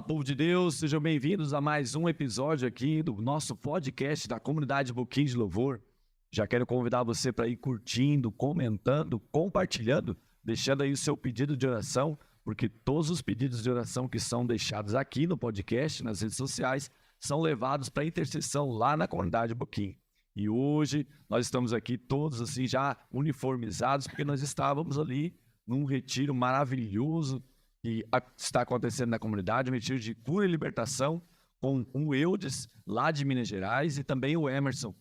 Olá, povo de Deus, sejam bem-vindos a mais um episódio aqui do nosso podcast da comunidade Boquim de Louvor. Já quero convidar você para ir curtindo, comentando, compartilhando, deixando aí o seu pedido de oração, porque todos os pedidos de oração que são deixados aqui no podcast, nas redes sociais, são levados para intercessão lá na comunidade Boquim. E hoje nós estamos aqui todos assim já uniformizados, porque nós estávamos ali num retiro maravilhoso que está acontecendo na comunidade, um retiro de cura e libertação, com o Eudes, lá de Minas Gerais, e também o Emerson.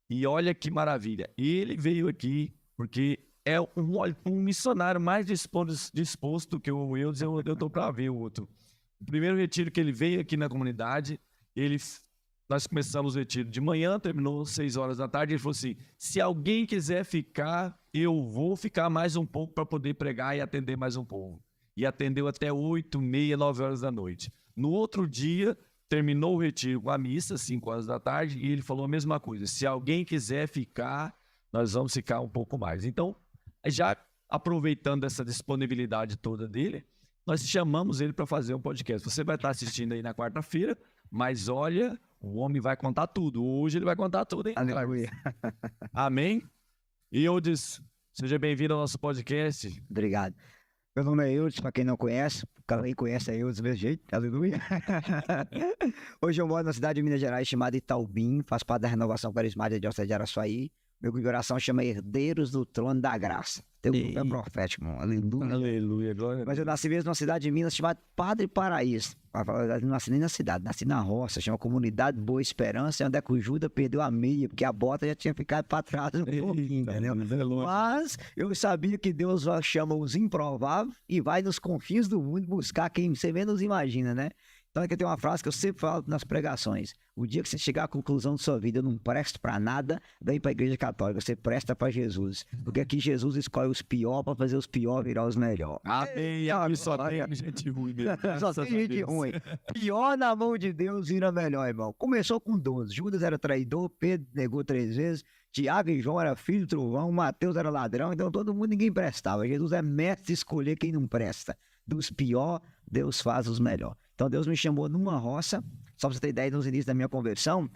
E olha que maravilha, ele veio aqui porque é um missionário mais disposto que o Eudes, eu estou para ver o outro. O primeiro retiro que ele veio aqui na comunidade, nós começamos o retiro de manhã, terminou 6 horas da tarde, ele falou assim, se alguém quiser ficar, eu vou ficar mais um pouco para poder pregar e atender mais um povo. E atendeu até 8, meia, 9 horas da noite. No outro dia, terminou o retiro com a missa, 5 horas da tarde, e ele falou a mesma coisa. Se alguém quiser ficar, nós vamos ficar um pouco mais. Então, já aproveitando essa disponibilidade toda dele, nós chamamos ele para fazer um podcast. Você vai estar assistindo aí na quarta-feira, mas olha, o homem vai contar tudo. Hoje ele vai contar tudo, hein? Aleluia. Amém? E Eudes, seja bem-vindo ao nosso podcast. Obrigado. Meu nome é Eudes, para quem não conhece, quem conhece é Eudes do mesmo jeito, aleluia. Hoje eu moro na cidade de Minas Gerais, chamada Itaubim, faço parte da Renovação Carismática de Diocese de Araçuaí. Meu grupo de oração chama Herdeiros do Trono da Graça. Teu grupo é profético, mano. Aleluia. Aleluia, glória. Mas eu nasci mesmo numa cidade de Minas chamada Padre Paraíso. Pra falar a verdade, não nasci nem na cidade, nasci na roça, chama Comunidade Boa Esperança, onde é que o Judas perdeu a meia, porque a bota já tinha ficado para trás um pouquinho, entendeu? Mas eu sabia que Deus chama os improváveis e vai nos confins do mundo buscar quem você menos imagina, né? Então aqui tem uma frase que eu sempre falo nas pregações. O dia que você chegar à conclusão de sua vida, eu não presto para nada, vem para a igreja católica, você presta para Jesus. Porque aqui Jesus escolhe os piores para fazer os piores virar os melhores. Amém, aqui só tem gente ruim mesmo. Só tem gente ruim. Pior na mão de Deus vira melhor, irmão. Começou com 12. Judas era traidor, Pedro negou 3 vezes, Tiago e João era filho do trovão, Mateus era ladrão, então todo mundo, ninguém prestava. Jesus é mestre de escolher quem não presta. Dos piores, Deus faz os melhores. Então Deus me chamou numa roça, só para você ter ideia, nos inícios da minha conversão,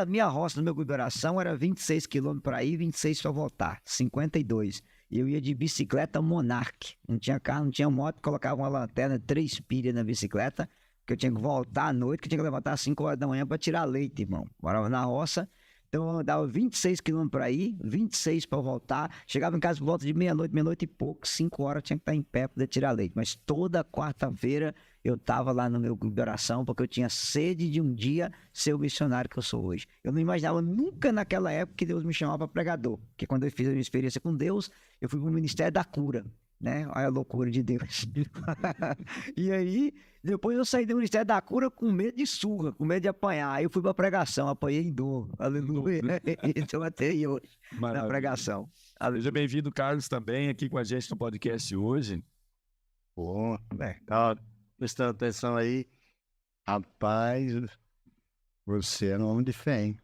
minha roça, do meu grupo de oração, era 26 quilômetros para ir, 26 para voltar, 52. E eu ia de bicicleta Monarch, não tinha carro, não tinha moto, colocava uma lanterna, 3 pilhas na bicicleta, que eu tinha que voltar à noite, que eu tinha que levantar às 5 horas da manhã para tirar leite, irmão. Morava na roça. Então eu andava 26 quilômetros para ir, 26 para voltar, chegava em casa por volta de meia-noite e pouco, 5 horas eu tinha que estar em pé para poder tirar leite. Mas toda quarta-feira eu estava lá no meu grupo de oração, porque eu tinha sede de um dia ser o missionário que eu sou hoje. Eu não imaginava nunca naquela época que Deus me chamava para pregador, porque quando eu fiz a minha experiência com Deus, eu fui para o Ministério da Cura. Né? Olha a loucura de Deus. E aí, depois eu saí do Ministério da Cura com medo de surra, com medo de apanhar. Aí eu fui pra pregação, apanhei em dor. Aleluia. Então até hoje, na pregação. Seja bem-vindo, Carlos, também aqui com a gente no podcast hoje. Bom, legal. Prestando atenção aí. Rapaz, você é um homem de fé, hein?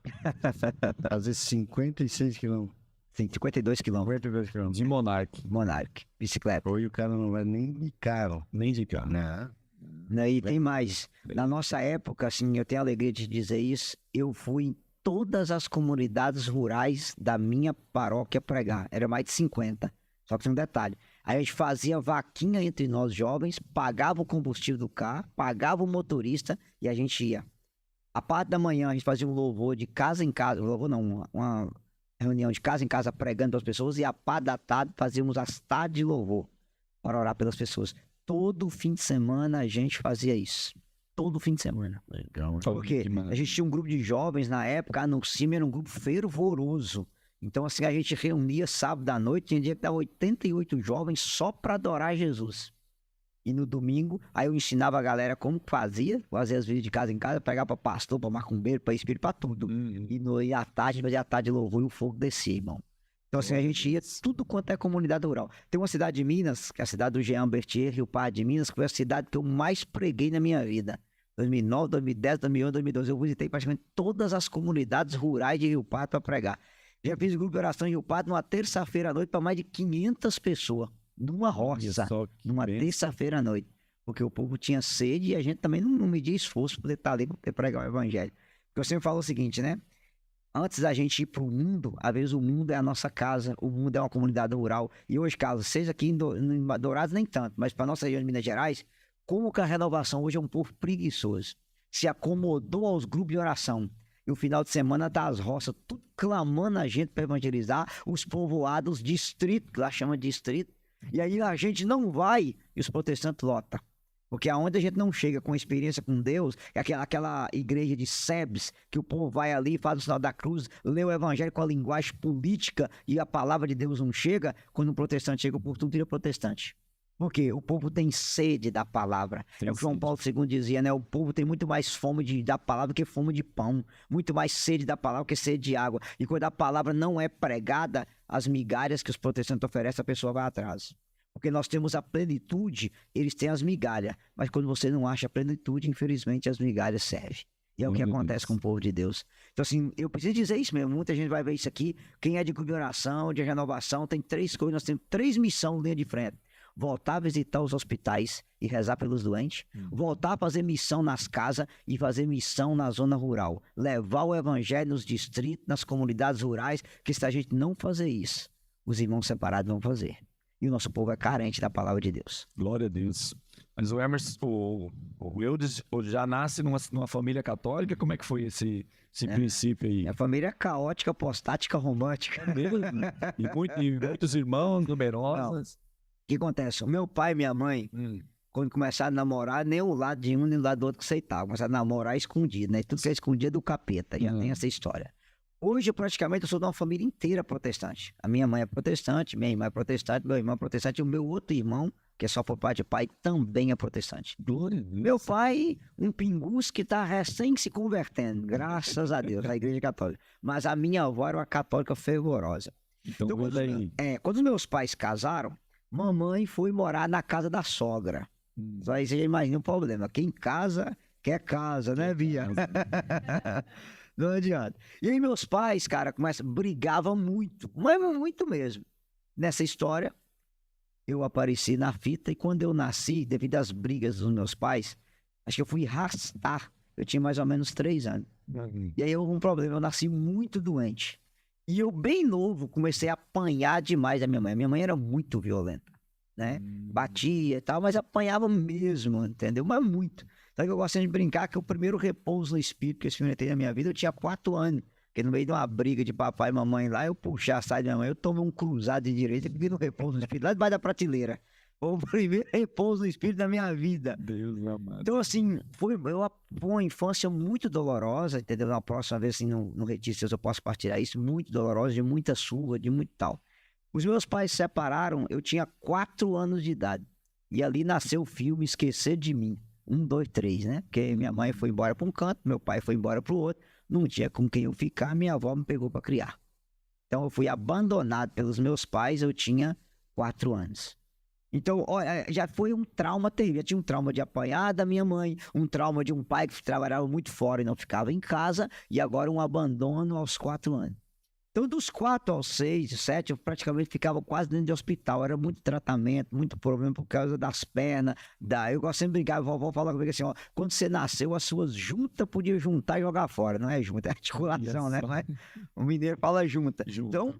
Fazer 56 quilômetros. Sim, 52 quilômetros. 52 quilômetros. De Monarch, bicicleta. Hoje o cara não vai nem de carro. Nem de carro. Não. E tem mais. Na nossa época, assim, eu tenho a alegria de dizer isso, eu fui em todas as comunidades rurais da minha paróquia pregar. Era mais de 50. Só que tem um detalhe. Aí a gente fazia vaquinha entre nós jovens, pagava o combustível do carro, pagava o motorista e a gente ia. A parte da manhã a gente fazia um louvor de casa em casa, louvor não, uma reunião de casa em casa pregando para as pessoas, e a parte da tarde fazíamos as tardes de louvor para orar pelas pessoas. Todo fim de semana a gente fazia isso. Todo fim de semana. Legal. Porque a gente tinha um grupo de jovens na época, no CIM era um grupo fervoroso. Então assim, a gente reunia sábado à noite, tinha dia que dava 88 jovens só para adorar Jesus. E no domingo, aí eu ensinava a galera como fazia as vídeos de casa em casa, pegava para pastor, para macumbeiro, para espírito, para tudo. E à tarde, fazia a tarde de louvor e o fogo descia, irmão. Então assim, a gente ia tudo quanto é comunidade rural. Tem uma cidade de Minas, que é a cidade do Jean Bertier, Rio Pardo de Minas, que foi a cidade que eu mais preguei na minha vida. 2009, 2010, 2011, 2012, eu visitei praticamente todas as comunidades rurais de Rio Pardo para pregar. Já fiz grupo de oração em Rio Pardo numa terça-feira à noite para mais de 500 pessoas. Numa roça, numa terça-feira à noite. Porque o povo tinha sede e a gente também não media esforço para poder estar ali, para poder pregar o evangelho. Porque eu sempre falo o seguinte, né? Antes da gente ir para o mundo, às vezes o mundo é a nossa casa, o mundo é uma comunidade rural. E hoje, Carlos, seja aqui em Dourados nem tanto, mas para nossa região de Minas Gerais, como que a renovação hoje é um povo preguiçoso? Se acomodou aos grupos de oração. E o final de semana tá as roças, tudo clamando a gente para evangelizar, os povoados, distrito, que lá chama de distrito. E aí a gente não vai e os protestantes lotam. Porque aonde a gente não chega com experiência com Deus, é aquela igreja de Sebes, que o povo vai ali, faz o sinal da cruz, lê o evangelho com a linguagem política e a palavra de Deus não chega, quando o protestante chega, o povo tudo vira protestante. Por quê? O povo tem sede da palavra. É o que João Paulo II dizia, né? O povo tem muito mais fome da palavra que fome de pão. Muito mais sede da palavra que sede de água. E quando a palavra não é pregada, as migalhas que os protestantes oferecem, a pessoa vai atrás. Porque nós temos a plenitude, eles têm as migalhas. Mas quando você não acha a plenitude, infelizmente, as migalhas servem. E é o que acontece com o povo de Deus. Então, assim, eu preciso dizer isso mesmo. Muita gente vai ver isso aqui. Quem é de grupo de oração, de renovação, tem 3 coisas. Nós temos 3 missões linha de frente. Voltar a visitar os hospitais e rezar pelos doentes. Voltar a fazer missão nas casas e fazer missão na zona rural. Levar o evangelho nos distritos, nas comunidades rurais, que se a gente não fazer isso, os irmãos separados vão fazer. E o nosso povo é carente da palavra de Deus. Glória a Deus. Mas o Emerson, o Eudes já nasce numa família católica? Como é que foi esse princípio aí? A família é caótica, apostática, romântica. É mesmo? E muitos irmãos, numerosos. O que acontece? O meu pai e minha mãe, quando começaram a namorar, nem o lado de um nem o lado do outro que aceitava. Começaram a namorar escondido, né? Tudo que é escondido é do capeta, já tem essa história. Hoje, praticamente, eu sou de uma família inteira protestante. A minha mãe é protestante, minha irmã é protestante, meu irmão é protestante, e o meu outro irmão, que é só por parte de pai, também é protestante. Glória a Deus. Meu pai, um pingus que está recém se convertendo, graças a Deus, na igreja católica. Mas a minha avó era uma católica fervorosa. Então, quando os meus pais casaram, mamãe foi morar na casa da sogra. Só aí você já imagina o problema. Quem casa, quer casa, né, Bia? Não adianta. E aí meus pais, cara, brigavam muito, mas muito mesmo. Nessa história, eu apareci na fita e quando eu nasci, devido às brigas dos meus pais, acho que eu fui arrastar. Eu tinha mais ou menos 3 anos. E aí houve um problema, eu nasci muito doente. E eu, bem novo, comecei a apanhar demais da minha mãe. A minha mãe era muito violenta, né? Batia e tal, mas apanhava mesmo, entendeu? Mas muito. Então eu gosto de brincar que o primeiro repouso no espírito que eu experimentei na minha vida, eu tinha 4 anos. Porque no meio de uma briga de papai e mamãe lá, eu puxei a saia da minha mãe, eu tomei um cruzado de direita e fiquei no repouso no espírito, lá debaixo da prateleira. Foi o primeiro repouso no espírito da minha vida. Deus amado. Então, assim, foi uma infância muito dolorosa, entendeu? Na próxima vez, assim, no Retiro, eu posso partilhar isso, muito dolorosa, de muita surra, de muito tal. Os meus pais se separaram, eu tinha 4 anos de idade. E ali nasceu o filme Esquecer de Mim. 1, 2, 3, né? Porque minha mãe foi embora para um canto, meu pai foi embora para o outro. Não tinha com quem eu ficar, minha avó me pegou para criar. Então, eu fui abandonado pelos meus pais, eu tinha 4 anos. Então, olha, já foi um trauma terrível. Eu tinha um trauma de apanhar da minha mãe, um trauma de um pai que trabalhava muito fora e não ficava em casa, e agora um abandono aos 4 anos. Então, dos 4 aos 6, 7, eu praticamente ficava quase dentro de hospital. Era muito tratamento, muito problema por causa das pernas. Eu gosto sempre de brincar, a vovó fala comigo assim, ó, quando você nasceu, as suas juntas podiam juntar e jogar fora. Não é junta, é articulação, né? O mineiro fala junta. Então,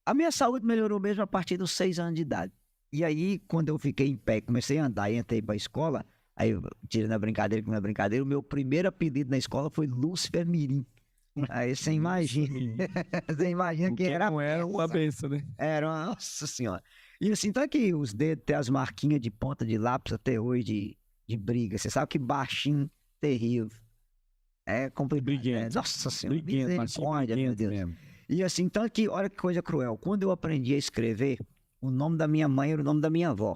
a minha saúde melhorou mesmo a partir dos 6 anos de idade. E aí, quando eu fiquei em pé, comecei a andar e entrei pra escola, aí, tirando a brincadeira com a brincadeira, o meu primeiro apelido na escola foi Lúcifer Mirim. Aí você imagina, você imagina que era... Não era uma benção, né? Era, nossa senhora. E assim, então aqui os dedos tem as marquinhas de ponta de lápis até hoje de briga. Você sabe que baixinho, terrível. É complicado. Briguento. Nossa senhora, Misericórdia, meu Deus. Mesmo. E assim, então aqui, olha que coisa cruel. Quando eu aprendi a escrever, o nome da minha mãe era o nome da minha avó.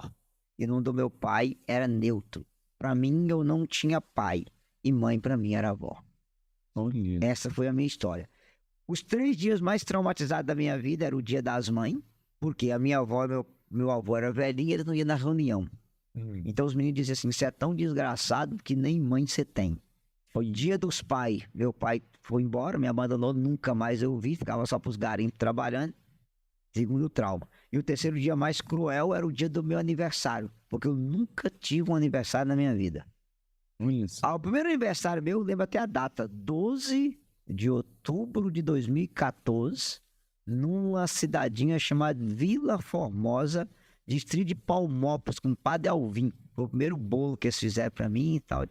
E o nome do meu pai era neutro. Para mim, eu não tinha pai. E mãe, para mim, era avó. Essa foi a minha história. Os 3 dias mais traumatizados da minha vida era o dia das mães, porque a minha avó e meu avô era velhinho e ele não ia na reunião. Então os meninos diziam assim, você é tão desgraçado que nem mãe você tem. Foi dia dos pais. Meu pai foi embora, me abandonou, nunca mais eu vi, ficava só pros garimpos trabalhando. Segundo trauma. E o terceiro dia mais cruel era o dia do meu aniversário, porque eu nunca tive um aniversário na minha vida. Isso. O primeiro aniversário meu, eu lembro até a data, 12 de outubro de 2014, numa cidadinha chamada Vila Formosa, distrito de Palmópolis, com o Padre Alvim. Foi o primeiro bolo que eles fizeram pra mim e tal.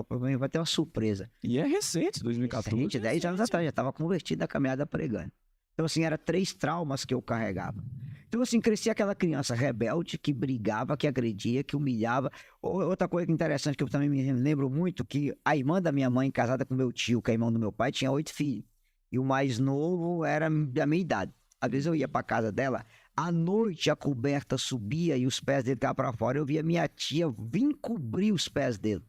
Pra mim vai ter uma surpresa. E é recente, 2014. Recente, 10 anos atrás, já estava convertido na caminhada pregando. Então, assim, era 3 traumas que eu carregava. Então, assim, cresci aquela criança rebelde que brigava, que agredia, que humilhava. Outra coisa interessante que eu também me lembro muito, que a irmã da minha mãe, casada com meu tio, que é irmão do meu pai, tinha 8 filhos. E o mais novo era da minha idade. Às vezes eu ia para casa dela, à noite a coberta subia e os pés dele ficavam para fora. Eu via minha tia vir cobrir os pés dele.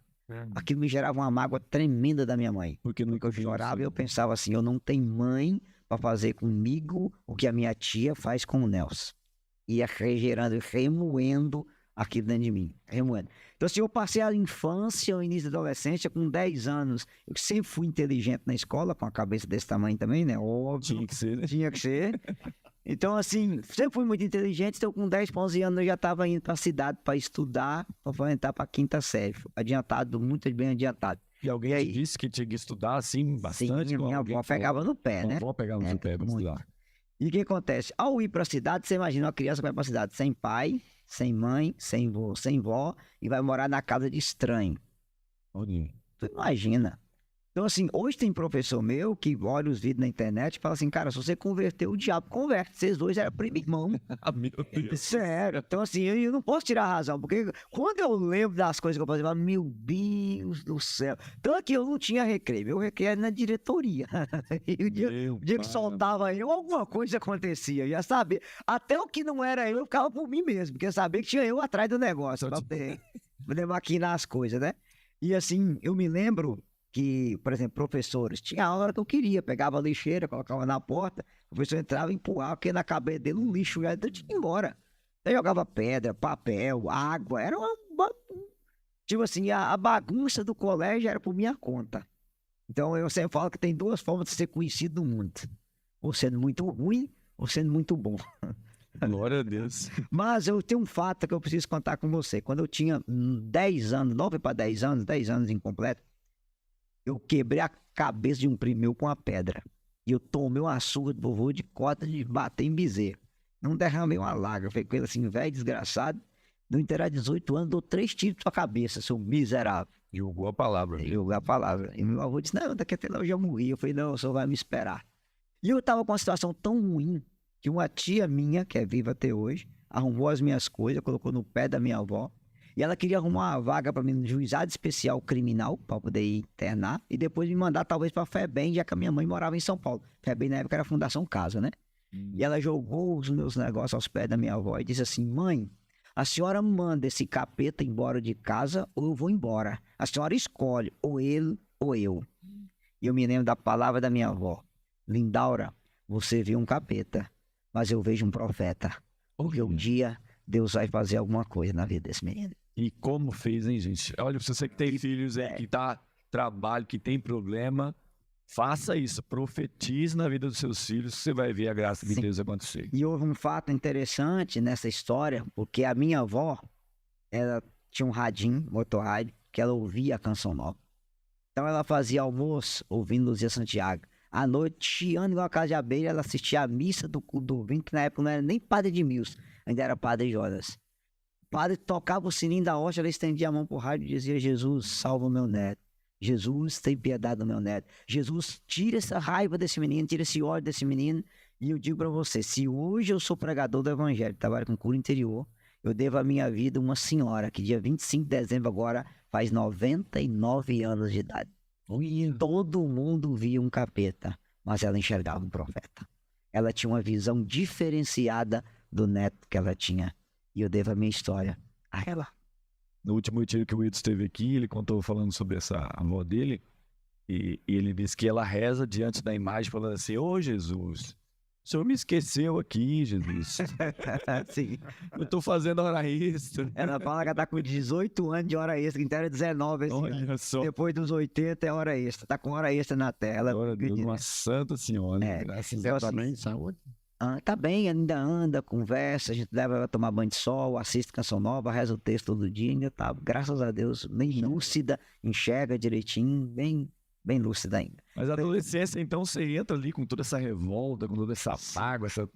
Aquilo me gerava uma mágoa tremenda da minha mãe. Porque nunca Eu chorava e eu pensava assim, eu não tenho mãe para fazer comigo o que a minha tia faz com o Nelson. Ia regerando, remoendo aquilo dentro de mim, remoendo. Então, assim, eu passei a infância, o início da adolescência, com 10 anos. Eu sempre fui inteligente na escola, com a cabeça desse tamanho também, né? Óbvio. Tinha que ser, né? Tinha que ser. Então, assim, sempre fui muito inteligente. Então, com 10, 11 anos, eu já estava indo para a cidade para estudar, para entrar para a 5ª série. Adiantado, muito bem adiantado. E alguém te disse que tinha que estudar, assim, bastante? Sim, minha avó pegava no pé, né? Minha avó pegava no pé para estudar. E o que acontece? Ao ir para a cidade, você imagina uma criança que vai para a cidade sem pai, sem mãe, sem vô, sem vó, e vai morar na casa de estranho. Olha. Tu imagina. Então, assim, hoje tem professor meu que olha os vídeos na internet e fala assim, cara, se você converter, o diabo converte. Vocês dois eram primo e irmão. Ah, meu Deus. Sério. Então, assim, eu não posso tirar a razão, porque quando eu lembro das coisas que eu fazia, eu falo, meu Deus do céu. Então, aqui eu não tinha recreio. Meu recreio era na diretoria. E o dia que soltava eu, alguma coisa acontecia. Já sabia. Até o que não era eu ficava por mim mesmo, porque eu sabia que tinha eu atrás do negócio. Pra maquinar as coisas, né? E, assim, eu me lembro que, por exemplo, professores, tinha a hora que eu queria, pegava a lixeira, colocava na porta, o professor entrava e empurrava, porque na cabeça dele um lixo já tinha ido embora. Aí jogava pedra, papel, água, era tipo assim, a bagunça do colégio era por minha conta. Então eu sempre falo que tem 2 formas de ser conhecido no mundo, ou sendo muito ruim, ou sendo muito bom. Glória a Deus. Mas eu tenho um fato que eu preciso contar com você. Quando eu tinha 10 anos, 9 para 10 anos, 10 anos incompleto, eu quebrei a cabeça de um primo meu com a pedra. E eu tomei uma surra do vovô de cota de bater em bezerro. Não derramei uma lágrima. Falei com ele assim, velho, desgraçado. Não terá 18 anos, dou 3 tiros na sua cabeça, seu miserável. Jogou a palavra. Jogou a palavra. E meu avô disse, não, daqui até lá eu já morri. Eu falei, não, o senhor vai me esperar. E eu tava com uma situação tão ruim que uma tia minha, que é viva até hoje, arrumou as minhas coisas, colocou no pé da minha avó. E ela queria arrumar uma vaga para mim no juizado especial criminal, para poder ir internar, e depois me mandar talvez para FEBEM, já que a minha mãe morava em São Paulo. FEBEM na época era a Fundação Casa, né? E ela jogou os meus negócios aos pés da minha avó e disse assim, mãe, a senhora manda esse capeta embora de casa ou eu vou embora. A senhora escolhe, ou ele ou eu. E eu me lembro da palavra da minha avó, Lindaura, você viu um capeta, mas eu vejo um profeta. Porque um dia Deus vai fazer alguma coisa na vida desse menino. E como fez, hein, gente? Olha, se você que tem filhos aí, que tá trabalho, que tem problema, faça isso. Profetize na vida dos seus filhos, você vai ver a graça de Deus acontecer. E houve um fato interessante nessa história, porque a minha avó, ela tinha um radinho, motorrádio, que ela ouvia a canção nova. Então ela fazia almoço ouvindo Luzia Santiago. À noite, chiando igual a casa de abelha, ela assistia a missa do vinho, que na época não era nem padre de Mills, ainda era padre Jonas. O padre tocava o sininho da hóstia, ela estendia a mão pro rádio e dizia, Jesus, salva o meu neto. Jesus, tem piedade do meu neto. Jesus, tira essa raiva desse menino, tira esse ódio desse menino. E eu digo para você, se hoje eu sou pregador do evangelho, trabalho com cura interior, eu devo a minha vida a uma senhora que dia 25 de dezembro agora faz 99 anos de idade. Todo mundo via um capeta, mas ela enxergava um profeta. Ela tinha uma visão diferenciada do neto que ela tinha. E eu devo a minha história a ela. No último retiro que o Wilton esteve aqui, ele contou falando sobre essa avó dele, e ele disse que ela reza diante da imagem, falando assim, ô Jesus, o senhor me esqueceu aqui, Jesus. Sim. Eu tô fazendo hora extra. Ela fala que ela tá com 18 anos de hora extra, então era 19 esse ano. Olha só. Depois dos 80 é hora extra. Tá com hora extra na tela. Glória a Deus, uma santa senhora. É. Graças a Então, Deus. assim, Também, saúde. Tá bem, ainda anda, conversa, a gente leva ela a tomar banho de sol, assiste canção nova, reza o texto todo dia, ainda tá, graças a Deus, bem lúcida, enxerga direitinho, bem lúcida ainda. Mas a adolescência, então, você entra ali com toda essa revolta, com toda essa mágoa, essa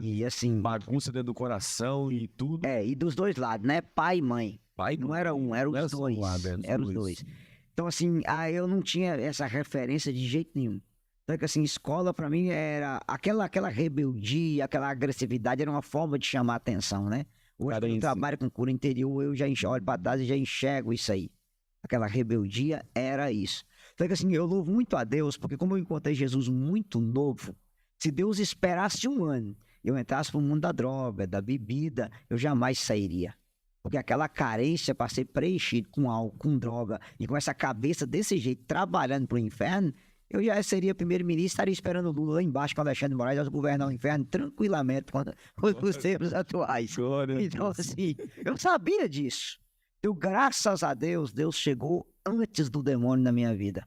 E assim, bagunça dentro do coração e tudo. e dos dois lados, né? Pai e mãe. Pai, Não era um, eram não era os só um dois. lado, Eram os dois. Então, assim, eu não tinha essa referência de jeito nenhum. Então, que assim, escola pra mim era aquela rebeldia, aquela agressividade, era uma forma de chamar atenção, né? Hoje, quando eu Carência. trabalho com cura interior, eu já olho pra trás e já enxergo isso aí. Aquela rebeldia era isso. Então, que assim, eu louvo muito a Deus, porque como eu encontrei Jesus muito novo, se Deus esperasse um ano, eu entrasse pro mundo da droga, da bebida, eu jamais sairia. Porque aquela carência para ser preenchido com álcool, com droga, e com essa cabeça desse jeito, trabalhando pro inferno, eu já seria primeiro-ministro, estaria esperando o Lula lá embaixo com o Alexandre de Moraes, governar o inferno tranquilamente com os tempos atuais. Glória a Então, Deus. assim, eu sabia disso. Então, graças a Deus, Deus chegou antes do demônio na minha vida.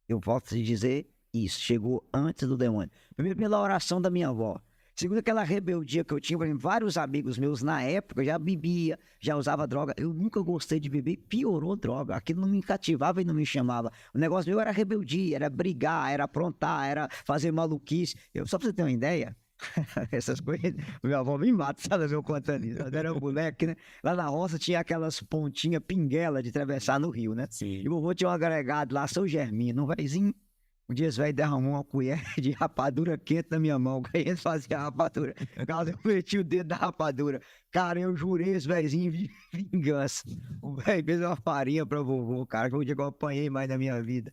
Eu volto a te dizer isso, chegou antes do demônio. Primeiro, pela oração da minha avó. Segundo, aquela rebeldia que eu tinha, por exemplo, vários amigos meus na época já bebia, já usava droga. Eu nunca gostei de beber, piorou droga. Aquilo não me cativava e não me chamava. O negócio meu era rebeldia, era brigar, era aprontar, era fazer maluquice. Só pra você ter uma ideia, essas coisas, minha avó me mata, sabe, eu contando isso. Eu era moleque, né? Lá na roça tinha aquelas pontinhas pinguela de atravessar no rio, né? Sim. E o vovô tinha um agregado lá, seu Germino, um vezinho. Um dia esse velho derramou uma colher de rapadura quente na minha mão. Aí ele fazia a rapadura. Cara, eu meti o dedo na rapadura. Cara, eu jurei esse velhinho de vingança. O velho fez uma farinha pra vovô, cara, que foi o dia que eu apanhei mais na minha vida.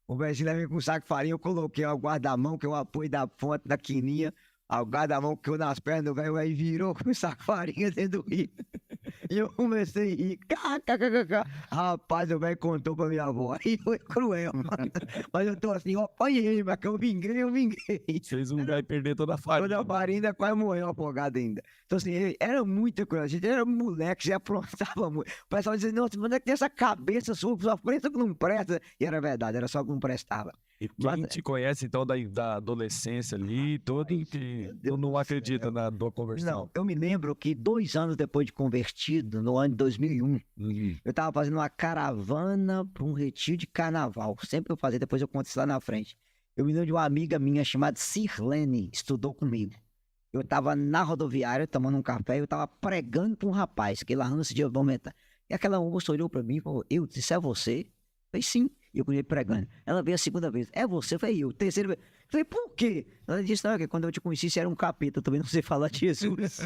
O velhinho levou com um saco de farinha, eu coloquei o guarda-mão, que é o apoio da fonte da quininha. Aí o guarda-mão caiu nas pernas do velho, aí virou com o saco de farinha dentro do rio. E eu comecei a rir. Rapaz, o velho contou pra minha avó. Aí foi cruel, mano. Mas eu tô assim, eu apanhei, mas que eu vinguei. Fez um vai perder toda a farinha. Toda a farinha ainda quase morreu afogado ainda. Então, assim, era muita coisa. A gente era moleque, já aprontava muito. O pessoal dizia, nossa, onde é que tem essa cabeça sua frente que não presta? E era verdade, era só que não prestava. E quem te conhece, então, da adolescência ali, todo que Deus não do acredita na tua conversão. Não, eu me lembro que 2 anos depois de convertido, no ano de 2001, eu tava fazendo uma caravana para um retiro de carnaval. Sempre eu fazia, depois eu conto isso lá na frente. Eu me lembro de uma amiga minha chamada Sirlene, estudou comigo. Eu tava na rodoviária, tomando um café, eu tava pregando para um rapaz, que lá nesse dia eu vou aumentar. E aquela moça olhou para mim e falou, eu disse, é você? Eu falei, sim. E eu continuei pregando. Ela veio a segunda vez, é você? Eu falei, eu. Terceira vez. Eu falei, por quê? Ela disse, não, é que quando eu te conheci, você era um capeta, eu também não sei falar de Jesus.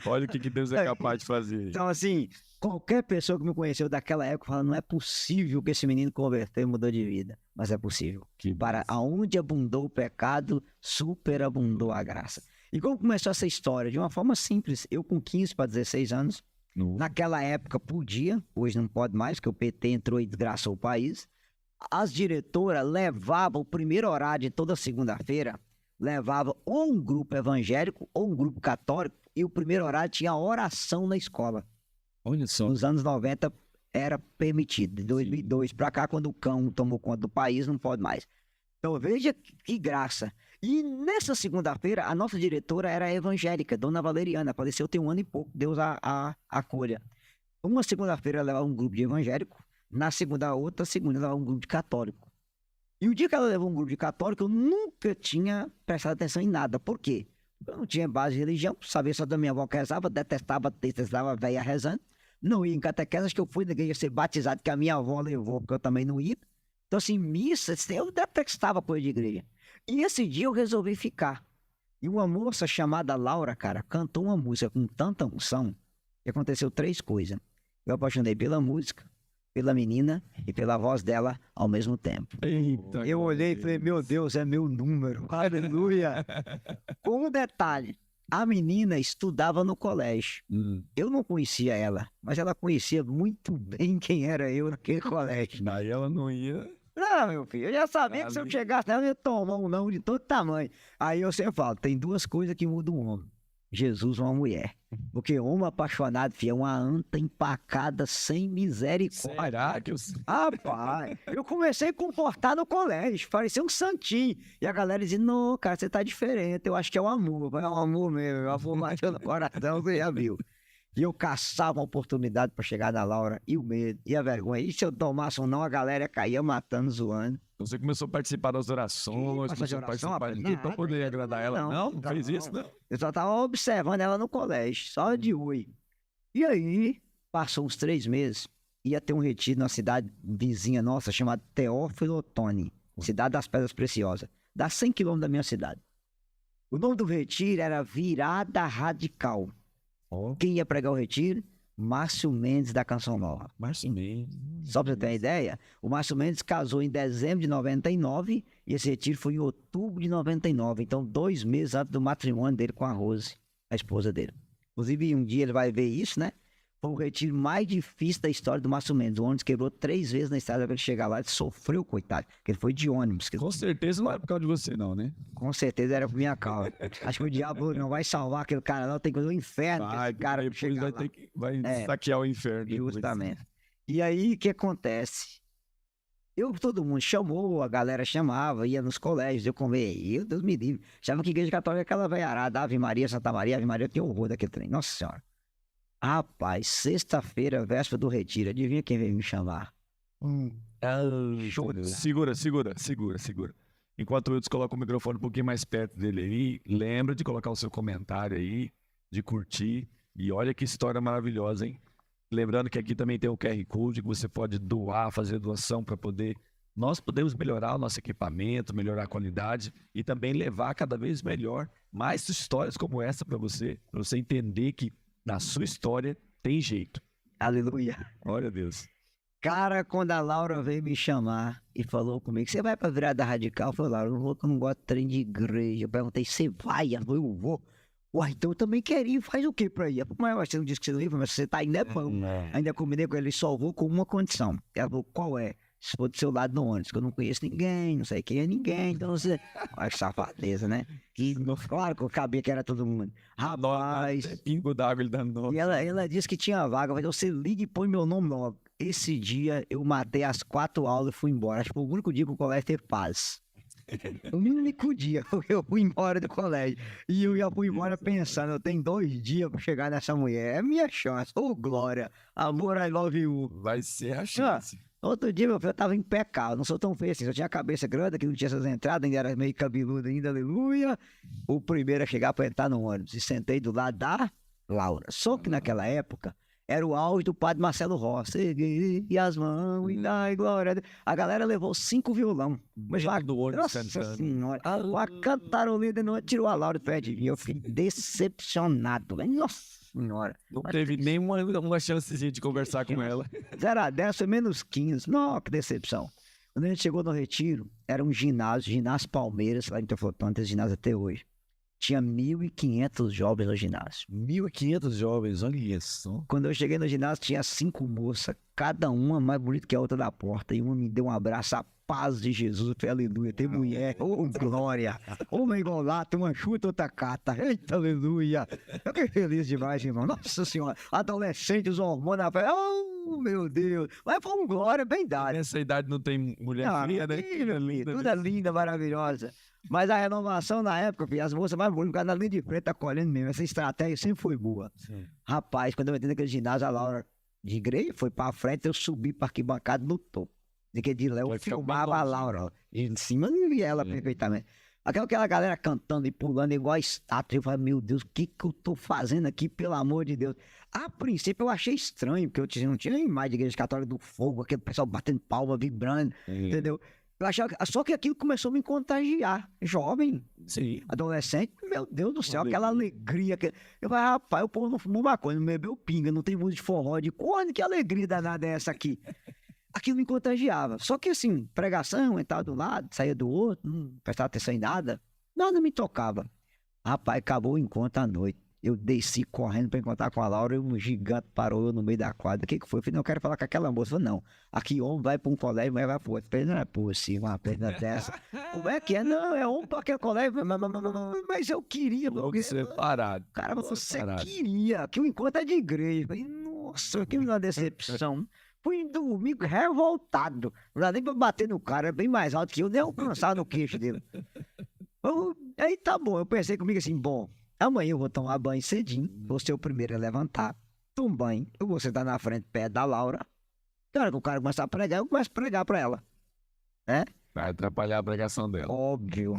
Olha o que Deus é capaz de fazer. Então, assim, qualquer pessoa que me conheceu daquela época fala, não é possível que esse menino converteu e mudou de vida. Mas é possível. Que Para aonde abundou o pecado, superabundou a graça. E como começou essa história? De uma forma simples. Eu com 15 para 16 anos, naquela época podia, hoje não pode mais, porque o PT entrou e desgraçou o país. As diretoras levavam o primeiro horário de toda segunda-feira, levava ou um grupo evangélico ou um grupo católico, e o primeiro horário tinha oração na escola. Olha só. Nos anos 90 era permitido. De 2002 para cá, quando o cão tomou conta do país, não pode mais. Então veja que graça. E nessa segunda-feira, a nossa diretora era evangélica, Dona Valeriana, faleceu tem 1 ano e pouco, Deus a acolha. Uma segunda-feira ela levava um grupo de evangélico, na outra segunda ela levava um grupo de católico. E o dia que ela levou um grupo de católico, eu nunca tinha prestado atenção em nada. Por quê? Eu não tinha base de religião, sabia só da minha avó que rezava, detestava a velha rezando. Não ia em catequese, acho que eu fui na igreja ser batizado, que a minha avó levou, porque eu também não ia. Então, assim, missa, eu detestava coisa de igreja. E esse dia eu resolvi ficar. E uma moça chamada Laura, cara, cantou uma música com tanta unção, que aconteceu 3 coisas. Eu apaixonei pela música, pela menina e pela voz dela ao mesmo tempo. Eita, Eu olhei e falei, meu Deus, é meu número. Aleluia. Com um detalhe, a menina estudava no colégio. Eu não conhecia ela, mas ela conhecia muito bem quem era eu naquele colégio. Daí ela não ia. Não, meu filho, eu já sabia que se eu chegasse nela, eu ia tomar um não de todo tamanho. Aí eu sempre falo, tem 2 coisas que mudam o homem. Jesus uma mulher. Porque homem apaixonado, filho, é uma anta empacada sem misericórdia. Será que eu... Rapaz, eu comecei a comportar no colégio, parecia um santinho. E a galera dizia, não, cara, você tá diferente, eu acho que é o amor. É o amor mesmo, o amor bateu no coração, você já viu. E eu caçava uma oportunidade para chegar na Laura, e o medo, e a vergonha. E se eu tomasse um não, a galera caía matando, zoando. Você começou a participar das orações, Faça de começou a oração, participar de rapaz? tudo para poder agradar ela. Não fez isso, não. Eu só tava observando ela no colégio, só de oi. E aí, passou uns 3 meses, ia ter um retiro na cidade vizinha nossa, chamada Teófilo Otoni, cidade das Pedras Preciosas. Dá 100 quilômetros da minha cidade. O nome do retiro era Virada Radical. Quem ia pregar o retiro? Márcio Mendes, da Canção Nova. Márcio Mendes. Só pra você ter uma ideia, o Márcio Mendes casou em dezembro de 99 e esse retiro foi em outubro de 99. Então, 2 meses antes do matrimônio dele com a Rose, a esposa dele. Inclusive, um dia ele vai ver isso, né? Foi o retiro mais difícil da história do Márcio Mendes. O ônibus quebrou 3 vezes na estrada para ele chegar lá. Ele sofreu, coitado, porque ele foi de ônibus. Com certeza não é por causa de você, não, né? Com certeza era por minha causa. Acho que o diabo não vai salvar aquele cara, não. Tem que ir no inferno. Vai, Esse cara depois chegar vai lá. ter que saquear o inferno. depois. Justamente. E aí, o que acontece? Todo mundo chamou, a galera chamava, ia nos colégios, eu conversei, Deus me livre. Achava que a igreja católica é aquela veiarada, Ave Maria, Santa Maria, Ave Maria, eu tinha horror daquele trem. Nossa Senhora. Rapaz, sexta-feira, véspera do retiro, adivinha quem veio me chamar? Segura. Enquanto eu coloco o microfone um pouquinho mais perto dele aí, lembra de colocar o seu comentário aí, de curtir. E olha que história maravilhosa, hein? Lembrando que aqui também tem o QR Code que você pode doar, fazer doação para poder... Nós podemos melhorar o nosso equipamento, melhorar a qualidade e também levar cada vez melhor mais histórias como essa para você entender que na sua história tem jeito. Aleluia. Glória a Deus. Cara, quando a Laura veio me chamar e falou comigo, você vai pra Virada Radical? Eu falei, Laura, eu não vou, que eu não gosto de trem de igreja. Eu perguntei, você vai? Ela falou, eu vou. Uai, então eu também queria ir, faz o que pra ir? Mas você não disse que você não ia, mas você tá indo é bom. Ainda combinei com ele, só vou com uma condição. Ela falou, qual é? Se for do seu lado no ônibus, que eu não conheço ninguém, não sei quem é ninguém, então você... Olha que safadeza, né? E claro que eu sabia que era todo mundo. Rapaz... Pingo d'água ele dando. E ela disse que tinha vaga, mas você liga e põe meu nome logo. Esse dia eu matei as 4 aulas e fui embora. Acho que foi o único dia que o colégio teve paz. O único dia que eu fui embora do colégio. E eu já fui embora pensando, eu tenho 2 dias pra chegar nessa mulher. É minha chance. Ô, glória. Amor, I love you. Vai ser a chance. Outro dia, meu filho, eu tava impecável. Não sou tão feio assim. Eu tinha a cabeça grande, que não tinha essas entradas, ainda era meio cabeludo ainda, aleluia. O primeiro a chegar pra entrar no ônibus. E sentei do lado da Laura. Só que naquela época, era o auge do padre Marcelo Rossi. E as mãos, e dai glória a Deus. A galera levou 5 violão. Mas lá, do ônibus nossa cantando. senhora. A cantarolinha de noite tirou a Laura de pé de mim. Eu fiquei decepcionado, velho. Nossa senhora. Não teve nenhuma uma chancezinha de conversar com ela. 0 a 10 foi menos 15. Nossa, que decepção. Quando a gente chegou no retiro, era um ginásio Palmeiras, lá em Teoflotão, tem esse ginásio até hoje. Tinha 1.500 jovens no ginásio. 1.500 jovens, olha isso. Quando eu cheguei no ginásio, tinha 5 moças, cada uma mais bonita que a outra da porta. E uma me deu um abraço, a paz de Jesus. Eu falei, aleluia, tem mulher, ô glória. Uma engolata, uma chuta, outra cata. Eita, aleluia. Eu fiquei feliz demais, irmão. Nossa senhora, adolescentes, hormônios, oh, meu Deus. Mas foi um glória bem dado. Nessa idade não tem mulher fria, né? Toda linda, maravilhosa. Mas a renovação na época, filho, as moças mais bonitas, na linha de frente, tá colhendo mesmo. Essa estratégia sempre foi boa. Sim. Rapaz, quando eu entrei naquele ginásio, a Laura de igreja foi pra frente, eu subi pra arquibancada no topo. De lá eu filmava a Laura, ó, de cima eu via ela perfeitamente. Aquela galera cantando e pulando igual a estátua. Eu falei, meu Deus, o que eu tô fazendo aqui, pelo amor de Deus? A princípio eu achei estranho, porque eu não tinha imagem de igreja católica do fogo, aquele pessoal batendo palma, vibrando, entendeu? Eu achava, só que aquilo começou a me contagiar. Jovem, Sim. adolescente, meu Deus do céu, aquela alegria. Eu falei, rapaz, o povo não fumou maconha, não bebeu pinga, não tem música de forró, de corno, que alegria danada é essa aqui? Aquilo me contagiava. Só que assim, pregação, entrava do lado, saía do outro, não prestava atenção em nada me tocava. Rapaz, acabou o encontro à noite. Eu desci correndo para encontrar com a Laura e um gigante parou eu no meio da quadra. O que foi? Eu falei, não, eu quero falar com aquela moça. Eu falei, não, aqui homem vai para um colégio, mulher vai para outro. Eu falei, não é possível uma perna dessa. Como é que é? Não, é homem para aquele colégio. Mas eu queria. Logo Porque... separado. Cara, você separado. queria que o encontro é de igreja. Eu falei, nossa, que uma decepção. Fui dormir revoltado. Não dá nem pra bater no cara, é bem mais alto que eu, nem alcançar no queixo dele. Aí tá bom, eu pensei comigo assim, bom, amanhã eu vou tomar banho cedinho, vou ser o primeiro a levantar, tomo banho, eu vou sentar na frente, perto da Laura. Na hora que o cara começar a pregar, eu começo a pregar pra ela. Né? Vai atrapalhar a pregação dela. Óbvio.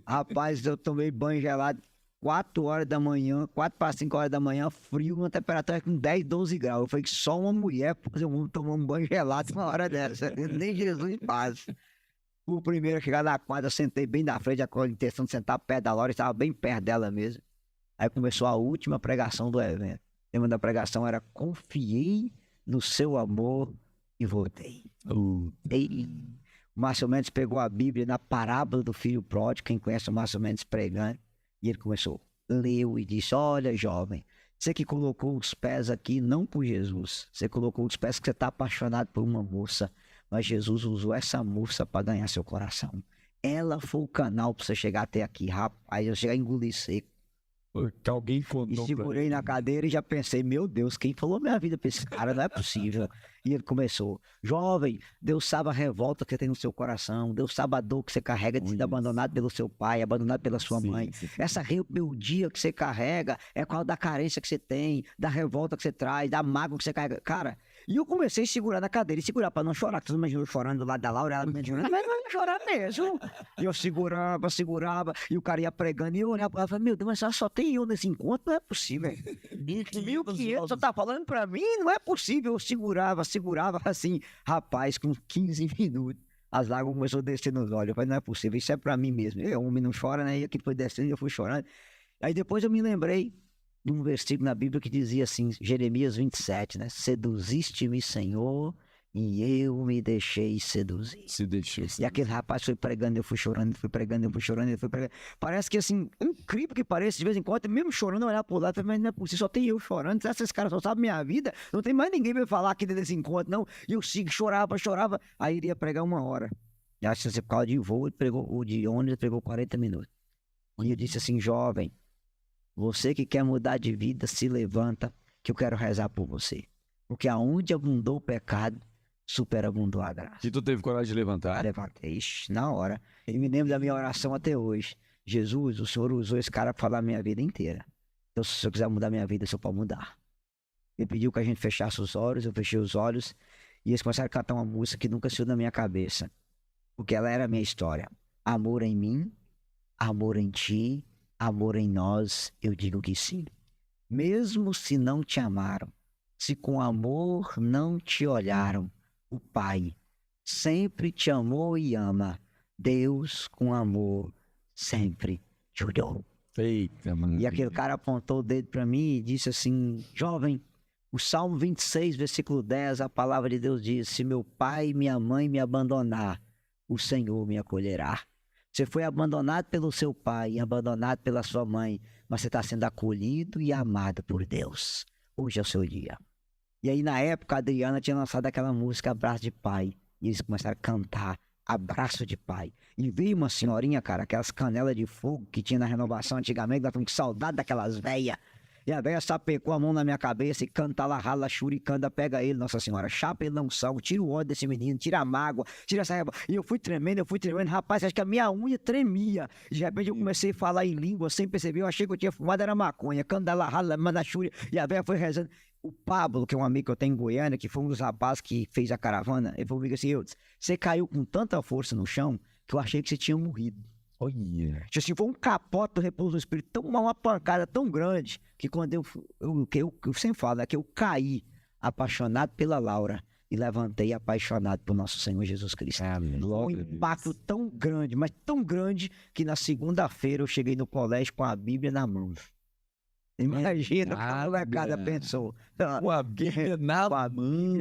Rapaz, eu tomei banho gelado 4 horas da manhã, 4 para 5 horas da manhã, frio, uma temperatura com 10, 12 graus. Eu falei que só uma mulher pode fazer um homem tomar um banho gelado uma hora dessa. Nem Jesus faz. O primeiro a chegar na quadra, eu sentei bem na frente, com a intenção de sentar perto da Laura, estava bem perto dela mesmo. Aí começou a última pregação do evento. O tema da pregação era Confiei no seu amor e voltei. E o Márcio Mendes pegou a Bíblia na parábola do filho pródigo, quem conhece o Márcio Mendes pregando, e ele começou, leu e disse, olha jovem, você que colocou os pés aqui não por Jesus, você colocou os pés que você está apaixonado por uma moça, mas Jesus usou essa moça para ganhar seu coração. Ela foi o canal para você chegar até aqui, rapaz, eu cheguei a engolir seco. Que alguém E contou segurei na cadeira e já pensei, meu Deus, quem falou minha vida pra esse cara? Não é possível. E ele começou, jovem, Deus sabe a revolta que você tem no seu coração, Deus sabe a dor que você carrega de ser abandonado pelo seu pai, abandonado pela sua mãe. Essa rebeldia que você carrega é qual da carência que você tem, da revolta que você traz, da mágoa que você carrega. Cara, e eu comecei a segurar na cadeira e segurar pra não chorar, que você imaginou chorando do lado da Laura, ela me chorando, mas não ia chorar mesmo. E eu segurava, e o cara ia pregando, e eu olhava pra ela e falava, meu Deus, mas só tem eu nesse encontro, não é possível. 1.500, você tá falando pra mim? Não é possível. Eu segurava assim, rapaz, com 15 minutos. As lágrimas começaram a descer nos olhos. Eu falei, não é possível, isso é pra mim mesmo. Eu, homem não chora, né? E aqui foi descendo e eu fui chorando. Aí depois eu me lembrei de um versículo na Bíblia que dizia assim, Jeremias 27, né? Seduziste-me, Senhor, e eu me deixei seduzir. Se deixou. E aquele rapaz foi pregando, eu fui chorando, fui pregando, eu fui chorando, eu fui pregando. Parece que assim, incrível que pareça, de vez em quando, mesmo chorando, eu olhar pro lado, mas não é possível, só tem eu chorando, esses caras só sabem minha vida, não tem mais ninguém pra falar aqui desse encontro, não. E eu sigo, chorava, aí iria pregar 1 hora. E acho que por causa de voo, ele pregou, o de ônibus, ele pregou 40 minutos. E eu disse assim, jovem, você que quer mudar de vida, se levanta, que eu quero rezar por você. Porque aonde abundou o pecado, superabundou a graça. E tu teve coragem de levantar? Levantei, na hora. Eu me lembro da minha oração até hoje. Jesus, o Senhor usou esse cara para falar a minha vida inteira. Então, se o Senhor quiser mudar minha vida, o Senhor pode mudar. Ele pediu que a gente fechasse os olhos, eu fechei os olhos, e eles começaram a cantar uma música que nunca saiu da minha cabeça. Porque ela era a minha história. Amor em mim, amor em ti, amor em nós, eu digo que sim. Mesmo se não te amaram, se com amor não te olharam, o Pai sempre te amou e ama. Deus, com amor, sempre te olhou. Eita, mano. E aquele cara apontou o dedo para mim e disse assim, jovem, o Salmo 26, versículo 10, a palavra de Deus diz, se meu pai e minha mãe me abandonar, o Senhor me acolherá. Você foi abandonado pelo seu pai e abandonado pela sua mãe, mas você está sendo acolhido e amado por Deus. Hoje é o seu dia. E aí, na época, a Adriana tinha lançado aquela música Abraço de Pai. E eles começaram a cantar Abraço de Pai. E veio uma senhorinha, cara, aquelas canelas de fogo que tinha na renovação antigamente, ela falou que saudade daquelas velhas. E a velha sapecou a mão na minha cabeça e canta lá, rala, churicanda, pega ele, Nossa Senhora, chapa ele não sal, tira o ódio desse menino, tira a mágoa, tira essa raiva. E eu fui tremendo, rapaz, acho que a minha unha tremia. De repente eu comecei a falar em língua sem perceber, eu achei que eu tinha fumado, era maconha, canta lá, rala, manachuri, e a velha foi rezando. O Pablo, que é um amigo que eu tenho em Goiânia, que foi um dos rapazes que fez a caravana, ele falou comigo assim, você caiu com tanta força no chão que eu achei que você tinha morrido. Olha. Assim, foi um capote do repouso do espírito, uma pancada tão grande, que quando eu sempre falo, é que eu caí apaixonado pela Laura e levantei apaixonado por nosso Senhor Jesus Cristo. Um impacto tão grande, mas tão grande, que na segunda-feira eu cheguei no colégio com a Bíblia na mão. Imagina o que a molecada pensou. Com a Bíblia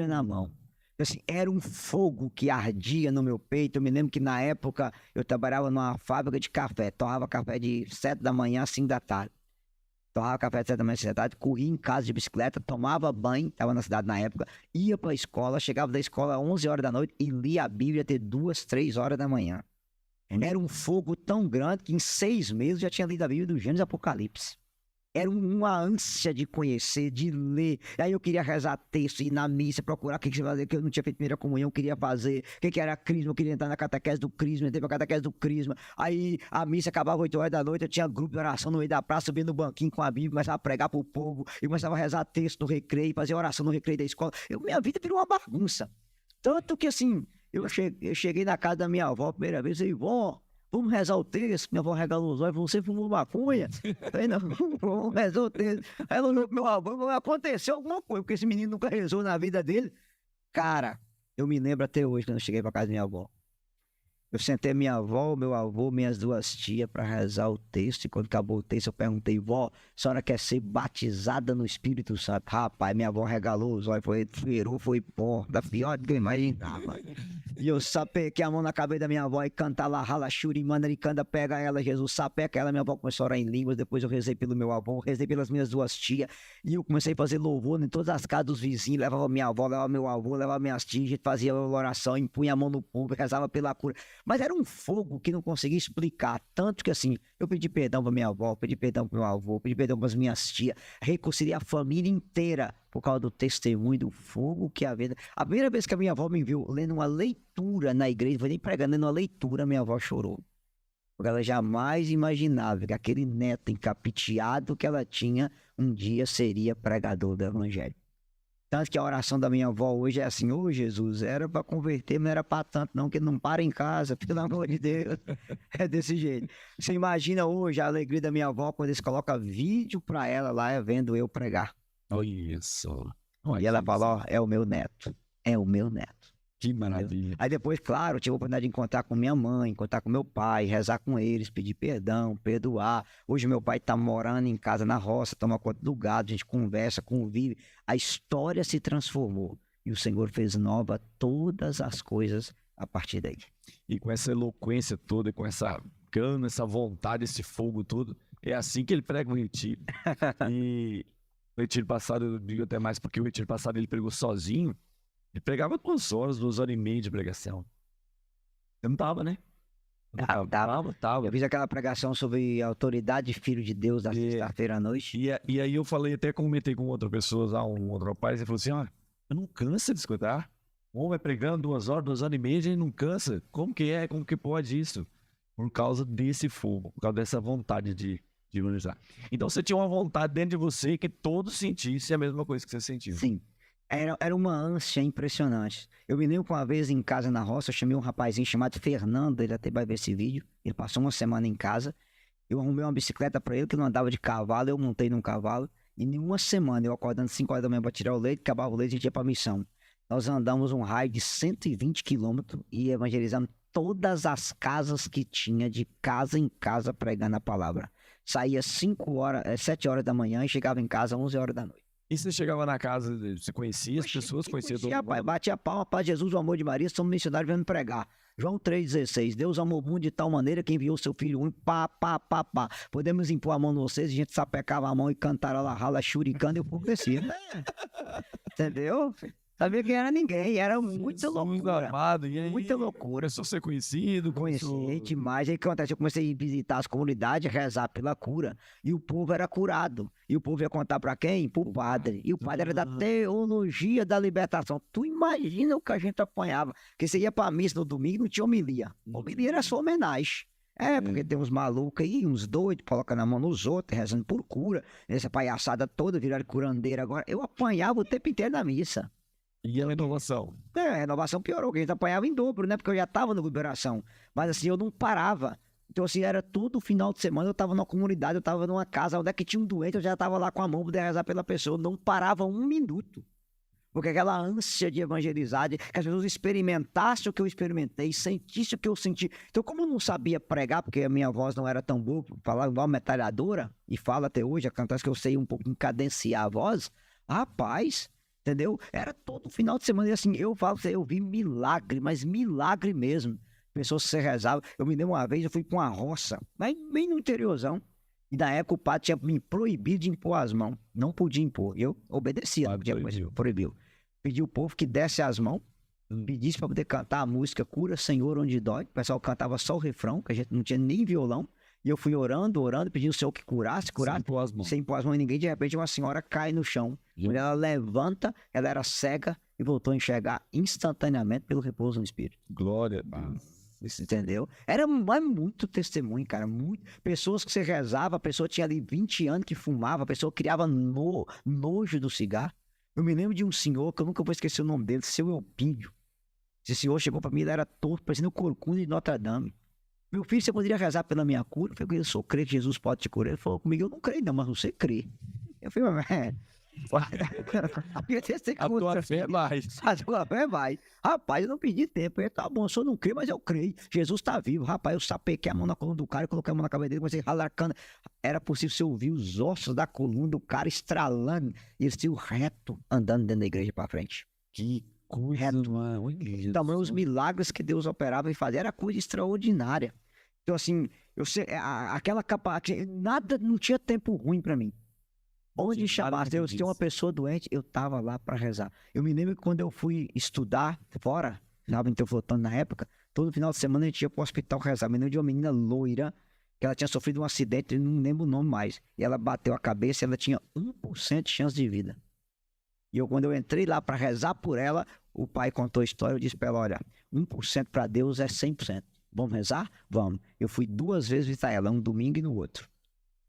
na mão. Assim, era um fogo que ardia no meu peito. Eu me lembro que na época eu trabalhava numa fábrica de café. Tomava café de 7 da manhã a 5 da tarde. tomava café de 7 da manhã, corria em casa de bicicleta, tomava banho, estava na cidade na época, ia para a escola, chegava da escola às 11 horas da noite e lia a Bíblia até 2, 3 horas da manhã. Era um fogo tão grande que em 6 meses já tinha lido a Bíblia do Gênesis e Apocalipse. Era uma ânsia de conhecer, de ler. Aí eu queria rezar texto, ir na missa, procurar o que você fazer, que eu não tinha feito primeira comunhão, eu queria fazer. O que era crisma, eu queria entrar na catequese do crisma, entrei pra catequese do crisma. Aí a missa acabava 8 horas da noite, eu tinha grupo de oração no meio da praça, subindo no banquinho com a Bíblia, começava a pregar pro povo, e começava a rezar texto no recreio, fazer oração no recreio da escola. Minha vida virou uma bagunça. Tanto que assim, eu cheguei na casa da minha avó a primeira vez, e falei, vó, vamos rezar o texto. Minha avó regalou os olhos, você fumou maconha? Eu falei, não, vamos rezar o texto. Aí ela olhou pro meu avô, aconteceu alguma coisa, porque esse menino nunca rezou na vida dele. Cara, eu me lembro até hoje, quando eu cheguei pra casa da minha avó. Eu sentei minha avó, meu avô, minhas 2 tias para rezar o texto. E quando acabou o texto, eu perguntei, vó, a senhora quer ser batizada no Espírito Santo? Rapaz, minha avó regalou os olhos, foi pó, da pior do que eu imaginava. E eu sapequei a mão na cabeça da minha avó e cantar lá, rala, shuri, mandaricanda, pega ela, Jesus, sapeca ela. Minha avó começou a orar em línguas, depois eu rezei pelo meu avô, rezei pelas minhas 2 tias. E eu comecei a fazer louvor em todas as casas dos vizinhos, levava minha avó, levava meu avô, levava minhas tias, a gente fazia oração, impunha a mão no povo, rezava pela cura. Mas era um fogo que não conseguia explicar, tanto que assim, eu pedi perdão para minha avó, pedi perdão para meu avô, pedi perdão para as minhas tias, reconciliei a família inteira por causa do testemunho do fogo que havia. A primeira vez que a minha avó me viu lendo uma leitura na igreja, não foi nem pregando, lendo uma leitura, minha avó chorou. Porque ela jamais imaginava que aquele neto encapiteado que ela tinha, um dia seria pregador do evangelho. Tanto que a oração da minha avó hoje é assim, ô Jesus, era para converter, mas não era para tanto não, que não para em casa, pelo amor de Deus. É desse jeito. Você imagina hoje a alegria da minha avó quando eles colocam vídeo para ela lá, vendo eu pregar. Olha isso. E ela fala, ó, é o meu neto, é o meu neto. Que maravilha. Aí depois, claro, eu tive a oportunidade de encontrar com minha mãe, encontrar com meu pai, rezar com eles, pedir perdão, perdoar. Hoje meu pai tá morando em casa na roça, toma conta do gado, a gente conversa, convive. A história se transformou e o Senhor fez nova todas as coisas a partir daí. E com essa eloquência toda, com essa gana, essa vontade, esse fogo todo, é assim que ele prega o retiro. E no retiro passado, eu digo até mais porque o retiro passado ele pregou sozinho. Ele pregava 2 horas, 2 horas e meia de pregação. Você não tava, né? Tava. Eu fiz aquela pregação sobre a autoridade filho de Deus da sexta-feira à noite. E aí eu falei, até comentei com outra pessoa, um outro rapaz, ele falou assim, ó, eu não cansa de escutar. O homem vai pregando 2 horas, 2 horas e meia, a gente não cansa. Como que é? Como que pode isso? Por causa desse fogo, por causa dessa vontade de evangelizar. Então você tinha uma vontade dentro de você que todos sentissem a mesma coisa que você sentiu. Sim. Era uma ânsia impressionante. Eu me lembro que uma vez em casa na roça, eu chamei um rapazinho chamado Fernando, ele até vai ver esse vídeo. Ele passou uma semana em casa. Eu arrumei uma bicicleta para ele, que não andava de cavalo, eu montei num cavalo. E em uma semana, eu acordando 5 horas da manhã para tirar o leite, acabava o leite e a gente ia para a missão. Nós andamos um raio de 120 quilômetros e evangelizamos todas as casas que tinha, de casa em casa, pregando a palavra. Saía 7 horas da manhã e chegava em casa às 11 horas da noite. E você chegava na casa, você conhecia as pessoas, conhecia todo mundo? Batia palma, paz Jesus, o amor de Maria, somos missionários vendo pregar. João 3,16, Deus amou o mundo de tal maneira que enviou seu filho único, pá. Podemos impor a mão em vocês, a gente sapecava a mão e cantara lá, rala, churicando e o povo descia. Entendeu? Sabia que era ninguém, era muita loucura. Armado, e aí, muita loucura. Começou a ser conhecido. Conheci demais. Aí o que acontece? Eu comecei a visitar as comunidades, rezar pela cura. E o povo era curado. E o povo ia contar pra quem? Pro padre. E o padre era da teologia da libertação. Tu imagina o que a gente apanhava. Porque você ia pra missa no domingo e não tinha homilia. Homilia era só homenagem. Porque tem uns malucos aí, uns doidos, colocando a mão nos outros, rezando por cura. Essa palhaçada toda, viraram curandeira agora. Eu apanhava o tempo inteiro na missa. E a renovação? A renovação piorou, porque a gente apanhava em dobro, né? Porque eu já estava na liberação. Mas assim, eu não parava. Então assim, era todo final de semana, eu estava numa comunidade, eu estava numa casa, onde é que tinha um doente, eu já estava lá com a mão para rezar pela pessoa. Eu não parava 1 minuto. Porque aquela ânsia de evangelizar, que as pessoas experimentassem o que eu experimentei, sentissem o que eu senti. Então, como eu não sabia pregar, porque a minha voz não era tão boa, falava igual metralhadora, e fala até hoje, acontece que eu sei um pouco cadenciar a voz, rapaz... Entendeu? Era todo final de semana. E assim, eu falo, eu vi milagre, mas milagre mesmo. Pessoas que se rezavam. Eu me lembro uma vez, eu fui para uma roça, mas bem no interiorzão. E na época o padre tinha me proibido de impor as mãos. Não podia impor. Eu obedecia, não Padre podia, proibiu. proibiu. Pediu o povo que desse as mãos, pedisse para poder cantar a música Cura Senhor Onde Dói. O pessoal cantava só o refrão, que a gente não tinha nem violão. E eu fui orando, pedindo ao Senhor que curasse. Sem pôr as mãos. Sem pôr as mãos em ninguém. De repente uma senhora cai no chão. Gente. Quando ela levanta, ela era cega e voltou a enxergar instantaneamente pelo repouso no Espírito. Glória a Deus. Você entendeu? Era muito testemunho, cara. Muito. Pessoas que você rezava, a pessoa tinha ali 20 anos que fumava, a pessoa criava nojo do cigarro. Eu me lembro de um senhor, que eu nunca vou esquecer o nome dele, seu Elpídio. Esse senhor chegou pra mim, ele era torto, parecendo o corcunda de Notre Dame. Meu filho, você poderia rezar pela minha cura? Eu falei, eu sou crente que Jesus pode te curar. Ele falou comigo, eu não creio não, mas você crê. Eu falei, mas... A tua fé é mais. A tua fé vai. Rapaz, eu não pedi tempo. Ele, tá bom, eu só não creio, mas eu creio. Jesus tá vivo. Rapaz, eu sapequei a mão na coluna do cara, coloquei a mão na cabeça dele, comecei a ralar a cana. Era possível você ouvir os ossos da coluna do cara estralando. E ele saiu reto, andando dentro da igreja pra frente. Que coisa, Reto. mano. Tamanho os milagres que Deus operava e fazia. Era coisa extraordinária. Então, assim, eu sei, aquela capacidade, nada, não tinha tempo ruim pra mim. Onde tinha chamasse nada Deus, que tem uma diz. pessoa doente, eu tava lá para rezar. Eu me lembro que quando eu fui estudar fora, estava em Teoflotano na época, todo final de semana a gente ia pro hospital rezar. Me lembro de uma menina loira, que ela tinha sofrido um acidente, eu não lembro o nome mais. E ela bateu a cabeça e ela tinha 1% de chance de vida. E quando eu entrei lá para rezar por ela, o pai contou a história, eu disse para ela, olha, 1% para Deus é 100%. Vamos rezar? Vamos. Eu fui 2 vezes visitar ela, um domingo e no outro.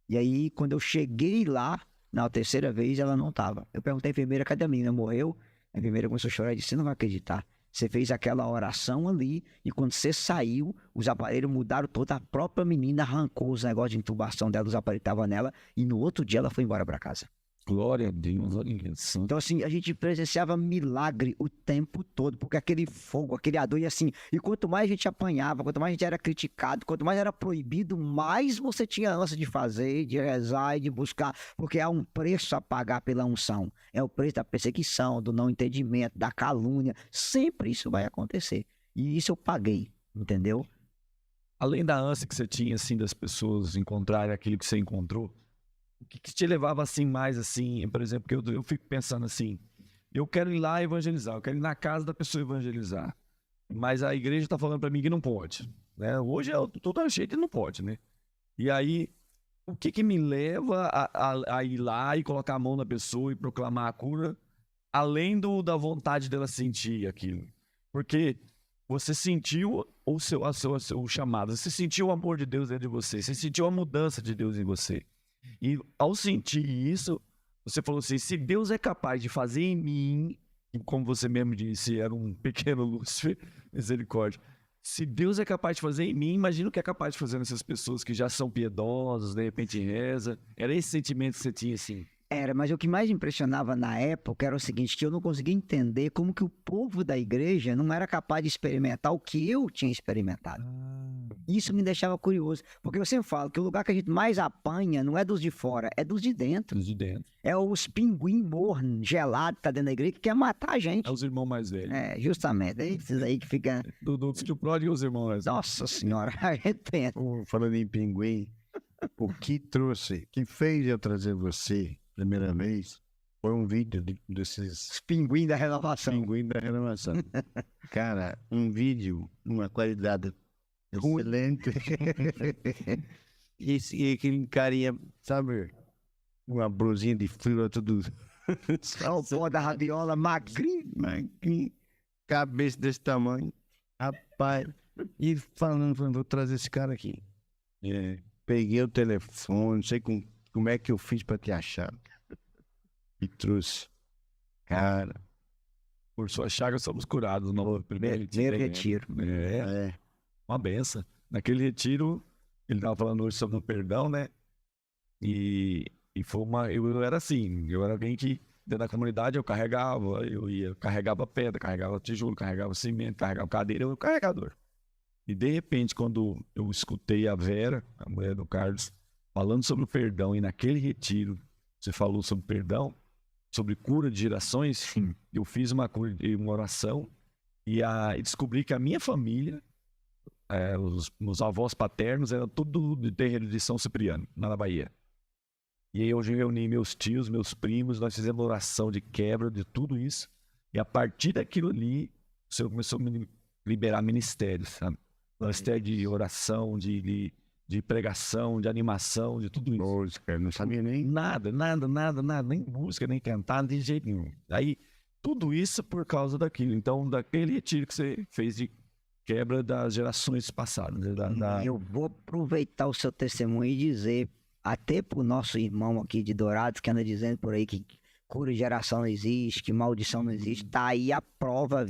E aí, quando eu cheguei lá, na terceira vez, ela não estava. Eu perguntei à enfermeira, cadê a menina? Morreu? A enfermeira começou a chorar e disse, você não vai acreditar. Você fez aquela oração ali e quando você saiu, os aparelhos mudaram toda. A própria menina arrancou os negócios de intubação dela, os aparelhos estavam nela e no outro dia ela foi embora para casa. Glória a Deus. Olha isso. Então, assim, a gente presenciava milagre o tempo todo, porque aquele fogo, aquele ardor, e assim, e quanto mais a gente apanhava, quanto mais a gente era criticado, quanto mais era proibido, mais você tinha ânsia de fazer, de rezar e de buscar, porque há um preço a pagar pela unção. É o preço da perseguição, do não entendimento, da calúnia. Sempre isso vai acontecer. E isso eu paguei, entendeu? Além da ânsia que você tinha, assim, das pessoas encontrarem aquilo que você encontrou, o que te levava, assim, mais, assim, por exemplo, que eu fico pensando assim, eu quero ir lá evangelizar, eu quero ir na casa da pessoa evangelizar, mas a igreja está falando para mim que não pode, né? Hoje todo jeito não pode, né? E aí, o que me leva a ir lá e colocar a mão na pessoa e proclamar a cura, além da vontade dela sentir aquilo? Porque você sentiu o chamado, você sentiu o amor de Deus dentro de você sentiu a mudança de Deus em você. E ao sentir isso, você falou assim, se Deus é capaz de fazer em mim, e como você mesmo disse, era um pequeno Lúcifer, misericórdia. Se Deus é capaz de fazer em mim, imagina o que é capaz de fazer nessas pessoas que já são piedosas, de repente reza. Era esse sentimento que você tinha, assim. Era, mas o que mais impressionava na época era o seguinte, que eu não conseguia entender como que o povo da igreja não era capaz de experimentar o que eu tinha experimentado. Isso me deixava curioso, porque eu sempre falo que o lugar que a gente mais apanha não é dos de fora, é dos de dentro. De dentro. É os pinguim morno, gelado, que tá dentro da igreja, que quer matar a gente. É os irmãos mais velhos. É, justamente, é esses aí que fica... Do filho pródigo e os irmãos mais velhos. Nossa senhora, a gente pensa. Falando em pinguim, o que trouxe, que fez eu trazer você, primeira vez, foi um vídeo desses Os pinguim da renovação. pinguins da renovação. Cara, um vídeo, uma qualidade excelente. E aquele carinha, sabe, uma blusinha de frio, tudo Só o pó da rabiola magrinho. magrinho, cabeça desse tamanho. Rapaz, e falando, vou trazer esse cara aqui. Peguei o telefone, não sei como é que eu fiz pra te achar. E trouxe. Cara, Por sua chaga somos curados. No primeiro retiro. É, uma benção. Naquele retiro, ele estava falando hoje sobre o perdão, né? E foi eu era assim, eu era alguém que dentro da comunidade eu carregava pedra, carregava tijolo, carregava cimento, carregava cadeira, eu era o carregador. E de repente, quando eu escutei a Vera, a mulher do Carlos, falando sobre o perdão, e naquele retiro você falou sobre perdão, sobre cura de gerações, Sim. eu fiz uma oração e descobri que a minha família os avós paternos eram tudo de terreiro de São Cipriano, lá na Bahia. E aí hoje eu reuni meus tios, meus primos, nós fizemos oração de quebra de tudo isso. E a partir daquilo ali, o Senhor começou a me liberar ministérios, sabe? Ministério de oração, de pregação, de animação, de tudo isso. Música, eu não sabia nem. Nada, nem música, nem cantar, de jeito nenhum. Aí, tudo isso por causa daquilo. Então, daquele retiro que você fez de quebra das gerações passadas. Eu vou aproveitar o seu testemunho e dizer, até pro nosso irmão aqui de Dourados, que anda dizendo por aí que cura de geração não existe, que maldição não existe, tá aí a prova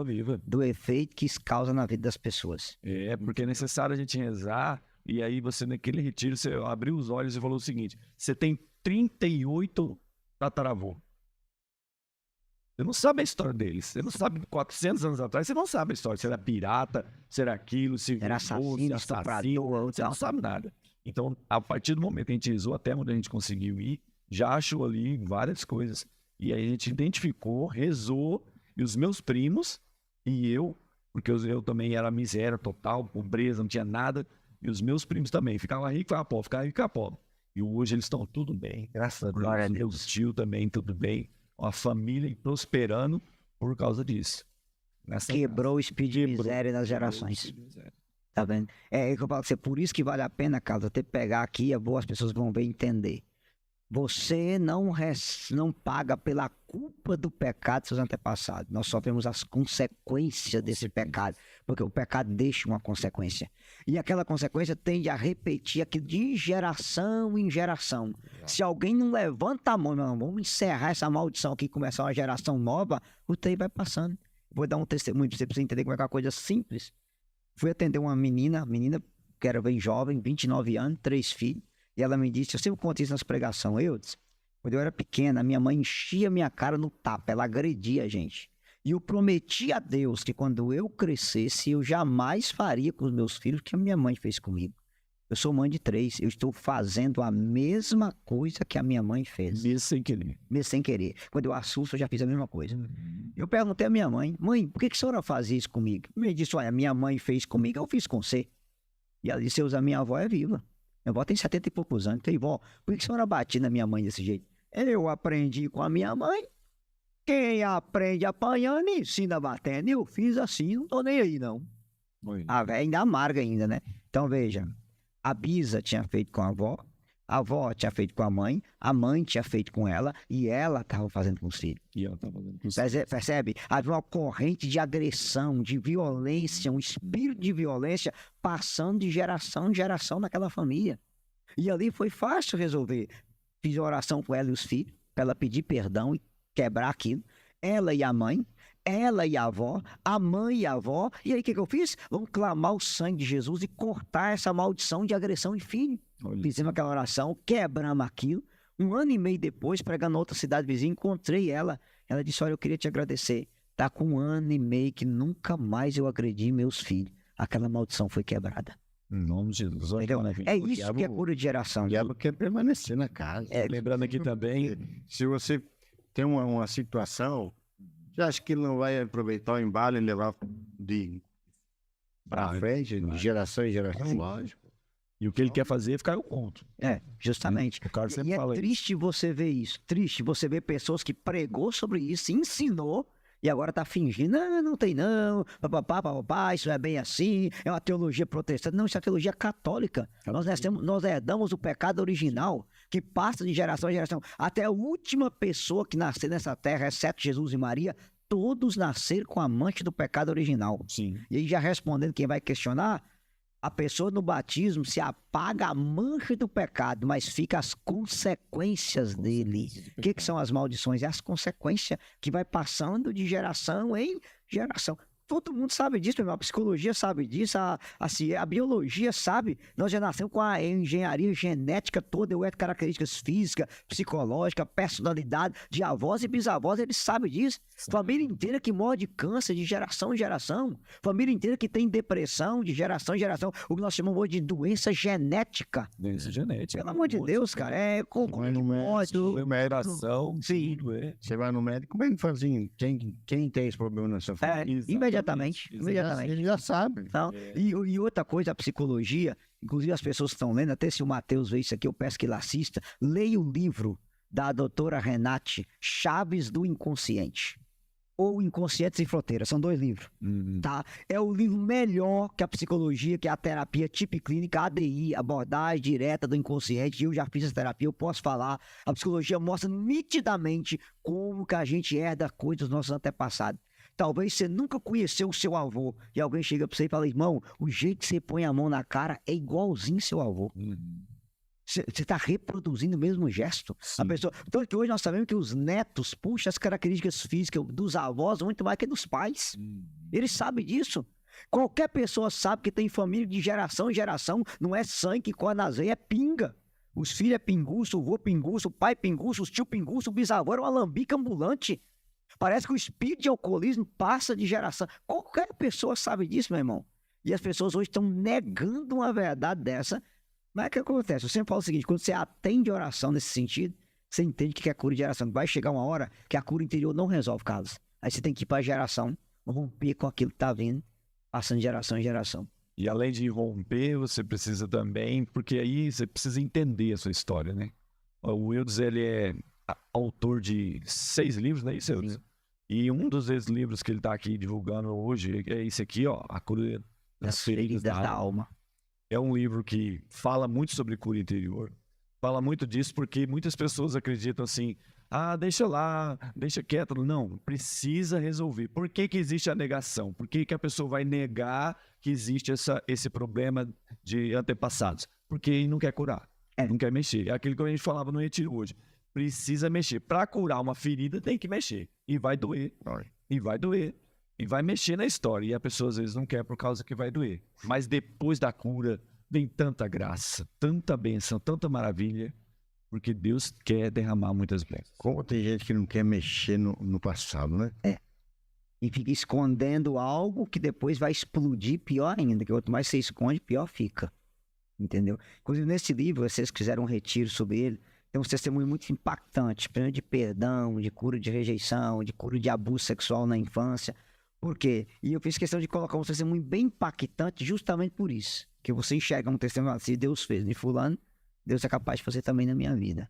viva do efeito que isso causa na vida das pessoas. É, porque é necessário a gente rezar, e aí você, naquele retiro, você abriu os olhos e falou o seguinte: você tem 38 tataravô. Você não sabe a história deles. Você não sabe 400 anos atrás, você não sabe a história. Se era pirata, se era aquilo, se Era assassino, estuprador, você não sabe nada. Então, a partir do momento que a gente rezou, até onde a gente conseguiu ir, já achou ali várias coisas. E aí a gente identificou, rezou, e os meus primos e eu, porque eu também era miséria total, pobreza, não tinha nada, e os meus primos também. Ficava rico, ficava pobre, ficava rico, ficava pobre. E hoje eles estão tudo bem, graças a Deus. Glória a Deus. Meus tios também, tudo bem. A família prosperando por causa disso. Quebrou o espírito de miséria nas gerações. Tá vendo? É que eu falo pra você, por isso que vale a pena, Carlos, até pegar aqui, as pessoas vão ver e entender. Você não paga pela culpa do pecado dos seus antepassados. Nós sofremos as consequências desse pecado, porque o pecado deixa uma consequência. E aquela consequência tende a repetir aquilo de geração em geração. Se alguém não levanta a mão, não, vamos encerrar essa maldição aqui e começar uma geração nova, o tempo vai passando. Vou dar um testemunho para você entender como é que é uma coisa simples. Fui atender uma menina que era bem jovem, 29 anos, 3 filhos. E ela me disse, eu sempre conto isso nas pregações, quando eu era pequena, minha mãe enchia minha cara no tapa, ela agredia a gente. E eu prometi a Deus que quando eu crescesse, eu jamais faria com os meus filhos o que a minha mãe fez comigo. Eu sou mãe de 3, eu estou fazendo a mesma coisa que a minha mãe fez. Mesmo sem querer. Mesmo sem querer. Quando eu assusto, eu já fiz a mesma coisa. Eu perguntei à minha mãe, por que a senhora fazia isso comigo? Me disse, olha, minha mãe fez comigo, eu fiz com você. E ela disse, a minha avó é viva. Minha avó tem 70 e poucos anos. Falei, vó, por que a senhora batia na minha mãe desse jeito? Eu aprendi com a minha mãe. Quem aprende apanhando, ensina batendo. Eu fiz assim, não tô nem aí, não. A velha ainda amarga ainda, né? Então, veja, a Bisa tinha feito com a avó tinha feito com a mãe tinha feito com ela, e ela estava fazendo com os filhos. E ela estava fazendo com os filhos. Percebe? Havia uma corrente de agressão, de violência, um espírito de violência passando de geração em geração naquela família. E ali foi fácil resolver. Fiz oração com ela e os filhos, para ela pedir perdão e quebrar aquilo. Ela e a mãe, ela e a avó, a mãe e a avó. E aí o que eu fiz? Vamos clamar o sangue de Jesus e cortar essa maldição de agressão de filho. Fizemos aquela oração, quebramos aquilo. 1 ano e meio depois, pregando outra cidade vizinha, encontrei ela. Ela disse, olha, eu queria te agradecer. Tá com 1 ano e meio que nunca mais eu agredi meus filhos. Aquela maldição foi quebrada. Em nome de Jesus. É isso que é cura de geração. O diabo quer permanecer na casa. Lembrando aqui também, se você tem uma situação, você acha que ele não vai aproveitar o embalo e levar para frente, de geração em geração? Lógico. E o que ele quer fazer é ficar eu conto. Justamente. O cara sempre E fala é triste você ver isso. Triste você ver pessoas que pregou sobre isso, ensinou, e agora tá fingindo, não tem não, papapá, isso não é bem assim, é uma teologia protestante. Não, isso é teologia católica. Nós herdamos o pecado original, que passa de geração em geração. Até a última pessoa que nasceu nessa terra, exceto Jesus e Maria, todos nasceram com a mancha do pecado original. Sim. E aí já respondendo quem vai questionar, a pessoa no batismo se apaga a mancha do pecado, mas fica as consequências dele. O que são as maldições? É as consequências que vai passando de geração em geração. Todo mundo sabe disso, a psicologia sabe disso, a biologia sabe. Nós já nascemos com a engenharia genética toda, características físicas, psicológicas, personalidade, de avós e bisavós, eles sabem disso. Família inteira que morre de câncer de geração em geração. Família inteira que tem depressão de geração em geração. O que nós chamamos hoje de doença genética. Doença genética. Pelo amor de Deus, cara. É uma heranção. Sim. Você vai no médico, como é que faz assim? Quem tem esse problema na sua família? Imediatamente Imediatamente. Ele já sabe. Então, e outra coisa, a psicologia, inclusive as pessoas que estão lendo, até se o Matheus vê isso aqui, eu peço que ele assista, leia o livro da doutora Renate Chaves do Inconsciente. Ou Inconsciente Sem Fronteiras, são 2 livros, tá? É o livro melhor que a psicologia, que é a terapia tipiclínica, ADI, abordagem direta do inconsciente. Eu já fiz essa terapia, eu posso falar. A psicologia mostra nitidamente como que a gente herda coisas dos nossos antepassados. Talvez você nunca conheceu o seu avô e alguém chega pra você e fala, irmão, o jeito que você põe a mão na cara é igualzinho seu avô. Você está reproduzindo o mesmo gesto. A pessoa... Então, que hoje nós sabemos que os netos puxam as características físicas dos avós muito mais que dos pais. Eles sabem disso. Qualquer pessoa sabe que tem família de geração em geração. Não é sangue que corre nas veias, é pinga. Os filhos é pinguço, o vô pinguço, o pai pinguço, os tio pinguço, o bisavô era uma lambica ambulante. Parece que o espírito de alcoolismo passa de geração. Qualquer pessoa sabe disso, meu irmão. E as pessoas hoje estão negando uma verdade dessa. Mas o que acontece? Eu sempre falo o seguinte, quando você atende a oração nesse sentido, você entende que é cura de geração. Vai chegar uma hora que a cura interior não resolve casos. Aí você tem que ir para a geração, romper com aquilo que está vindo, passando de geração em geração. E além de romper, você precisa também, porque aí você precisa entender a sua história, né? O Wildes, ele é autor de 6 livros, não é isso, Wildes? E um dos livros que ele está aqui divulgando hoje é esse aqui, ó, A Cura das Feridas da Alma. É um livro que fala muito sobre cura interior. Fala muito disso porque muitas pessoas acreditam assim, deixa lá, deixa quieto. Não, precisa resolver. Por que que existe a negação? Por que que a pessoa vai negar que existe esse problema de antepassados? Porque não quer curar, não quer mexer. É aquilo que a gente falava no retiro hoje. Precisa mexer. Para curar uma ferida, tem que mexer. E vai doer. E vai doer. E vai mexer na história. E a pessoa às vezes não quer por causa que vai doer. Mas depois da cura, vem tanta graça, tanta bênção, tanta maravilha. Porque Deus quer derramar muitas bênçãos. Como tem gente que não quer mexer no passado, né? E fica escondendo algo que depois vai explodir pior ainda. Que quanto mais você esconde, pior fica. Entendeu? Inclusive, nesse livro, vocês fizeram um retiro sobre ele. Tem um testemunho muito impactante. Primeiro de perdão, de cura de rejeição, de cura de abuso sexual na infância. Por quê? E eu fiz questão de colocar um testemunho bem impactante justamente por isso. Que você enxerga um testemunho, se Deus fez em fulano, Deus é capaz de fazer também na minha vida.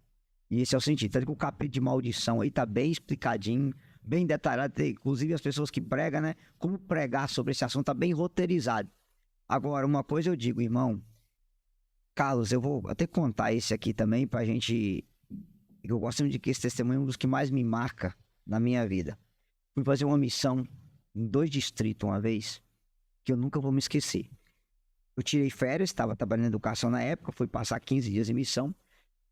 E esse é o sentido. Tanto que o capítulo de maldição aí tá bem explicadinho, bem detalhado. Inclusive as pessoas que pregam, né? Como pregar sobre esse assunto tá bem roteirizado. Agora, uma coisa eu digo, irmão. Carlos, eu vou até contar esse aqui também pra gente... Eu gosto muito de que esse testemunho é um dos que mais me marca na minha vida. Fui fazer uma missão em 2 distritos uma vez, que eu nunca vou me esquecer. Eu tirei férias, estava trabalhando em educação na época, fui passar 15 dias em missão.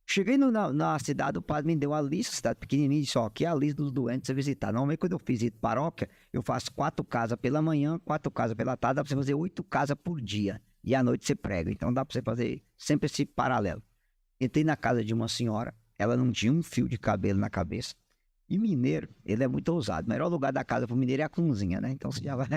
Cheguei na cidade, o padre me deu a lista, cidade pequenininha, e disse, ó, aqui é a lista dos doentes a visitar. Normalmente, quando eu visito paróquia, eu faço 4 casas pela manhã, 4 casas pela tarde, dá pra você fazer 8 casas por dia. E à noite você prega. Então dá pra você fazer sempre esse paralelo. Entrei na casa de uma senhora, ela não tinha um fio de cabelo na cabeça. E mineiro, ele é muito ousado. O melhor lugar da casa pro mineiro é a cozinha, né? Então você já vai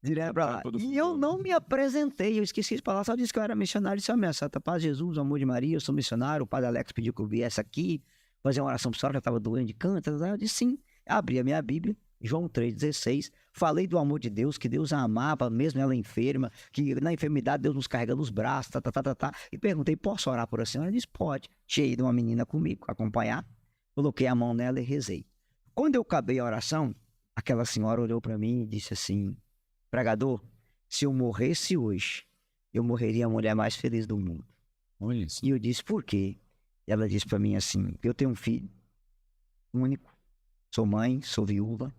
direto pra lá. E eu não me apresentei, eu esqueci de falar, só disse que eu era missionário. Disse, minha santa paz, Jesus, o amor de Maria, eu sou missionário. O padre Alex pediu que eu viesse aqui, fazer uma oração pra senhora, que eu tava doente de câncer. Eu disse sim. Abri a minha Bíblia, João 3,16. Falei do amor de Deus, que Deus a amava, mesmo ela enferma, que na enfermidade Deus nos carrega nos braços, E perguntei, posso orar por a senhora? Ela disse, pode. Tinha ido uma menina comigo, acompanhar. Coloquei a mão nela e rezei. Quando eu acabei a oração, aquela senhora olhou para mim e disse assim, pregador, se eu morresse hoje, eu morreria a mulher mais feliz do mundo. Olha isso. E eu disse, por quê? Ela disse para mim assim, eu tenho um filho único, sou mãe, sou viúva.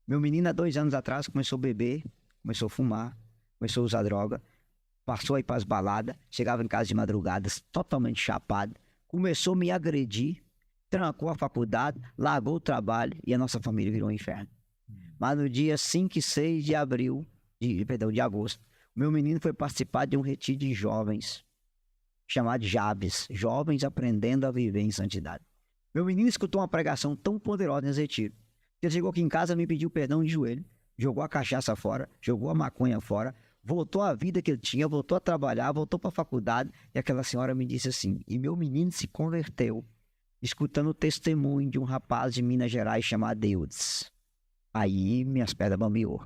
Meu menino há 2 anos atrás começou a beber, começou a fumar, começou a usar droga, passou aí para as baladas, chegava em casa de madrugadas, totalmente chapado, começou a me agredir, trancou a faculdade, largou o trabalho e a nossa família virou um inferno. Mas no dia 5 e 6 de agosto, o meu menino foi participar de um retiro de jovens, chamado Jabes, Jovens Aprendendo a Viver em Santidade. Meu menino escutou uma pregação tão poderosa nesse retiro. Ele chegou aqui em casa, me pediu perdão de joelho, jogou a cachaça fora, jogou a maconha fora, voltou à vida que ele tinha, voltou a trabalhar, voltou para a faculdade, e aquela senhora me disse assim, e meu menino se converteu, escutando o testemunho de um rapaz de Minas Gerais chamado Eudes. Aí minhas pernas bambeou.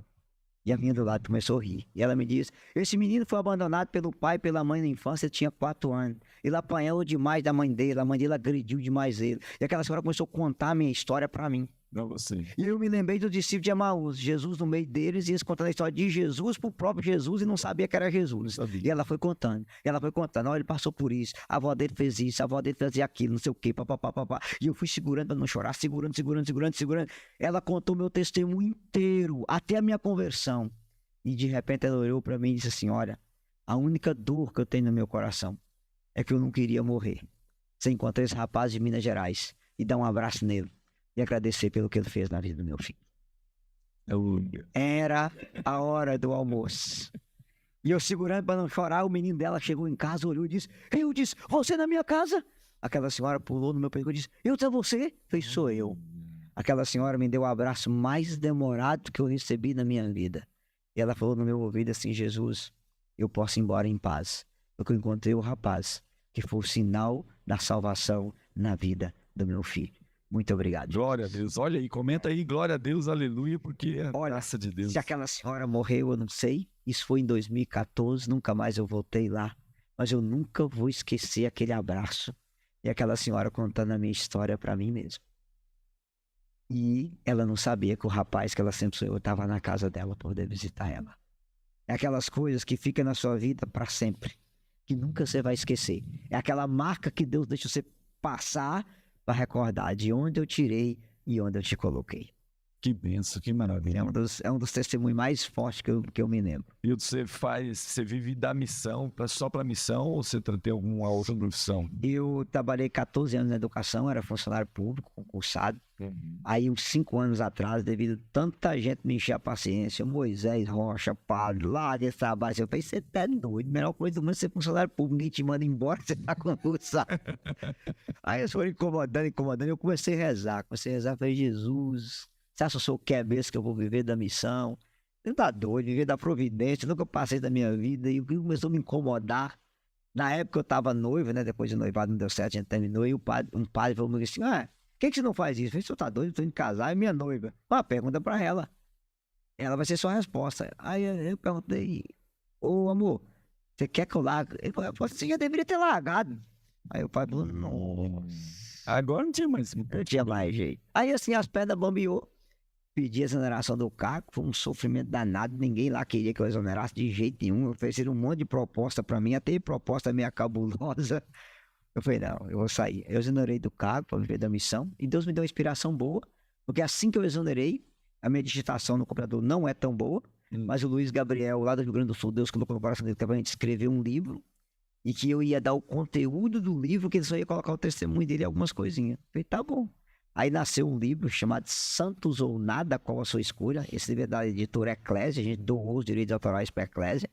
E a menina do lado começou a rir. E ela me disse, esse menino foi abandonado pelo pai e pela mãe na infância, ele tinha 4 anos. Ele apanhou demais da mãe dele, a mãe dele agrediu demais ele. E aquela senhora começou a contar a minha história pra mim. Não, você. E eu me lembrei do discípulo de Emaús, Jesus no meio deles, e eles contando a história de Jesus pro próprio Jesus e não sabia que era Jesus. E ela foi contando, olha, ele passou por isso, a avó dele fez isso, a avó dele fazia aquilo, não sei o quê, papapá. E eu fui segurando pra não chorar, segurando. Ela contou meu testemunho inteiro, até a minha conversão. E de repente ela olhou pra mim e disse assim, olha, a única dor que eu tenho no meu coração é que eu não queria morrer. Você encontrou esse rapaz de Minas Gerais e dá um abraço nele. E agradecer pelo que ele fez na vida do meu filho. Era a hora do almoço. E eu segurando para não chorar, o menino dela chegou em casa, olhou e disse, eu disse, você na minha casa? Aquela senhora pulou no meu peito e disse, eu sou você? Fez, sou eu. Aquela senhora me deu o abraço mais demorado que eu recebi na minha vida. E ela falou no meu ouvido assim, Jesus, eu posso ir embora em paz. Porque eu encontrei o rapaz que foi o sinal da salvação na vida do meu filho. Muito obrigado. Glória a Deus. Olha aí, comenta aí, glória a Deus, aleluia, porque é a Olha, graça de Deus. Se aquela senhora morreu, eu não sei. Isso foi em 2014, nunca mais eu voltei lá. Mas eu nunca vou esquecer aquele abraço e aquela senhora contando a minha história para mim mesmo. E ela não sabia que o rapaz que ela sempre sonhou estava na casa dela para poder visitar ela. É aquelas coisas que ficam na sua vida para sempre, que nunca você vai esquecer. É aquela marca que Deus deixa você passar para recordar de onde eu tirei e onde eu te coloquei. Que benção, que maravilha. É um dos testemunhos mais fortes que eu me lembro. E você vive da missão, só para missão, ou você tem alguma outra profissão? Eu trabalhei 14 anos na educação, era funcionário público, concursado. Aí, uns 5 anos atrás, devido a tanta gente me encher a paciência, Moisés Rocha, Padre, lá desse trabalho, eu falei, você tá doido, melhor coisa do mundo é ser funcionário público, ninguém te manda embora, você tá concursado. Aí eles foram incomodando, eu comecei a rezar, falei, Jesus, você acha que eu sou o que é mesmo que eu vou viver da missão? Você tá doido, viver da providência, nunca passei da minha vida, e o que começou a me incomodar. Na época eu tava noivo, né, depois de noivado não deu certo, a gente terminou, e um padre falou assim, por que você não faz isso? Eu falei, você tá doido? Eu tô indo casar, é minha noiva. Pergunta pra ela. Ela vai ser sua resposta. Aí eu perguntei, ô amor, você quer que eu largue? Ele falou, você já deveria ter largado. Aí o pai falou, nossa. Agora não tinha mais. Não tinha mais jeito. Aí assim, as pedras bambeou. Pedi a exoneração do cargo, foi um sofrimento danado, ninguém lá queria que eu exonerasse de jeito nenhum. Ofereceram um monte de proposta pra mim, até proposta meio cabulosa. Eu falei, não, eu vou sair. Eu exonerei do cargo para viver da missão. E Deus me deu uma inspiração boa, porque assim que eu exonerei, a minha digitação no computador não é tão boa, mas o Luiz Gabriel, lá do Rio Grande do Sul, Deus colocou no coração dele para a gente escrever um livro, e que eu ia dar o conteúdo do livro, que ele só ia colocar o testemunho dele e algumas coisinhas. Eu falei, tá bom. Aí nasceu um livro chamado Santos ou Nada, Qual a Sua Escolha. Esse livro é da editora Eclésia, a gente doou os direitos autorais para a Eclésia.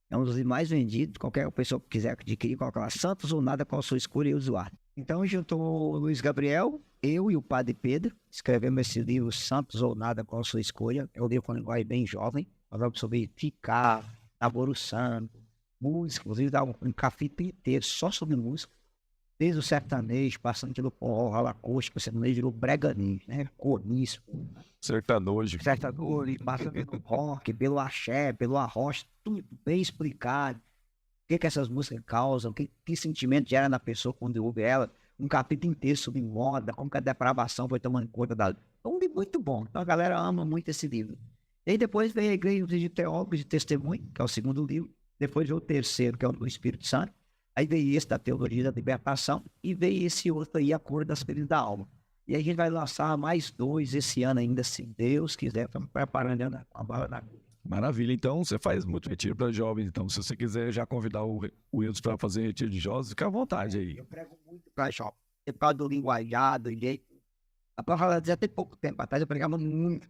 É um dos livros mais vendidos, qualquer pessoa que quiser adquirir, coloca lá, Santos ou Nada, Qual a Sua Escolha e usuário. Então juntou o Luiz Gabriel, eu e o Padre Pedro, escrevemos esse livro Santos ou Nada, Qual a Sua Escolha. É um livro com linguagem bem jovem, falamos sobre ficar, namoro santo, música, inclusive dá um capítulo inteiro só sobre música. Desde o sertanejo, passando pelo forró, rala acústica, o sertanejo virou breganismo, né? Corniço. Sertanojo. Sertanojo, passando pelo rock, pelo axé, pelo arrocha, tudo bem explicado. O que essas músicas causam, que sentimento gera na pessoa quando ouve ela. Um capítulo inteiro sobre moda, como que a depravação foi tomando conta da... É um livro muito bom, então a galera ama muito esse livro. E aí depois veio a Igreja de Teólogos de Testemunho, que é o segundo livro. Depois veio o terceiro, que é o do Espírito Santo. Aí veio esse da Teologia da Libertação e veio esse outro aí, A Cor das Feridas da Alma. E aí a gente vai lançar mais 2 esse ano ainda, se Deus quiser. Estamos preparando a bala na agulha. Maravilha. Então, você faz muito retiro para jovens. Então, se você quiser já convidar o Wilson para fazer retiro de jovens, fica à vontade aí. Eu prego muito para jovens. Por causa do linguajar, do jeito. A palavra já tem pouco tempo atrás, eu pregava muito.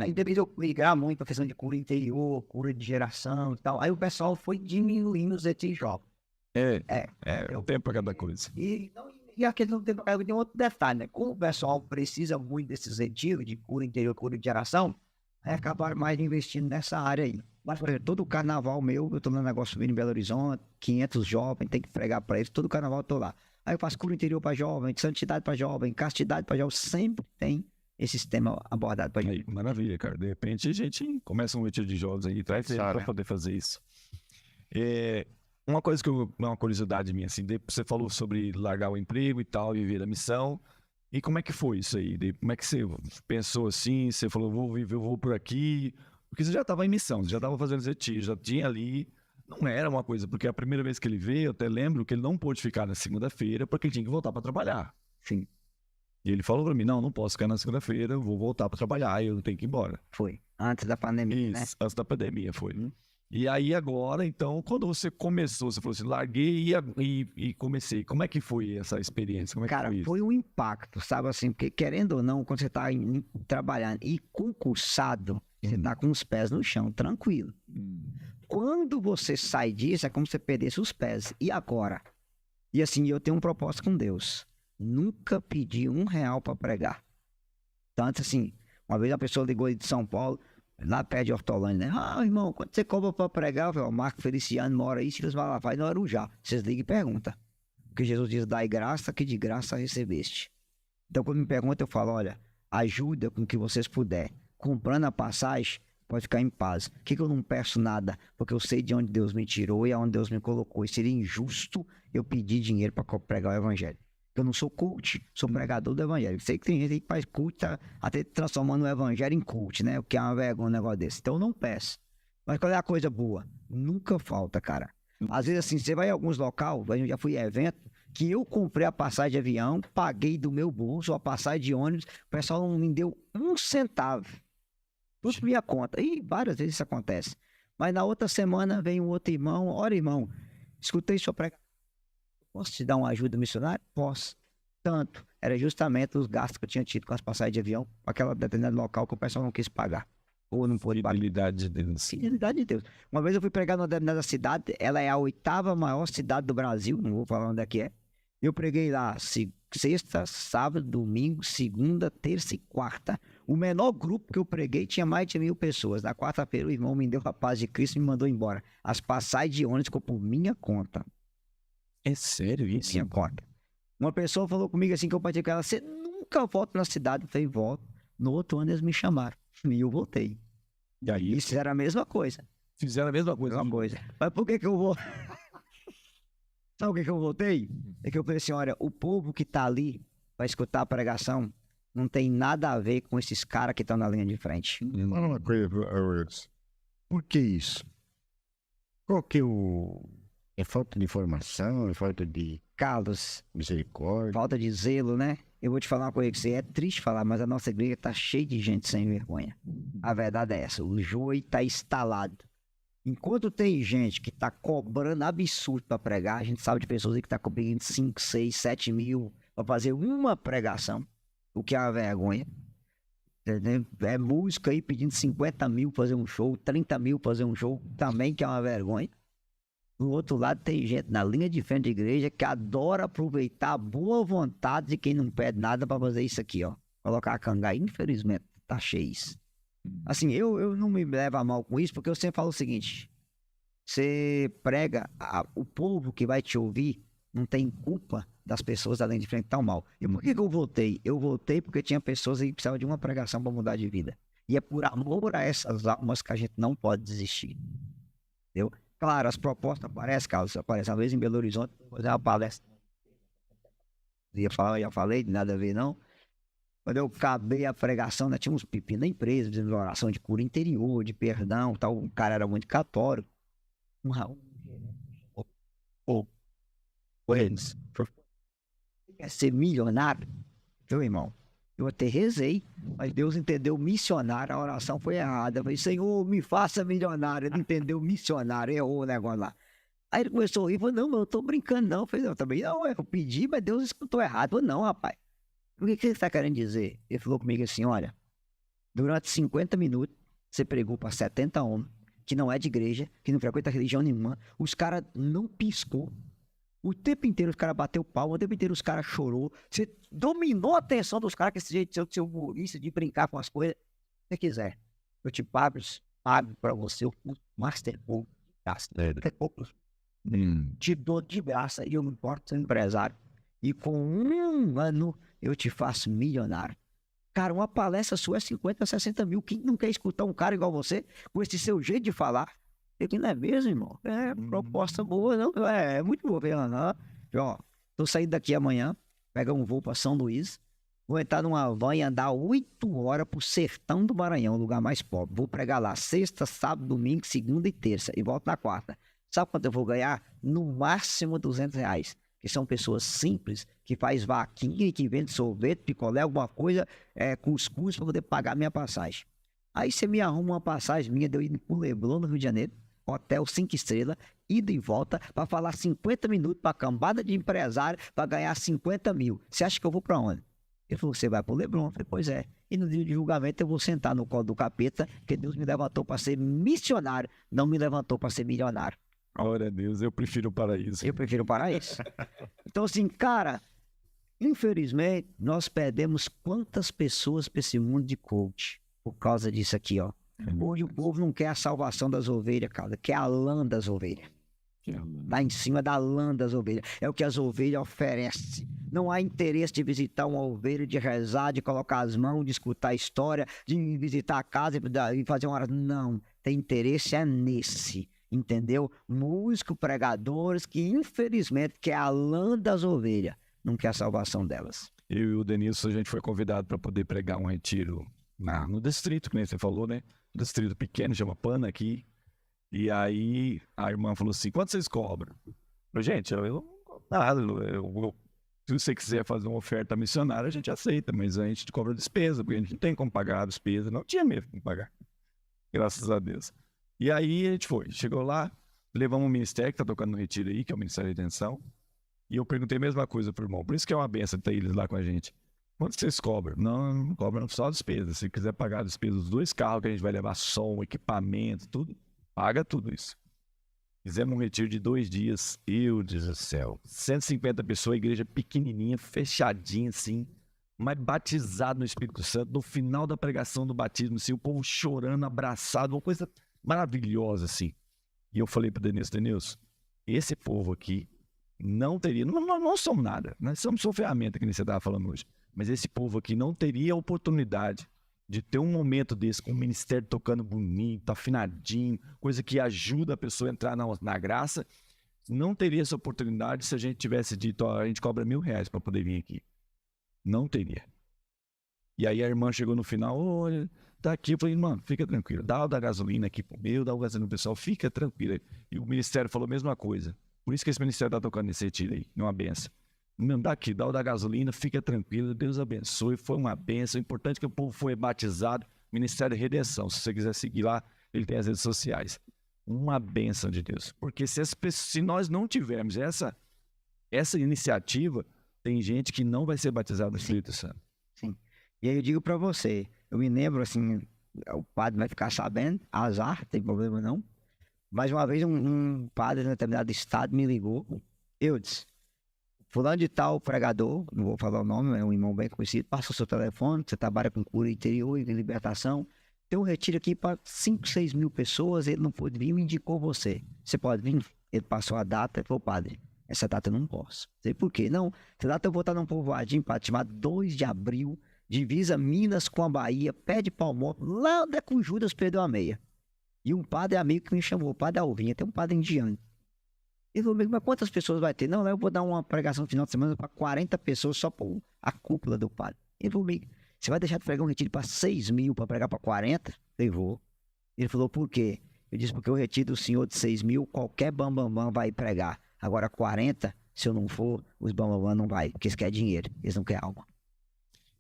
Aí depois eu ligar muito a questão de cura interior, cura de geração e tal. Aí o pessoal foi diminuindo os retiros jovens. É o tempo para cada coisa. E aqui não tem um outro detalhe, né? Como o pessoal precisa muito desses retiros de cura interior, cura de geração, aí acabaram mais investindo nessa área aí. Mas, por exemplo, todo o carnaval meu, eu tô no negócio vindo em Belo Horizonte, 500 jovens, tem que pregar para eles, todo carnaval eu tô lá. Aí eu faço cura interior para jovem, santidade para jovem, castidade para jovem, sempre tem esse tema abordado pra gente. Aí, maravilha, cara. De repente a gente começa um retiro de jovens aí, traz ele Sabe. para poder fazer isso. Uma coisa uma curiosidade minha, assim, você falou sobre largar o emprego e tal, e viver a missão. E como é que foi isso aí? Como é que você pensou assim? Você falou, vou por aqui. Porque você já estava em missão, você já estava fazendo os retiros, já tinha ali. Não era uma coisa, porque a primeira vez que ele veio, eu até lembro que ele não pôde ficar na segunda-feira, porque ele tinha que voltar para trabalhar. Sim, E ele falou para mim, não posso ficar na segunda-feira, eu vou voltar para trabalhar, eu tenho que ir embora. foi. Antes da pandemia, né? Isso, antes da pandemia foi. Uhum. E aí agora, então, quando você começou, você falou assim, larguei e comecei. Como é que foi essa experiência? Como é que Cara, foi isso? foi um impacto, sabe assim? Porque querendo ou não, quando você tá trabalhando e concursado, você tá com os pés no chão, tranquilo. Quando você sai disso, é como se você perdesse os pés. E agora? E assim, eu tenho um propósito com Deus. Nunca pedi R$ 1 para pregar. Tanto assim, uma vez a pessoa ligou de São Paulo, lá perto de Hortolândia, né? Ah, irmão, quanto você cobra para pregar? Eu falei, ó, Marco Feliciano mora aí, Silas Malafaia, no Arujá. Vocês ligam e perguntam. Porque Jesus diz, dai graça, que de graça recebeste. Então, quando me perguntam, eu falo, olha, ajuda com o que vocês puderem. Comprando a passagem, pode ficar em paz. Por que eu não peço nada? Porque eu sei de onde Deus me tirou e aonde Deus me colocou. E seria injusto eu pedir dinheiro para pregar o evangelho. Eu não sou coach, sou pregador do evangelho. Sei que tem gente que faz coach, tá até transformando o evangelho em coach, né? O que é uma vergonha um negócio desse. Então eu não peço. Mas qual é a coisa boa? Nunca falta, cara. Às vezes assim, você vai em alguns locais, eu já fui em evento, que eu comprei a passagem de avião, paguei do meu bolso a passagem de ônibus, o pessoal não me deu um centavo. Tudo por minha conta. E várias vezes isso acontece. Mas na outra semana vem um outro irmão, olha irmão, escutei sua pregação. Posso te dar uma ajuda missionária? Posso. Tanto. Era justamente os gastos que eu tinha tido com as passagens de avião, com aquela determinada local que o pessoal não quis pagar. Ou não pôde pagar. Fidelidade de Deus. Fidelidade de Deus. Uma vez eu fui pregar numa determinada cidade, ela é a 8ª maior cidade do Brasil, não vou falar onde é que é. Eu preguei lá sexta, sábado, domingo, segunda, terça e quarta. O menor grupo que eu preguei tinha mais de 1.000 pessoas. Na quarta-feira o irmão me deu a paz de Cristo e me mandou embora. As passagens de ônibus ficou por minha conta. É sério isso? Minha conta. Uma pessoa falou comigo assim que eu partilhei com ela, você nunca volta na cidade? Eu falei, volto. No outro ano eles me chamaram. E eu voltei. E aí Isso era a mesma coisa. fizeram a mesma coisa. Mesma coisa. Mas por que eu vou... Sabe o que eu voltei? É que eu falei assim, olha, o povo que tá ali para escutar a pregação não tem nada a ver com esses caras que estão na linha de frente. Fala uma coisa, Wilson. Por que isso? Qual que é o... É falta de informação? É falta de Carlos, misericórdia? falta de zelo, né? Eu vou te falar uma coisa que você é triste falar, mas a nossa igreja tá cheia de gente sem vergonha. A verdade é essa, o joio tá instalado. Enquanto tem gente que tá cobrando absurdo para pregar, a gente sabe de pessoas aí que tá cobrando 5, 6, 7 mil para fazer uma pregação, o que é uma vergonha. Entendeu? É música aí pedindo 50 mil pra fazer um show, 30 mil pra fazer um show, também que é uma vergonha. Do outro lado tem gente na linha de frente da igreja que adora aproveitar a boa vontade de quem não pede nada para fazer isso aqui, ó. Colocar a cangaia, infelizmente, tá cheio isso. Assim, eu não me levo a mal com isso, porque eu sempre falo o seguinte: você prega, o povo que vai te ouvir não tem culpa das pessoas além de frente que estão mal. E por que eu voltei? Eu voltei porque tinha pessoas aí que precisavam de uma pregação para mudar de vida. E é por amor a essas almas que a gente não pode desistir. Entendeu? Claro, as propostas aparecem, Carlos, aparecem. Uma vez em Belo Horizonte, vou fazer uma palestra. Ia falar, já falei, nada a ver não. Quando eu acabei a pregação, nós tínhamos pepinos na empresa, fizemos oração de cura interior, de perdão, tal. O cara era muito católico. Um Raul. Eles. Quer ser milionário? Meu irmão, eu até rezei, mas Deus entendeu missionário, a oração foi errada. Eu falei, Senhor, me faça milionário. Ele entendeu missionário, errou o negócio lá. Aí ele começou a rir, falou, não, mas eu tô brincando não. Eu falei, não, também não, eu pedi, mas Deus escutou errado. Eu falei, não, rapaz. O que você está querendo dizer? Ele falou comigo assim, olha, durante 50 minutos, você pregou para 70 homens, que não é de igreja, que não frequenta religião nenhuma, os caras não piscou. O tempo inteiro os caras bateu palma, o tempo inteiro os caras chorou. Você dominou a atenção dos caras, que esse jeito de ser humorista, de brincar com as coisas. Se você quiser, eu te pago para você o Master Pool. Te dou de graça e eu me importo ser empresário. E com 1 ano eu te faço milionário. Cara, uma palestra sua é 50, 60 mil. Quem não quer escutar um cara igual você, com esse seu jeito de falar? Ele não é mesmo, irmão? É proposta boa, não? É muito boa. Ó, tô saindo daqui amanhã, pegar um voo para São Luís, vou entrar numa van e andar 8 horas pro sertão do Maranhão, lugar mais pobre. Vou pregar lá sexta, sábado, domingo, segunda e terça. E volto na quarta. Sabe quanto eu vou ganhar? No máximo R$200. Que são pessoas simples, que faz vaquinha e que vende sorvete, picolé, alguma coisa, cuscuz para poder pagar minha passagem. Aí você me arruma uma passagem minha de eu ir pro Leblon, no Rio de Janeiro, hotel 5 estrelas, ida e volta, para falar 50 minutos para cambada de empresário, para ganhar 50 mil. Você acha que eu vou para onde? Ele falou, você vai pro Leblon. Eu falei, pois é. E no dia de julgamento eu vou sentar no colo do capeta, porque Deus me levantou para ser missionário, não me levantou para ser milionário. Glória a Deus, eu prefiro o paraíso. Eu prefiro o paraíso. Então, assim, cara, infelizmente, nós perdemos quantas pessoas para esse mundo de coach por causa disso aqui, ó. Hoje o povo não quer a salvação das ovelhas, cara, quer a lã das ovelhas. Lá em cima da lã das ovelhas. É o que as ovelhas oferecem. Não há interesse de visitar uma ovelha, de rezar, de colocar as mãos, de escutar a história, de visitar a casa e fazer uma hora. Não, tem interesse nesse. Entendeu? Músicos, pregadores que infelizmente quer a lã das ovelhas, não quer a salvação delas. Eu e o Denilson, a gente foi convidado para poder pregar um retiro no distrito, que nem você falou, né? Um distrito pequeno, chama Pana aqui. E aí a irmã falou assim, quanto vocês cobram? Eu falei, gente, eu não cobro nada. Se você quiser fazer uma oferta missionária, a gente aceita, mas a gente cobra despesa, porque a gente não tem como pagar a despesa. Não tinha mesmo como pagar. Graças a Deus. E aí a gente foi, chegou lá, levamos um ministério que tá tocando no retiro aí, que é o Ministério da Redenção, e eu perguntei a mesma coisa pro irmão, por isso que é uma benção ter eles lá com a gente. Quanto vocês cobram? Não cobram só a despesa, se quiser pagar a despesa dos 2 carros que a gente vai levar, som, equipamento, tudo, paga tudo isso. Fizemos um retiro de 2 dias, eu Deus do céu, 150 pessoas, a igreja pequenininha, fechadinha assim, mas batizado no Espírito Santo, no final da pregação do batismo, assim, o povo chorando, abraçado, uma coisa maravilhosa, assim. E eu falei para Denilson, esse povo aqui não teria, não somos nada, nós somos só ferramenta, que nem você estava falando hoje, mas esse povo aqui não teria a oportunidade de ter um momento desse, com o ministério tocando bonito, afinadinho, coisa que ajuda a pessoa a entrar na graça, não teria essa oportunidade se a gente tivesse dito, ó, a gente cobra R$1.000 para poder vir aqui. Não teria. E aí a irmã chegou no final, olha, tá aqui. Eu falei, mano, fica tranquilo, dá o da gasolina aqui pro meu, dá o gasolina pro pessoal, fica tranquilo. E o ministério falou a mesma coisa. Por isso que esse ministério tá tocando nesse retiro aí, não uma benção. Não, dá aqui, dá o da gasolina, fica tranquilo, Deus abençoe, foi uma benção. O importante é que o povo foi batizado, Ministério de Redenção. Se você quiser seguir lá, ele tem as redes sociais. Uma benção de Deus. Porque se nós não tivermos essa iniciativa, tem gente que não vai ser batizado no Espírito Santo. Sim. E aí eu digo pra você, eu me lembro assim, o padre vai ficar sabendo, azar, não tem problema não. Mas uma vez um padre de um determinado estado me ligou, eu disse, fulano de tal pregador, não vou falar o nome, é um irmão bem conhecido, passa o seu telefone, você trabalha com cura interior e libertação, tem um retiro aqui para 5, 6 mil pessoas, ele não pôde vir, me indicou você. Você pode vir? Ele passou a data e falou, padre, essa data eu não posso. Sei por quê. Não, essa data eu vou estar num povoadinho para chamar 2 de abril, divisa Minas com a Bahia, pé de Palmópolis, lá onde é que o Judas perdeu a meia. E um padre amigo que me chamou, o padre Alvinha, tem um padre indiano. Ele falou, mas quantas pessoas vai ter? Não, eu vou dar uma pregação no final de semana para 40 pessoas só por a cúpula do padre. Ele falou, você vai deixar de pregar um retiro para 6 mil para pregar para 40? Eu vou. Ele falou, por quê? Eu disse, porque o retiro do senhor de 6 mil, qualquer bambambam vai pregar. Agora 40, se eu não for, os bambambam não vai, porque eles querem dinheiro, eles não querem alma.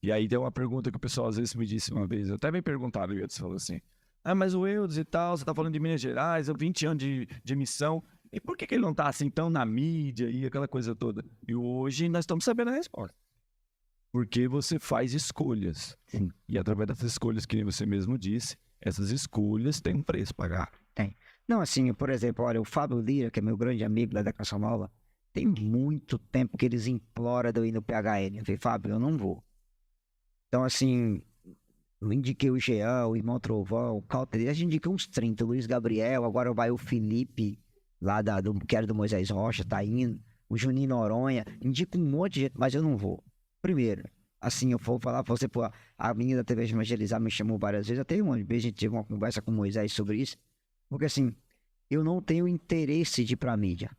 E aí tem uma pergunta que o pessoal às vezes me disse uma vez, eu até me perguntaram, o Eudes falou assim, mas o Eudes e tal, você tá falando de Minas Gerais, 20 anos de missão, e por que ele não tá assim tão na mídia e aquela coisa toda? E hoje nós estamos sabendo a resposta. Porque você faz escolhas. Sim. E através dessas escolhas, que nem você mesmo disse, essas escolhas têm um preço a pagar. Tem. Não, assim, por exemplo, olha, o Fábio Lira, que é meu grande amigo lá da Canção Nova, tem muito tempo que eles imploram de eu ir no PHN. Eu falei, Fábio, eu não vou. Então, assim, eu indiquei o Jean, o Irmão Trovão, o Calteri, a gente indicou uns 30, o Luiz Gabriel, agora vai o Felipe, lá que era do Moisés Rocha, tá indo, o Juninho Noronha, indico um monte de gente, mas eu não vou. Primeiro, assim, eu vou falar pra você, pô, a menina da TV Evangelizar me chamou várias vezes, até uma vez a gente teve uma conversa com o Moisés sobre isso, porque assim, eu não tenho interesse de ir pra mídia.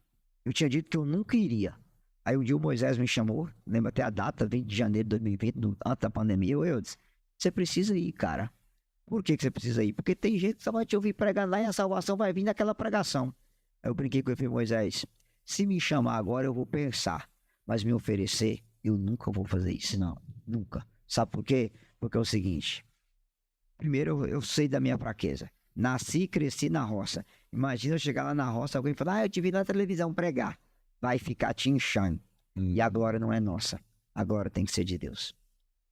Eu tinha dito que eu nunca iria. Aí um dia o Moisés me chamou, lembra até a data, 20 de janeiro de 2020, antes da pandemia, eu disse, você precisa ir, cara. Por que você precisa ir? Porque tem gente que só vai te ouvir pregar lá e a salvação vai vir naquela pregação. Aí eu brinquei com ele e falei, Moisés, se me chamar agora eu vou pensar, mas me oferecer, eu nunca vou fazer isso, não, nunca. Sabe por quê? Porque é o seguinte, primeiro eu sei da minha fraqueza, nasci e cresci na roça. Imagina eu chegar lá na roça, alguém falar, eu te vi na televisão pregar, vai ficar te inchando. E a glória não é nossa, a glória tem que ser de Deus.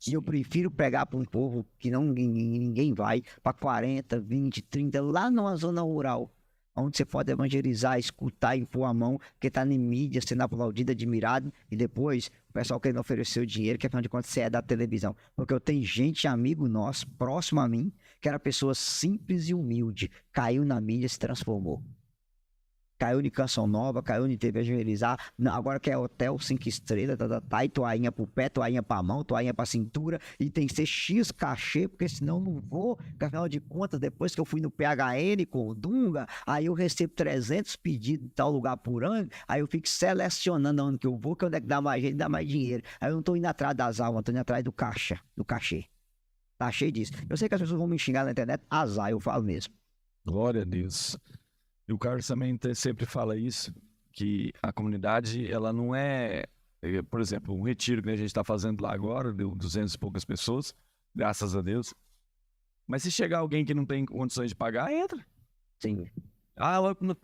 E eu prefiro pegar para um povo que ninguém vai, para 40, 20, 30, lá numa zona rural, onde você pode evangelizar, escutar, impor a mão, que está em mídia, sendo aplaudido, admirado, e depois o pessoal querendo oferecer o dinheiro, que afinal de contas você é da televisão. Porque eu tenho gente, amigo nosso, próximo a mim, que era pessoa simples e humilde, caiu na mídia e se transformou. Caiu de Canção Nova, caiu de TV Evangelizar, agora quer hotel 5 estrelas, e toalhinha pro pé, toalhinha pra mão, toalhinha pra cintura, e tem que ser X cachê, porque senão não vou, porque afinal de contas, depois que eu fui no PHN com o Dunga, aí eu recebo 300 pedidos em tal lugar por ano, aí eu fico selecionando onde que eu vou, que onde é que dá mais gente, dá mais dinheiro. Aí eu não tô indo atrás das almas, eu tô indo atrás do cachê. Tá cheio disso. Eu sei que as pessoas vão me xingar na internet, azar, eu falo mesmo. Glória a Deus. E o Carlos também sempre fala isso, que a comunidade, ela não é, por exemplo, um retiro que a gente está fazendo lá agora, deu 200 e poucas pessoas, graças a Deus. Mas se chegar alguém que não tem condições de pagar, entra. Sim.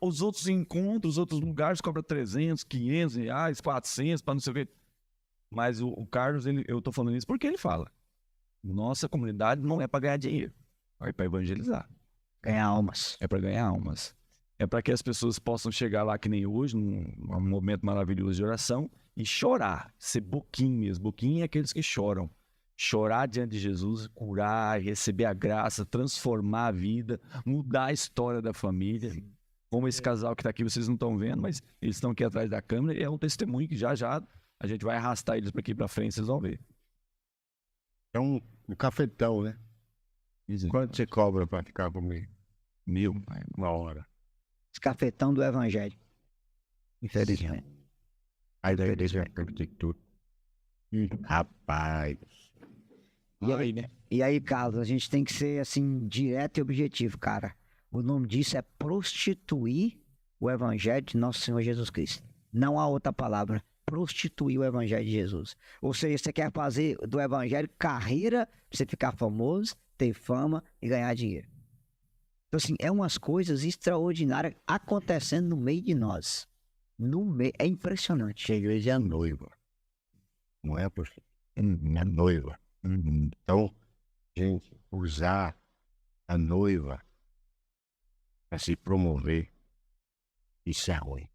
Os outros encontros, os outros lugares cobram 300, 500 reais, 400, para não sei o quê. Mas o Carlos, eu tô falando isso porque ele fala. Nossa comunidade não é para ganhar dinheiro, é para evangelizar. Ganhar almas. É para ganhar almas. É para que as pessoas possam chegar lá que nem hoje, num momento maravilhoso de oração, e chorar, ser boquinho mesmo. Boquinho é aqueles que choram. Chorar diante de Jesus, curar, receber a graça, transformar a vida, mudar a história da família. Como esse casal que está aqui, vocês não estão vendo, mas eles estão aqui atrás da câmera, e é um testemunho que já a gente vai arrastar eles para aqui para frente, vocês vão ver. É um cafetão, né? Quanto você cobra pra ficar comigo? 1000. Uma hora. Cafetão do Evangelho. Infelizmente. Aí daí deixa tudo. Rapaz. E aí, Carlos, a gente tem que ser assim, direto e objetivo, cara. O nome disso é prostituir o Evangelho de Nosso Senhor Jesus Cristo. Não há outra palavra. Prostituir o Evangelho de Jesus. Ou seja, você quer fazer do Evangelho carreira pra você ficar famoso, ter fama e ganhar dinheiro. Então, assim, é umas coisas extraordinárias acontecendo no meio de nós. É impressionante. A igreja é a noiva. Não é a noiva. Então, gente, usar a noiva para se promover, isso é ruim.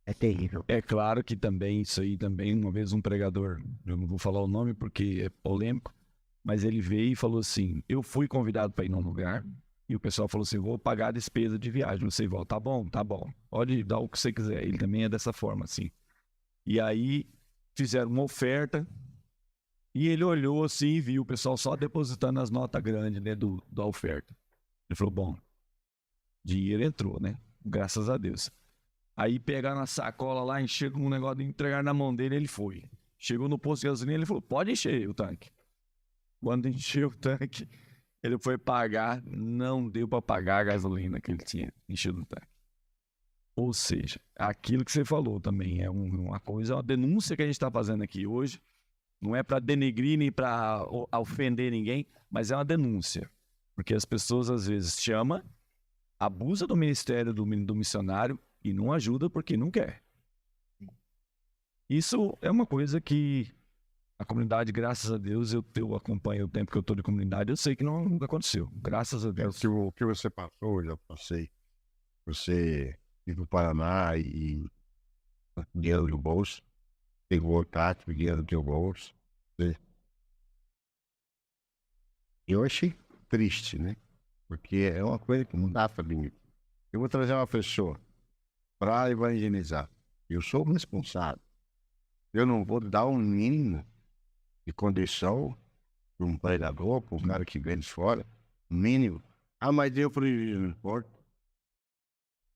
É terrível. É claro que também, isso aí também, uma vez um pregador, eu não vou falar o nome porque é polêmico, mas ele veio e falou assim, eu fui convidado para ir num lugar, e o pessoal falou assim, vou pagar a despesa de viagem, você volta, tá bom, pode dar o que você quiser. Ele também é dessa forma, assim. E aí, fizeram uma oferta, e ele olhou assim e viu o pessoal só depositando as notas grandes, né, da oferta. Ele falou, bom, dinheiro entrou, né, graças a Deus. Aí pegaram a sacola lá, encheram um negócio de entregar na mão dele, ele foi. Chegou no posto de gasolina, ele falou, pode encher o tanque. Quando encheu o tanque, ele foi pagar, não deu para pagar a gasolina que ele tinha enchido o tanque. Ou seja, aquilo que você falou também é uma coisa, uma denúncia que a gente está fazendo aqui hoje. Não é para denegrir nem para ofender ninguém, mas é uma denúncia. Porque as pessoas às vezes chamam, abusa do ministério do missionário e não ajuda porque não quer. Isso é uma coisa que a comunidade, graças a Deus, eu acompanho o tempo que eu estou de comunidade, eu sei que nunca aconteceu. Graças a Deus. O que você passou, eu já passei. Você ir para o Paraná e dinheiro do bolso, pegou o táxi, dinheiro do teu bolso. Eu achei triste, né? Porque é uma coisa que não dá para mim. Eu vou trazer uma pessoa para evangelizar. Eu sou o responsável. Eu não vou dar um mínimo de condição para um pregador, para um cara que vem de fora, mínimo. Ah, mas deu prejuízo, não importa.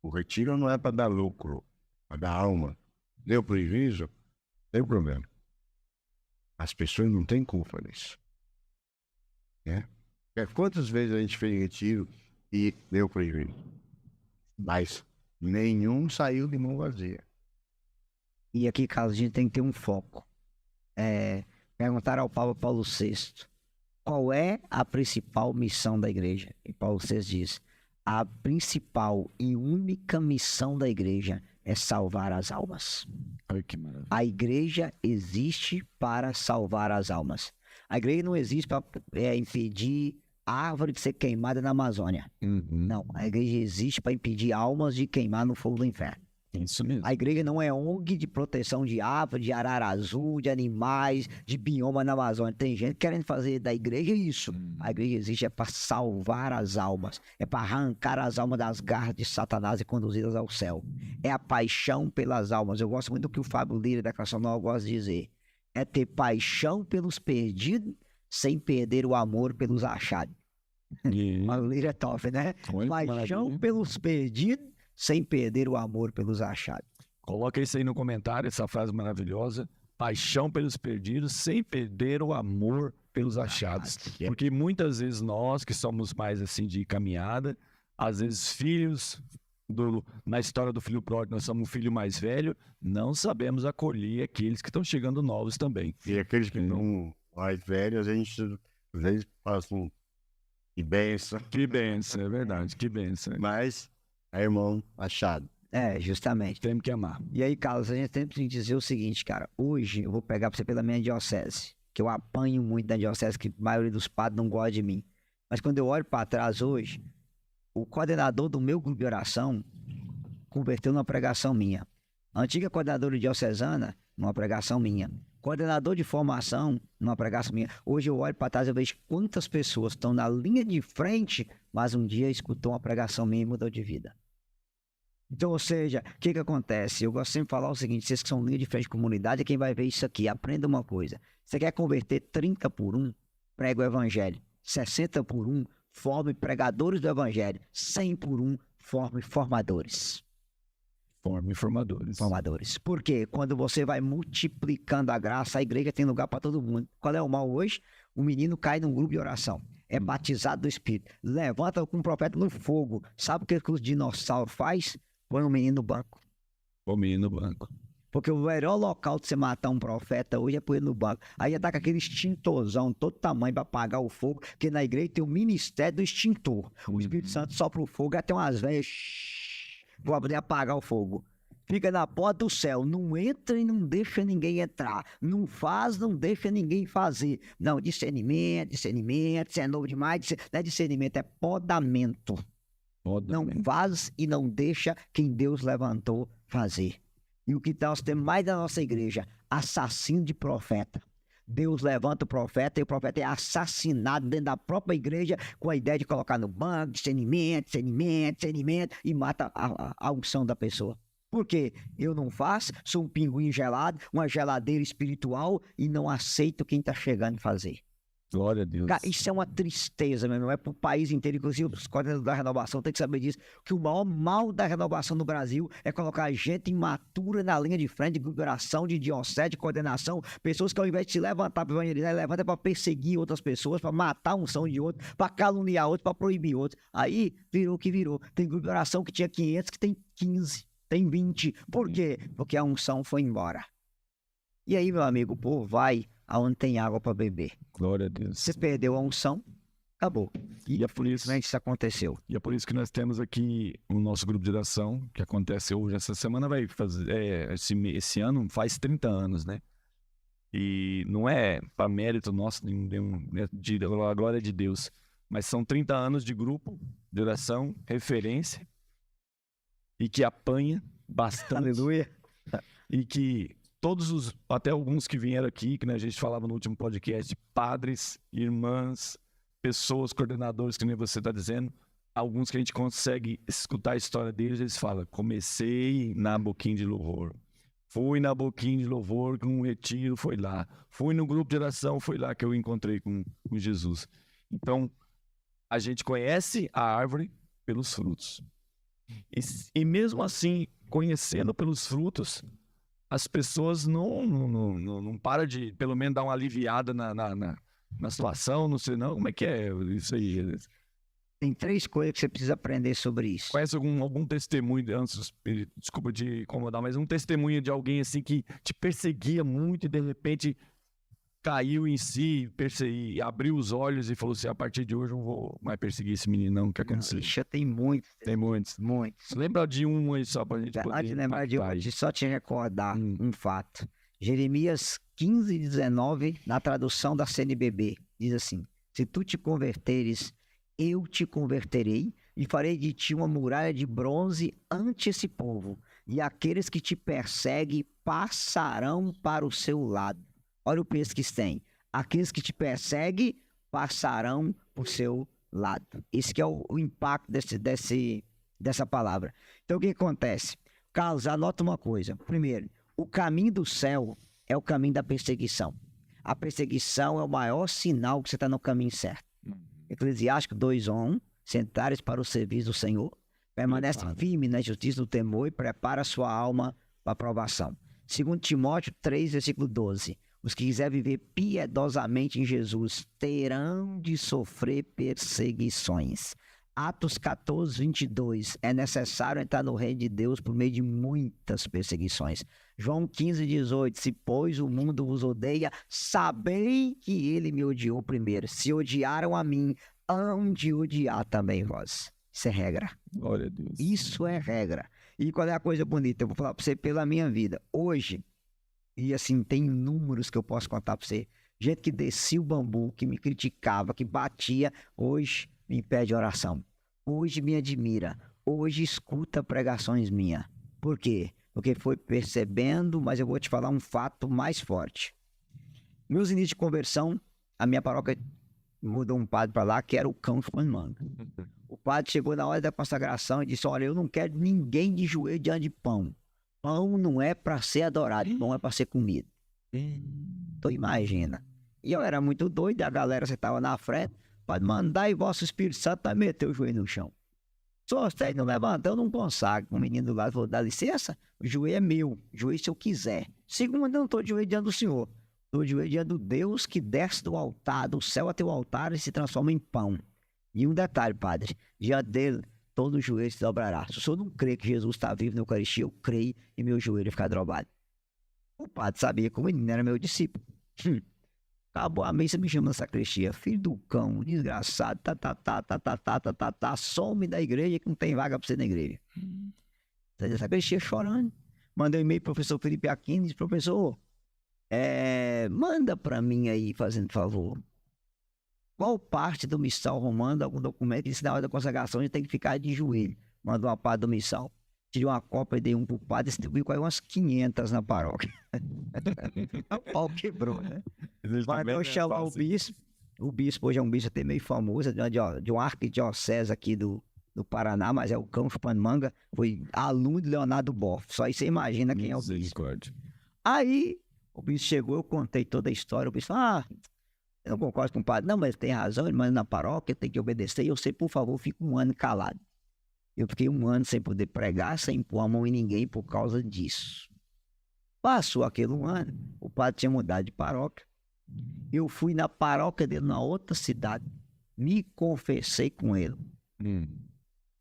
O retiro não é para dar lucro, para dar alma. Deu prejuízo, não tem problema. As pessoas não têm culpa nisso. Né? Quantas vezes a gente fez retiro e deu prejuízo? Mas nenhum saiu de mão vazia. E aqui, Carlos, a gente tem que ter um foco. Perguntaram ao Papa Paulo VI qual é a principal missão da igreja. E Paulo VI diz: a principal e única missão da igreja é salvar as almas. Ai, que maravilha. A igreja existe para salvar as almas. A igreja não existe para impedir a árvore de ser queimada na Amazônia. Não, a igreja existe para impedir almas de queimar no fogo do inferno. Isso mesmo. A igreja não é ONG de proteção de árvore, de arara azul, de animais, de bioma na Amazônia. Tem gente querendo fazer da igreja isso. A igreja existe para salvar as almas. É para arrancar as almas das garras de Satanás e conduzi-las ao céu. É a paixão pelas almas. Eu gosto muito do que o Fábio Lira da Canção Nova gosta de dizer. É ter paixão pelos perdidos sem perder o amor pelos achados. E... O Fábio Lira é top, né? Olha que Paixão maravilha. pelos perdidos sem perder o amor pelos achados. Coloca isso aí no comentário, essa frase maravilhosa. Paixão pelos perdidos, sem perder o amor pelos achados. Porque muitas vezes nós, que somos mais assim de caminhada, às vezes filhos, na história do filho pródigo, nós somos o filho mais velho, não sabemos acolher aqueles que estão chegando novos também. E aqueles que estão mais velhos, a gente às vezes passa um que benção, Que benção, é verdade, que benção. mas é irmão achado. Justamente. Temos que amar. E aí, Carlos, a gente tem que dizer o seguinte, cara. Hoje, eu vou pegar pra você pela minha diocese, que eu apanho muito da diocese, que a maioria dos padres não gosta de mim. Mas quando eu olho para trás hoje, o coordenador do meu grupo de oração converteu numa pregação minha. A antiga coordenadora diocesana, numa pregação minha. Coordenador de formação, numa pregação minha. Hoje eu olho para trás e vejo quantas pessoas estão na linha de frente, mas um dia escutou uma pregação minha e mudou de vida. Então, ou seja, o que acontece? Eu gosto sempre de falar o seguinte: vocês que são linha de frente de comunidade, é quem vai ver isso aqui. Aprenda uma coisa. Você quer converter 30 por 1? Prega o evangelho. 60 por 1, forme pregadores do evangelho. 100 por 1, forme formadores. Forme formadores. Formadores. Porque quando você vai multiplicando a graça, a igreja tem lugar para todo mundo. Qual é o mal hoje? O menino cai num grupo de oração. É batizado do Espírito. Levanta com o profeta no fogo. Sabe o que os dinossauros faz? Põe o menino no banco. O menino no banco. Porque o melhor local de você matar um profeta hoje é pôr ele no banco. Aí tá com aquele extintorzão, todo tamanho, para apagar o fogo. Porque na igreja tem o ministério do extintor. O Espírito Santo sopra o fogo, até umas velhas. Vou poder apagar o fogo. Fica na porta do céu. Não entra e não deixa ninguém entrar. Não faz, não deixa ninguém fazer. Não, discernimento. Isso é novo demais. Não é discernimento, é podamento. Não faz e não deixa quem Deus levantou fazer. E o que nós temos mais da nossa igreja? Assassino de profeta. Deus levanta o profeta e o profeta é assassinado dentro da própria igreja com a ideia de colocar no banco, discernimento, e mata a unção da pessoa. Por quê? Eu não faço, sou um pinguim gelado, uma geladeira espiritual e não aceito quem está chegando a fazer. Glória a Deus. Cara, isso é uma tristeza, meu irmão. É para o país inteiro, inclusive os coordenadores da renovação têm que saber disso, que o maior mal da renovação no Brasil é colocar gente imatura na linha de frente, de oração, de diocese, de coordenação, pessoas que ao invés de se levantar para evangelizar, levantam para perseguir outras pessoas, para matar a unção de outro, para caluniar outro, para proibir outro. Aí virou o que virou. Tem grupo de oração que tinha 500, que tem 15, tem 20. Por quê? Porque a unção foi embora. E aí, meu amigo, o povo vai aonde tem água para beber. Glória a Deus. Você perdeu a unção, acabou. E é por isso, Simplesmente isso aconteceu. e é por isso que nós temos aqui o nosso grupo de oração, que acontece hoje. Essa semana vai fazer, esse ano faz 30 anos, né? E não é para mérito nosso, a glória de Deus, mas são 30 anos de grupo de oração, referência, e que apanha bastante. Aleluia. E que até alguns que vieram aqui, que né, a gente falava no último podcast, padres, irmãs, pessoas, coordenadores, que nem você está dizendo, alguns que a gente consegue escutar a história deles, eles falam: comecei na Boquinha de Louvor, Fui na Boquinha de Louvor, com um retiro, foi lá. Fui no grupo de oração, foi lá que eu encontrei com Jesus. Então, a gente conhece a árvore pelos frutos. E mesmo assim, conhecendo pelos frutos, as pessoas não param de, pelo menos, dar uma aliviada na situação, não sei não. Como é que é isso aí? Tem 3 coisas que você precisa aprender sobre isso. Conhece algum testemunho, antes, desculpa te incomodar, mas um testemunho de alguém assim que te perseguia muito e de repente caiu em si, abriu os olhos e falou assim, a partir de hoje eu não vou mais perseguir esse menino não, o que aconteceu? Ixi, tem muitos. Tem muitos. Muitos. Lembra de um aí só pra gente poder... Antes de lembrar de impactar aí. hoje, só te recordar um fato. Jeremias 15:19, na tradução da CNBB, diz assim: se tu te converteres, eu te converterei e farei de ti uma muralha de bronze ante esse povo, e aqueles que te perseguem passarão para o seu lado. Olha o peso que isso tem. Aqueles que te perseguem passarão por seu lado. Esse que é o impacto dessa palavra. Então, o que acontece? Carlos, anota uma coisa. Primeiro, o caminho do céu é o caminho da perseguição. A perseguição é o maior sinal que você está no caminho certo. Eclesiástico 2:1, sentares para o serviço do Senhor, permanece firme na justiça do temor e prepara a sua alma para a provação. 2 Timóteo 3, versículo 12. Os que quiserem viver piedosamente em Jesus terão de sofrer perseguições. Atos 14:22. É necessário entrar no reino de Deus por meio de muitas perseguições. João 15:18. Se, pois, o mundo vos odeia, sabei que ele me odiou primeiro. Se odiaram a mim, hão de odiar também vós. Isso é regra. Glória a Deus. Isso é regra. E qual é a coisa bonita? Eu vou falar para você pela minha vida. Hoje, e assim, tem números que eu posso contar para você. Gente que descia o bambu, que me criticava, que batia, hoje me pede oração. Hoje me admira. Hoje escuta pregações minhas. Por quê? Porque foi percebendo, mas eu vou te falar um fato mais forte. Meus inícios de conversão, a minha paróquia mudou um padre para lá, que era o Cão Juan Manga. O padre chegou na hora da consagração e disse: olha, eu não quero ninguém de joelho diante de pão. Pão não é para ser adorado, pão é para ser comido. Então imagina. E eu era muito doido, a galera sentava na frente, pode mandar e vosso Espírito Santo vai meter o joelho no chão. Se vocês não levantam, eu não consagro. O menino do lado falou: dá licença, o joelho é meu, o joelho se eu quiser. Segundo, eu não estou de joelho diante do Senhor. Estou de joelho diante do Deus que desce do altar, do céu até o altar e se transforma em pão. E um detalhe, padre, diante dele, todo joelho se dobrará. Se o senhor não crê que Jesus está vivo na Eucaristia, eu creio e meu joelho vai ficar dobrado. O padre sabia que o menino era meu discípulo. Acabou a missa, me chama na sacristia. Filho do cão, desgraçado, some da igreja que não tem vaga pra você na igreja. Sai da sacristia chorando. Mandei um e-mail pro professor Felipe Aquino e disse: professor, manda pra mim aí, fazendo favor. Qual parte do missal romano, algum documento que diz que na hora da consagração a gente tem que ficar de joelho? Mandou uma parte do missal. Tirei uma cópia e dei um pro padre, distribuiu quase umas 500 na paróquia. O pau quebrou, né? Mas eu chamar o bispo. O bispo hoje é um bispo até meio famoso, de um arquidiocese aqui do Paraná, mas é o Cão Chupando Manga. Foi aluno de Leonardo Boff. Só aí você imagina quem é o bispo. Aí o bispo chegou, eu contei toda a história. O bispo falou: eu não concordo com o padre. Não, mas ele tem razão, ele manda na paróquia, tem que obedecer. E eu sei, por favor, fique um ano calado. Eu fiquei um ano sem poder pregar, sem pôr a mão em ninguém por causa disso. Passou aquele ano, o padre tinha mudado de paróquia. Eu fui na paróquia dele, na outra cidade, me confessei com ele.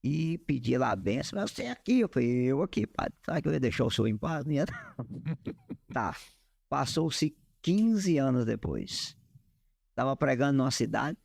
E pedi lá a benção. Mas você aqui? Eu falei: eu aqui, padre. Sabe que eu ia deixar o senhor em paz? Não ia? Tá. Passou-se 15 anos depois. Estava pregando numa cidade.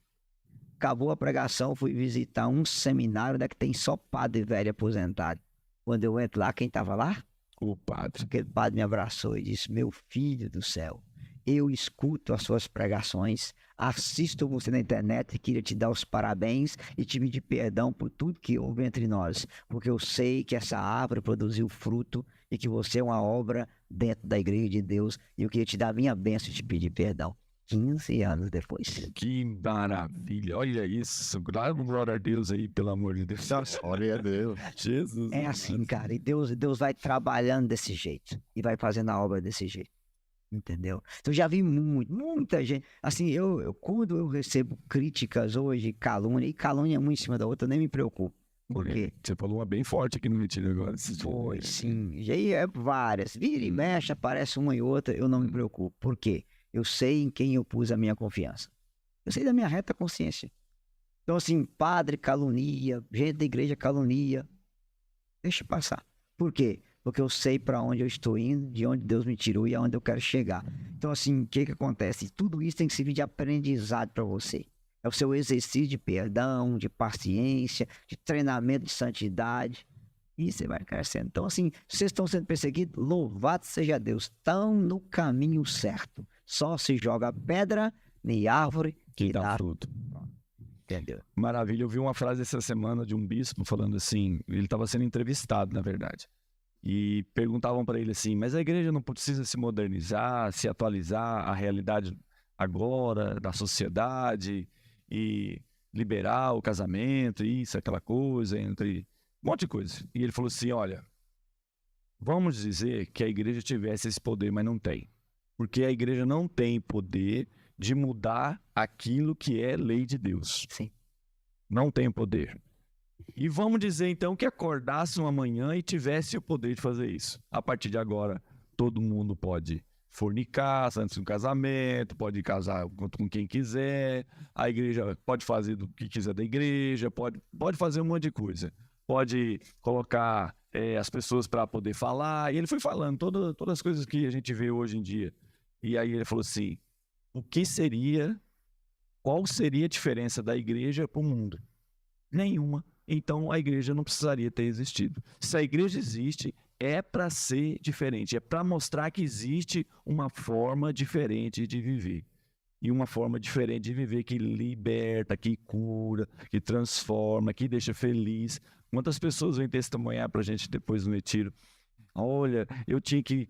Acabou a pregação, fui visitar um seminário onde é que tem só padre velho aposentado. Quando eu entro lá, quem estava lá? O padre. Aquele padre me abraçou e disse: meu filho do céu, eu escuto as suas pregações, assisto você na internet e queria te dar os parabéns e te pedir perdão por tudo que houve entre nós, porque eu sei que essa árvore produziu fruto e que você é uma obra dentro da igreja de Deus e eu queria te dar a minha bênção e te pedir perdão. 15 anos depois. Que maravilha. Olha isso. Glória a Deus aí, pelo amor de Deus. Glória a Deus. Jesus. É assim, cara. E Deus vai trabalhando desse jeito. E vai fazendo a obra desse jeito. Entendeu? Então, já vi muita gente. Assim, quando eu recebo críticas hoje, calúnia, e calúnia uma em cima da outra, eu nem me preocupo. Por quê? Você falou uma bem forte aqui no Retiro agora. Foi, sim. E aí é várias. Vira e mexe, aparece uma e outra, eu não me preocupo. Por quê? Eu sei em quem eu pus a minha confiança. Eu sei da minha reta consciência. Então, assim, padre calunia, gente da igreja calunia, deixa passar. Por quê? Porque eu sei para onde eu estou indo, de onde Deus me tirou e aonde eu quero chegar. Então, assim, o que acontece? Tudo isso tem que servir de aprendizado para você. É o seu exercício de perdão, de paciência, de treinamento de santidade. E você vai crescendo. Então, assim, vocês estão sendo perseguidos, louvado seja Deus. Estão no caminho certo. Só se joga pedra em árvore Que dá fruto. Entendeu? Maravilha. Eu vi uma frase essa semana de um bispo falando assim, ele estava sendo entrevistado, na verdade. E perguntavam para ele assim, mas a igreja não precisa se modernizar, se atualizar à realidade agora da sociedade e liberar o casamento, isso, aquela coisa, entre um monte de coisa. E ele falou assim, olha, vamos dizer que a igreja tivesse esse poder, mas não tem. Porque a igreja não tem poder de mudar aquilo que é lei de Deus. Sim. Não tem poder. E vamos dizer então que acordasse uma manhã e tivesse o poder de fazer isso. A partir de agora, todo mundo pode fornicar antes do casamento, pode casar com quem quiser, a igreja pode fazer do que quiser da igreja, pode fazer um monte de coisa. Pode colocar as pessoas para poder falar. E ele foi falando todas as coisas que a gente vê hoje em dia. E aí ele falou assim, qual seria a diferença da igreja para o mundo? Nenhuma. Então a igreja não precisaria ter existido. Se a igreja existe, é para ser diferente, é para mostrar que existe uma forma diferente de viver. E uma forma diferente de viver que liberta, que cura, que transforma, que deixa feliz. Quantas pessoas vêm testemunhar para a gente depois no Retiro? Olha, eu tinha que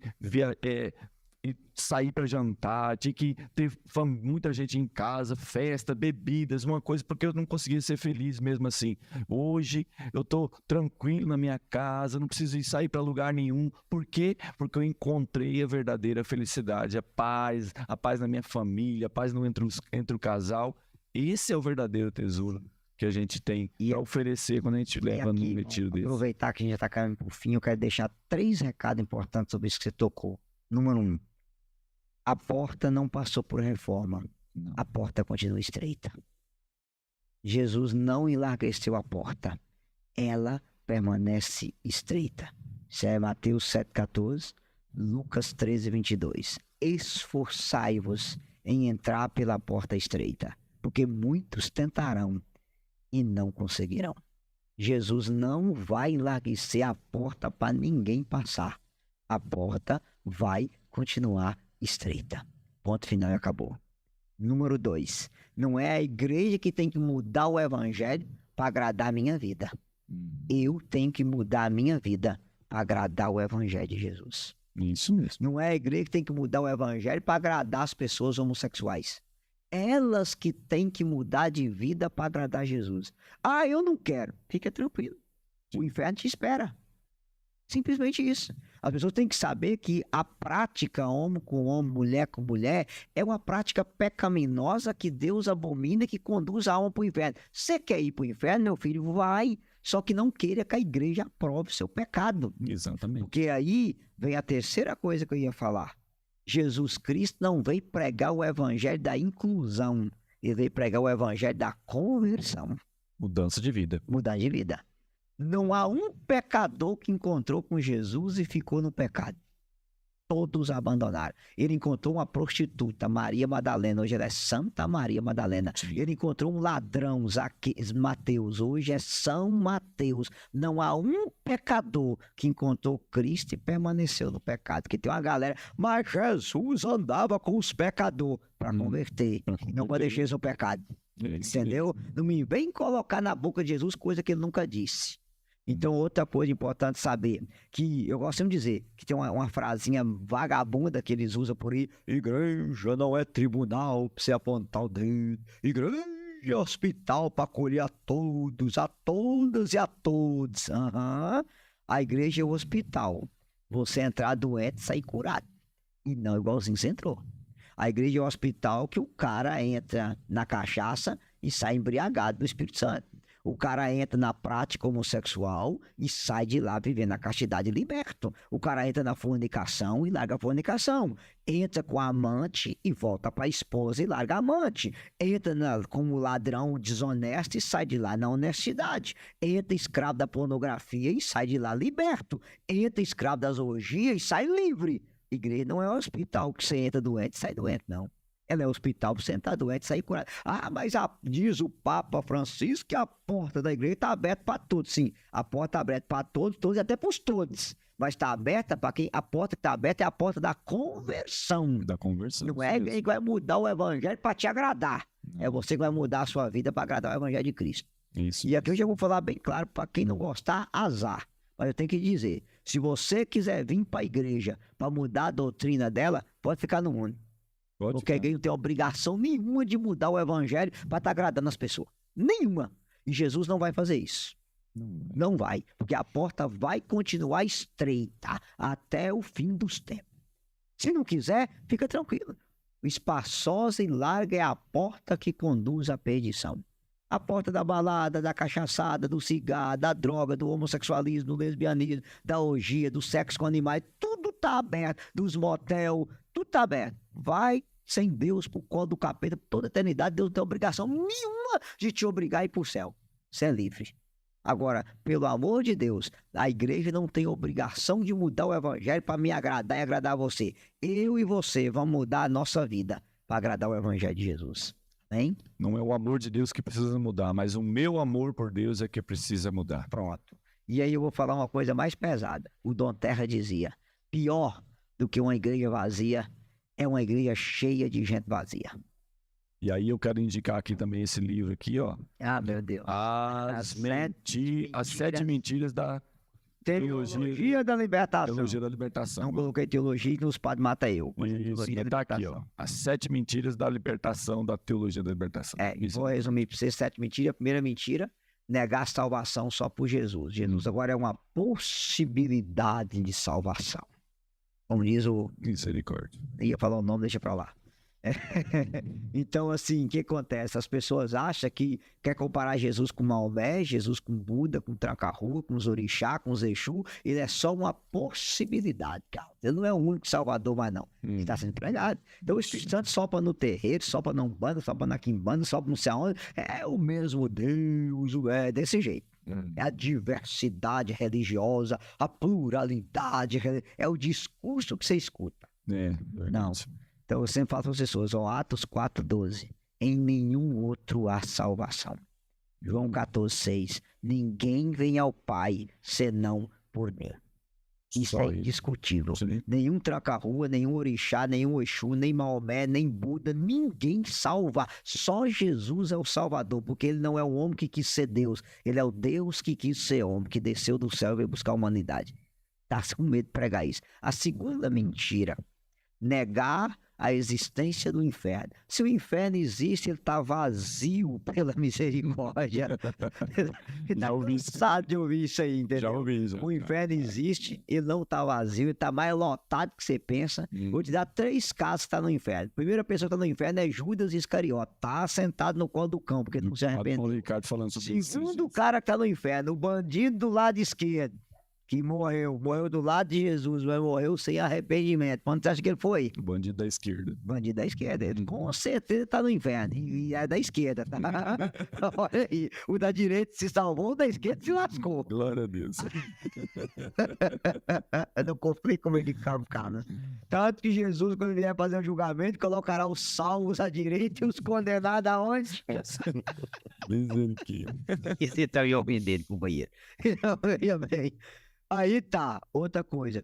sair para jantar, tinha que ter muita gente em casa, festa, bebidas, uma coisa, porque eu não conseguia ser feliz mesmo assim. Hoje eu estou tranquilo na minha casa, não preciso ir sair para lugar nenhum. Por quê? Porque eu encontrei a verdadeira felicidade, a paz na minha família, a paz entre o casal. Esse é o verdadeiro tesouro que a gente tem para oferecer quando a gente leva no Retiro desse. Aproveitar que a gente já está caminhando para o fim, eu quero deixar 3 recados importantes sobre isso que você tocou. Número 1. A porta não passou por reforma. Não. A porta continua estreita. Jesus não enlargueceu a porta. Ela permanece estreita. Isso é Mateus 7,14, Lucas 13,22. Esforçai-vos em entrar pela porta estreita, porque muitos tentarão e não conseguirão. Jesus não vai enlarguecer a porta para ninguém passar. A porta vai continuar estreita. Ponto final e acabou. Número 2. Não é a igreja que tem que mudar o evangelho para agradar a minha vida. Eu tenho que mudar a minha vida para agradar o evangelho de Jesus. Isso mesmo. Não é a igreja que tem que mudar o evangelho para agradar as pessoas homossexuais. Elas que têm que mudar de vida para agradar Jesus. Ah, eu não quero. Fica tranquilo. O inferno te espera. Simplesmente isso. As pessoas têm que saber que a prática homem com homem, mulher com mulher, é uma prática pecaminosa que Deus abomina e que conduz a alma para o inferno. Você quer ir para o inferno, meu filho? Vai. Só que não queira que a igreja aprove o seu pecado. Exatamente. Porque aí vem a terceira coisa que eu ia falar. Jesus Cristo não veio pregar o evangelho da inclusão. Ele veio pregar o evangelho da conversão. Mudança de vida. Mudar de vida. Não há um pecador que encontrou com Jesus e ficou no pecado. Todos abandonaram. Ele encontrou uma prostituta, Maria Madalena. Hoje ela é Santa Maria Madalena. Sim. Ele encontrou um ladrão, Mateus. Hoje é São Mateus. Não há um pecador que encontrou Cristo e permaneceu no pecado. Porque tem uma galera, mas Jesus andava com os pecadores para converter. Não para deixar seu pecado. Entendeu? Não me vem colocar na boca de Jesus coisa que ele nunca disse. Então, outra coisa importante saber, que eu gosto sempre de dizer, que tem uma frasinha vagabunda que eles usam por aí, igreja não é tribunal pra você apontar o dedo, igreja é hospital para acolher a todos, a todas e a todos. Aham. A igreja é o hospital. Você entrar doente e sair curado. E não igualzinho você entrou. A igreja é o hospital que o cara entra na cachaça e sai embriagado do Espírito Santo. O cara entra na prática homossexual e sai de lá vivendo a castidade liberto. O cara entra na fornicação e larga a fornicação. Entra com a amante e volta para a esposa e larga a amante. Entra como ladrão desonesto e sai de lá na honestidade. Entra escravo da pornografia e sai de lá liberto. Entra escravo das orgias e sai livre. Igreja não é um hospital que você entra doente e sai doente, não. Ela é hospital para você entrar doente e sair curado. Ah, mas diz o Papa Francisco que a porta da igreja está aberta para todos. Sim, a porta está aberta para todos, todos e até para os todos. Mas está aberta para quem? A porta que está aberta é a porta da conversão. Da conversão. Não é quem vai mudar o evangelho para te agradar. É você que vai mudar a sua vida para agradar o evangelho de Cristo. Isso. E aqui eu já vou falar bem claro para quem não gostar, azar. Mas eu tenho que dizer, se você quiser vir para a igreja para mudar a doutrina dela, pode ficar no mundo. Porque a igreja não tem obrigação nenhuma de mudar o evangelho para estar agradando as pessoas. Nenhuma. E Jesus não vai fazer isso. Não vai. Porque a porta vai continuar estreita até o fim dos tempos. Se não quiser, fica tranquilo. Espaçosa e larga é a porta que conduz à perdição. A porta da balada, da cachaçada, do cigarro, da droga, do homossexualismo, do lesbianismo, da orgia, do sexo com animais, tudo tá aberto. Dos motel, tudo tá aberto. Vai sem Deus pro colo do capeta por toda a eternidade. Deus não tem obrigação nenhuma de te obrigar a ir pro céu. Você é livre. Agora, pelo amor de Deus, a igreja não tem obrigação de mudar o evangelho para me agradar e agradar você. Eu e você vamos mudar a nossa vida para agradar o evangelho de Jesus. Hein? Não é o amor de Deus que precisa mudar, mas o meu amor por Deus é que precisa mudar. Pronto. E aí eu vou falar uma coisa mais pesada. O Dom Terra dizia, pior do que uma igreja vazia é uma igreja cheia de gente vazia. E aí eu quero indicar aqui também esse livro aqui, ó. Ah, meu Deus. As Sete Mentiras da Teologia da Libertação. Teologia da Libertação. Não coloquei teologia que nos padres mata eu. Isso, tá aqui, ó. As 7 mentiras da libertação, da teologia da libertação. Vou resumir para vocês 7 mentiras. A primeira mentira, negar a salvação só por Jesus. Jesus agora é uma possibilidade de salvação. Como diz o... Misericórdia. Ia falar o nome, deixa pra lá. Então, assim, o que acontece? As pessoas acham que quer comparar Jesus com Maomé, Jesus com Buda, com Tranca-Rua, com os orixá, com os Exu. Ele é só uma possibilidade, cara. Ele não é o único salvador mais, não. Ele está sendo pregado. Então, o Espírito Santo sopra no terreiro, sopra na Umbanda, sopra na Quimbanda, sopra não sei aonde. É o mesmo Deus, é desse jeito. É a diversidade religiosa, a pluralidade, é o discurso que você escuta. Não. Então eu sempre falo para as pessoas, ó, Atos 4,12, em nenhum outro há salvação. João 14,6, ninguém vem ao Pai senão por mim. Isso é indiscutível. Nenhum Tranca-Rua, nenhum orixá, nenhum Exu, nem Maomé, nem Buda, ninguém salva. Só Jesus é o Salvador, porque ele não é o homem que quis ser Deus. Ele é o Deus que quis ser homem, que desceu do céu e veio buscar a humanidade. Tá com medo de pregar isso. A segunda mentira, negar a existência do inferno. Se o inferno existe, ele está vazio pela misericórdia. Está cansado de ouvir isso aí, entendeu? Já ouvi isso. O inferno existe, ele não está vazio, ele está mais lotado que você pensa. Vou te dar 3 casos que estão no inferno. A primeira pessoa que está no inferno é Judas Iscariote. Está sentado no colo do cão, porque não se arrependeu. Ricardo falando sobre isso. Segundo cara que está no inferno, o bandido do lado esquerdo, que morreu do lado de Jesus, mas morreu sem arrependimento. Quando você acha que ele foi? O bandido da esquerda. Bandido da esquerda. Ele com certeza está no inferno. E é da esquerda. Tá? Olha aí. O da direita se salvou, o da esquerda se lascou. Glória a Deus. No conflito como ele fica, né? Tanto que Jesus, quando vier fazer um julgamento, colocará os salvos à direita e os condenados aonde? Misericórdia. E você tá me ofendendo, companheiro. Bem. Aí tá, outra coisa.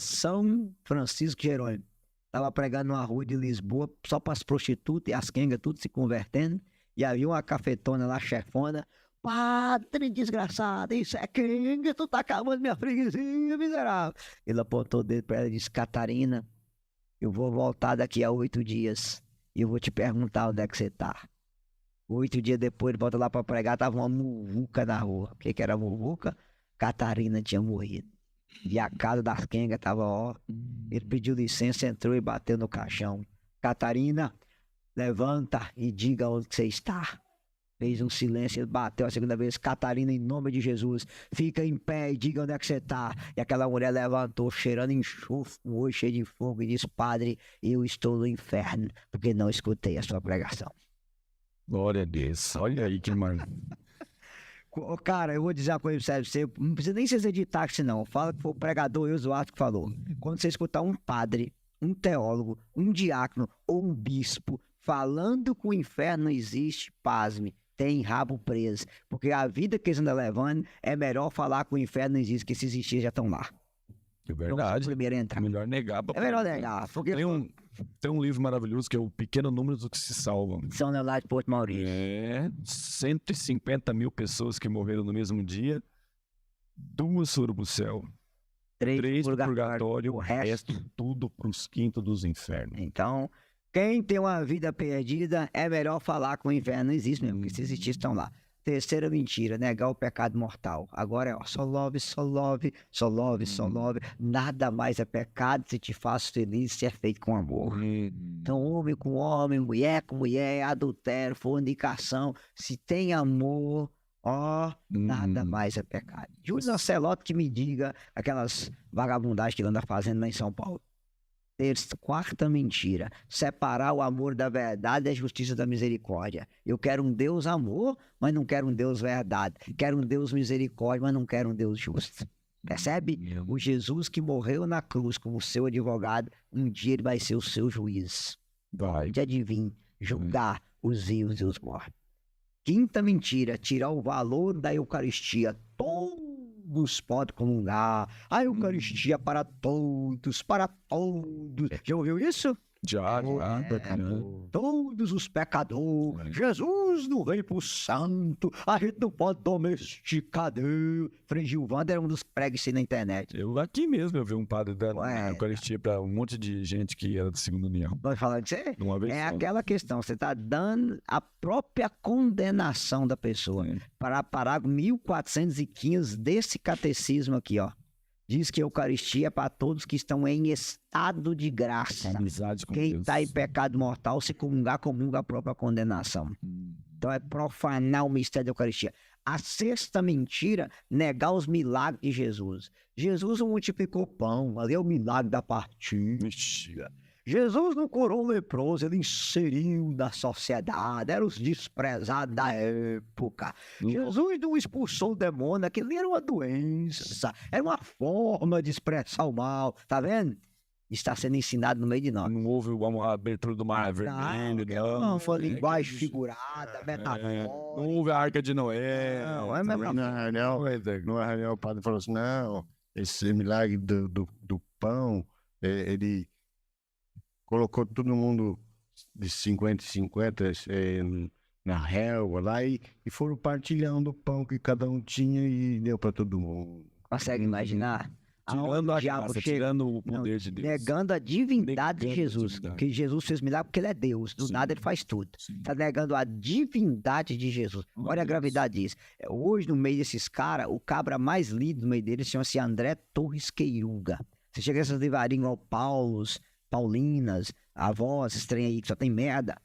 São Francisco Jerônimo. Tava pregando numa rua de Lisboa, só para as prostitutas e as quengas, tudo se convertendo. E havia uma cafetona lá, chefona. padre desgraçado, isso é quem? Tu tá acabando minha freguesia, miserável. Ele apontou o dedo pra ela e disse, Catarina, eu vou voltar daqui a 8 dias e eu vou te perguntar onde é que você tá. 8 dias depois, ele volta lá pra pregar, tava uma muvuca na rua. O que que era muvuca? Catarina tinha morrido. E a casa das quengas tava, ó. Ele pediu licença, entrou e bateu no caixão. Catarina, levanta e diga onde você está. Fez um silêncio, ele bateu a segunda vez. Catarina, em nome de Jesus, fica em pé e diga onde é que você está. E aquela mulher levantou, cheirando enxofre, um olho cheio de fogo, e disse, Padre, eu estou no inferno, porque não escutei a sua pregação. Glória a Deus. Olha aí que maravilha. Ô, cara, eu vou dizer uma coisa pra você, não precisa nem ser de táxi, não. Fala que foi o pregador Eusuato que falou. Quando você escutar um padre, um teólogo, um diácono ou um bispo falando que o inferno não existe, pasme, tem rabo preso. Porque a vida que eles andam levando é melhor falar que o inferno não existe, que se existir já estão lá. É Então, verdade. primeiro a entrar. Melhor negar. É melhor negar, porque Tem um livro maravilhoso que é O Pequeno Número dos que se Salvam. São Leonardo de Porto Maurício. 150 mil pessoas que morreram no mesmo dia, 2 foram pro céu, 3 pro purgatório, o resto tudo pros quintos dos infernos. Então, quem tem uma vida perdida, é melhor falar que o inferno não existe mesmo, porque se existir, estão lá. Terceira mentira, negar o pecado mortal. Agora é, ó, só love, só love, só love, só love. Nada mais é pecado se te faz feliz, se é feito com amor. Então, homem com homem, mulher com mulher, adultério, fornicação. Se tem amor, ó, nada mais é pecado. Júlio Lancelotti que me diga aquelas vagabundagens que ele anda fazendo lá em São Paulo. Quarta mentira, separar o amor da verdade e a justiça da misericórdia. Eu quero um Deus amor, mas não quero um Deus verdade. Quero um Deus misericórdia, mas não quero um Deus justo. Percebe? O Jesus que morreu na cruz como seu advogado, um dia ele vai ser o seu juiz. Vai. De adivinha, julgar os vivos e os mortos. Quinta mentira, tirar o valor da Eucaristia. Todos podem comungar. A Eucaristia para todos, para todos. Já ouviu isso? Já. Todos os pecadores. Jesus não veio pro santo. A gente não pode domesticar Deus. Frei Gilvando era um dos pregos na internet. Eu aqui mesmo eu vi um padre dando Ué. Eucaristia pra um monte de gente que era da Segunda União. Pode falar de você? De uma vez É só. aquela questão, você está dando a própria condenação da pessoa. Para parágrafo 1415 desse catecismo aqui, ó. Diz que a Eucaristia é para todos que estão em estado de graça. Amizade com Quem Deus. está em pecado mortal, se comungar, comunga a própria condenação. Então é profanar o mistério da Eucaristia. A sexta mentira, negar os milagres de Jesus. Jesus não multiplicou pão, ali é o milagre da partilha. Ixi. Jesus não curou o leproso, ele inseriu na sociedade, eram os desprezados da época. Jesus não expulsou o demônio, aquilo era uma doença, era uma forma de expressar o mal, tá vendo? Está sendo ensinado no meio de nós. Não houve a abertura do mar vermelho, Não, foi linguagem figurada, metafórica. Não houve a Arca de Noé. Não, é mesmo. No reunião, o padre falou assim, não, esse milagre do pão, ele colocou todo mundo de 50 em 50 na relva lá e foram partilhando o pão que cada um tinha e deu para todo mundo. Consegue imaginar? Tirando Aonde a o diabo graça, chega? tirando o Não, poder de Deus. negando a divindade de Negando a Jesus. divindade. Que Jesus fez milagre porque ele é Deus. Do Sim. nada ele faz tudo. Sim. Está negando a divindade de Jesus. Meu Olha a Deus. gravidade disso. Hoje, no meio desses caras, o cabra mais lido no meio deles chama-se André Torres Queiruga. Você chega nessas livrarinhas igual Paulos, Paulinas, Avós, esses trem aí que só tem merda.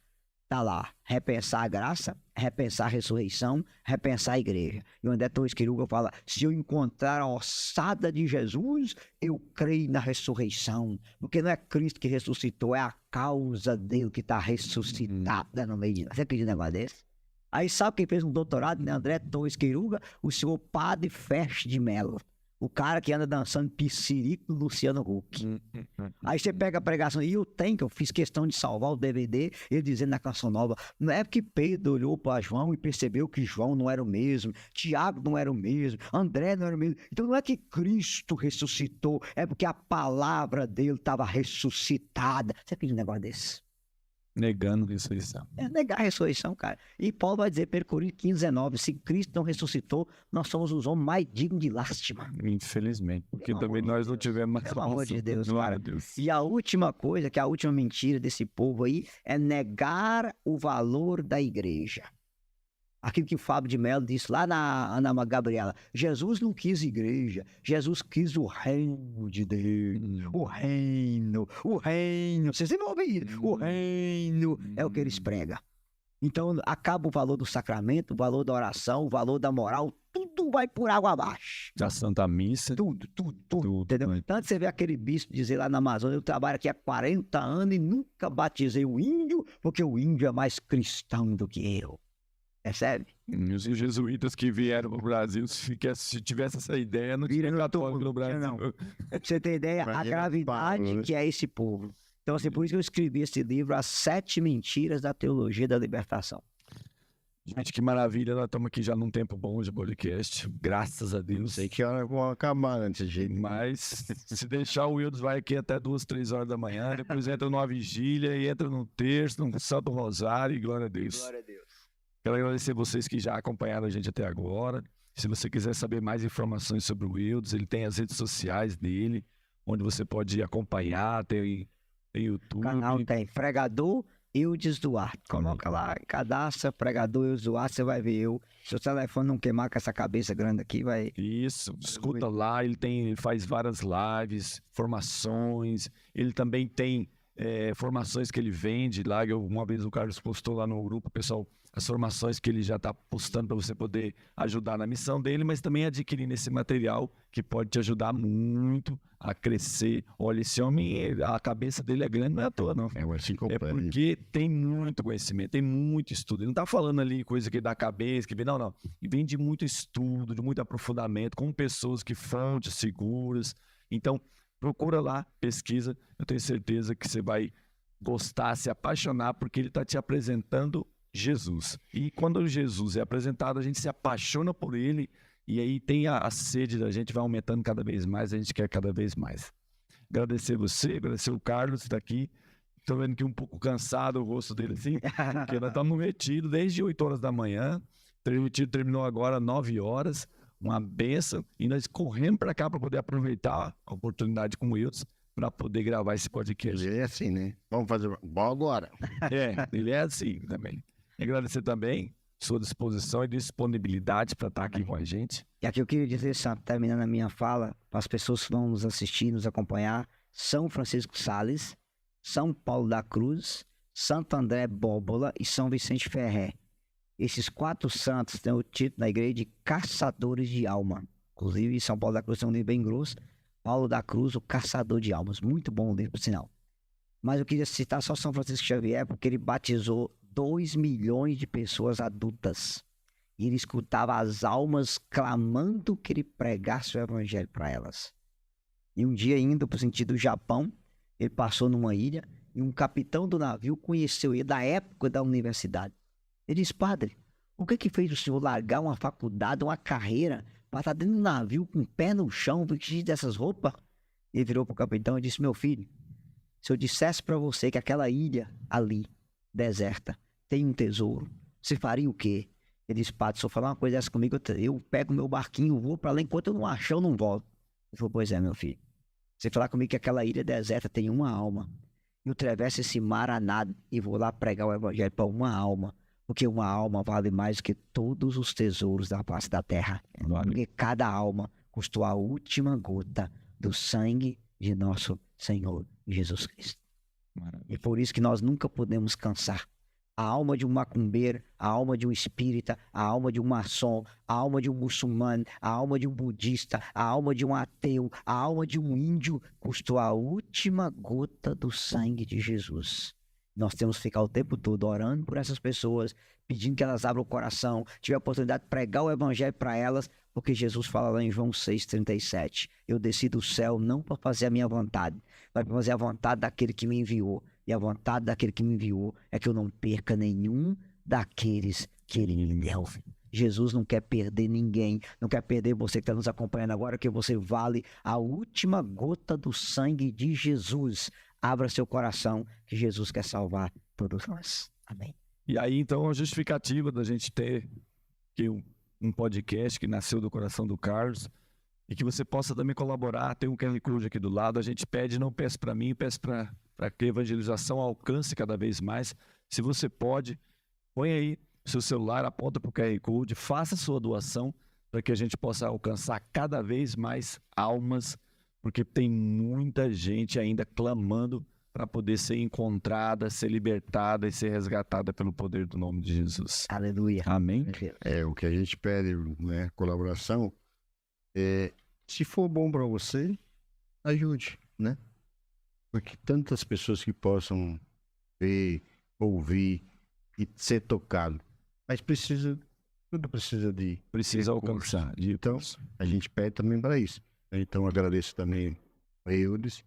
Tá lá, repensar a graça, repensar a ressurreição, repensar a igreja. E o André Torres Queiruga fala, se eu encontrar a ossada de Jesus, eu creio na ressurreição. Porque não é Cristo que ressuscitou, é a causa dele que está ressuscitada no meio de nós. Você acredita num negócio desse? Aí sabe quem fez um doutorado, né? André Torres Queiruga? O senhor Padre Feste de Mello. O cara que anda dançando piscirico do Luciano Huck. Aí você pega a pregação, e que eu fiz questão de salvar o DVD, ele dizendo na canção nova, não é porque Pedro olhou para João e percebeu que João não era o mesmo, Tiago não era o mesmo, André não era o mesmo. Então não é que Cristo ressuscitou, é porque a palavra dele estava ressuscitada. Você acredita num negócio desse? Negando ressurreição. É negar a ressurreição, cara. E Paulo vai dizer, 1 Coríntios 15:19, se Cristo não ressuscitou, nós somos os homens mais dignos de lástima. Infelizmente. Porque Pelo também amor de nós não Deus. tivemos mais Pelo amor de Deus, Glória cara. a Deus. E a última coisa, que é a última mentira desse povo aí, é negar o valor da igreja. Aquilo que o Fábio de Mello disse lá na Ana Gabriela. Jesus não quis igreja, Jesus quis o reino de Deus. O reino. Vocês sempre ouvem isso. O reino é o que eles pregam. Então acaba o valor do sacramento, o valor da oração, o valor da moral, tudo vai por água abaixo. Da Santa Missa. Tudo. Entendeu? Né? Tanto você vê aquele bispo dizer lá na Amazônia, eu trabalho aqui há 40 anos e nunca batizei o índio, porque o índio é mais cristão do que eu. Percebe? E os jesuítas que vieram para o Brasil, se tivesse essa ideia, não Vira tinha no católico túmulo, no Brasil. não. Pra você ter ideia, a Imagina gravidade Paulo, né? que é esse povo. Então, assim, por isso que eu escrevi esse livro, As 7 Mentiras da Teologia da Libertação. Gente, que maravilha. Nós estamos aqui já num tempo bom de podcast. Graças a Não Deus. sei que hora vão acabar antes de... Mas se deixar o Wildes vai aqui até 2, 3 horas da manhã, depois entra numa vigília e entra num terço, num Santo Rosário e glória a Deus. Glória a Deus. Quero agradecer vocês que já acompanharam a gente até agora. Se você quiser saber mais informações sobre o Wildes, ele tem as redes sociais dele, onde você pode acompanhar, tem YouTube. O canal tem Pregador Eudes Duarte. Coloca lá, cadastra Pregador Eudes Duarte, você vai ver eu. Se o telefone não queimar com essa cabeça grande aqui, vai... Isso, escuta lá, ele faz várias lives, formações, ele também tem formações que ele vende lá, uma vez o Carlos postou lá no grupo, pessoal, as formações que ele já está postando para você poder ajudar na missão dele, mas também adquirindo esse material que pode te ajudar muito a crescer. Olha, esse homem, a cabeça dele é grande, não é à toa, não. É porque tem muito conhecimento, tem muito estudo. Ele não está falando ali coisa que dá cabeça, que vem, não. E vem de muito estudo, de muito aprofundamento, com pessoas que fontes seguras. Então, procura lá, pesquisa. Eu tenho certeza que você vai gostar, se apaixonar, porque ele está te apresentando Jesus. E quando Jesus é apresentado, a gente se apaixona por ele e aí tem a sede da gente, vai aumentando cada vez mais, a gente quer cada vez mais. Agradecer você, agradecer o Carlos que está aqui. Estou vendo que um pouco cansado o rosto dele assim, porque nós estamos metidos desde 8 horas da manhã. O retiro terminou agora 9 horas, uma benção, e nós corremos para cá para poder aproveitar a oportunidade com o Wilson para poder gravar esse podcast. Ele é assim, né? Vamos fazer... Bom agora. Ele é assim também. E agradecer também sua disposição e disponibilidade para estar aqui com a gente. E aqui eu queria dizer, terminando a minha fala, para as pessoas que vão nos assistir, nos acompanhar, São Francisco Sales, São Paulo da Cruz, Santo André Bóbola e São Vicente Ferré. Esses 4 santos têm o título na igreja de caçadores de alma. Inclusive, São Paulo da Cruz tem um livro bem grosso, Paulo da Cruz, o caçador de almas. Muito bom o livro, por sinal. Mas eu queria citar só São Francisco Xavier, porque ele batizou 2 milhões de pessoas adultas. E ele escutava as almas clamando que ele pregasse o evangelho para elas. E um dia, indo para o sentido do Japão, ele passou numa ilha e um capitão do navio conheceu ele da época da universidade. Ele disse: padre, o que fez o senhor largar uma faculdade, uma carreira, para estar dentro do navio com o pé no chão, vestido dessas roupas? Ele virou para o capitão e disse: meu filho, se eu dissesse para você que aquela ilha ali, deserta, tem um tesouro, você faria o quê? Ele disse: padre, se eu falar uma coisa dessa comigo, eu pego meu barquinho, vou para lá, enquanto eu não achar, eu não volto. Ele falou: pois é, meu filho. Você falar comigo que aquela ilha deserta tem uma alma, eu atravesso esse mar a nado e vou lá pregar o evangelho para uma alma, porque uma alma vale mais do que todos os tesouros da face da terra. Porque cada alma custou a última gota do sangue de nosso Senhor Jesus Cristo. Maravilha. E por isso que nós nunca podemos cansar. A alma de um macumbeiro, a alma de um espírita, a alma de um maçom, a alma de um muçulmano, a alma de um budista, a alma de um ateu, a alma de um índio, custou a última gota do sangue de Jesus. Nós temos que ficar o tempo todo orando por essas pessoas, pedindo que elas abram o coração, tiver a oportunidade de pregar o evangelho para elas, porque Jesus fala lá em João 6,37, eu desci do céu não para fazer a minha vontade, mas para fazer a vontade daquele que me enviou. E a vontade daquele que me enviou é que eu não perca nenhum daqueles que ele me deu. Jesus não quer perder ninguém, não quer perder você que está nos acompanhando agora, que você vale a última gota do sangue de Jesus. Abra seu coração, que Jesus quer salvar todos nós. Amém. E aí, então, a justificativa da gente ter aqui um podcast que nasceu do coração do Carlos e que você possa também colaborar. Tem um QR Code aqui do lado. A gente pede, não peça para mim, peça para que a evangelização alcance cada vez mais. Se você pode, põe aí o seu celular, aponta para o QR Code, faça a sua doação para que a gente possa alcançar cada vez mais almas, porque tem muita gente ainda clamando para poder ser encontrada, ser libertada e ser resgatada pelo poder do nome de Jesus. Aleluia. Amém? O que a gente pede, né, colaboração, se for bom para você, ajude, né? Porque tantas pessoas que possam ver, ouvir e ser tocado, mas tudo precisa de Precisa recurso. alcançar. Então, a gente pede também para isso. Então, agradeço também a Eudes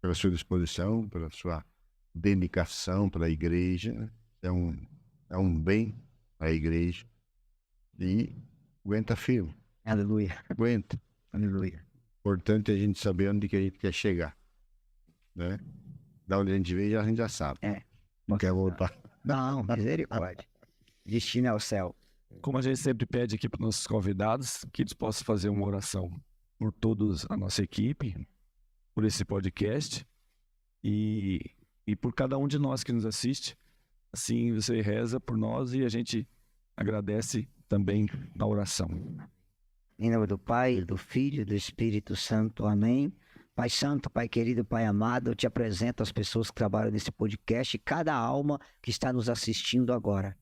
pela sua disposição, pela sua dedicação para a igreja, né? É um bem a igreja. E aguenta firme, Aleluia. aguenta. Aleluia. Importante é a gente saber onde que a gente quer chegar, né? Da onde a gente veio, a gente já sabe. Não quer voltar. Não, misericórdia. Destino é o céu. Como a gente sempre pede aqui para os nossos convidados, que eles possam fazer uma oração por toda a nossa equipe, por esse podcast e por cada um de nós que nos assiste. Assim, você reza por nós e a gente agradece também na oração. Em nome do Pai, do Filho e do Espírito Santo. Amém. Pai Santo, Pai querido, Pai amado, eu te apresento as pessoas que trabalham nesse podcast e cada alma que está nos assistindo agora.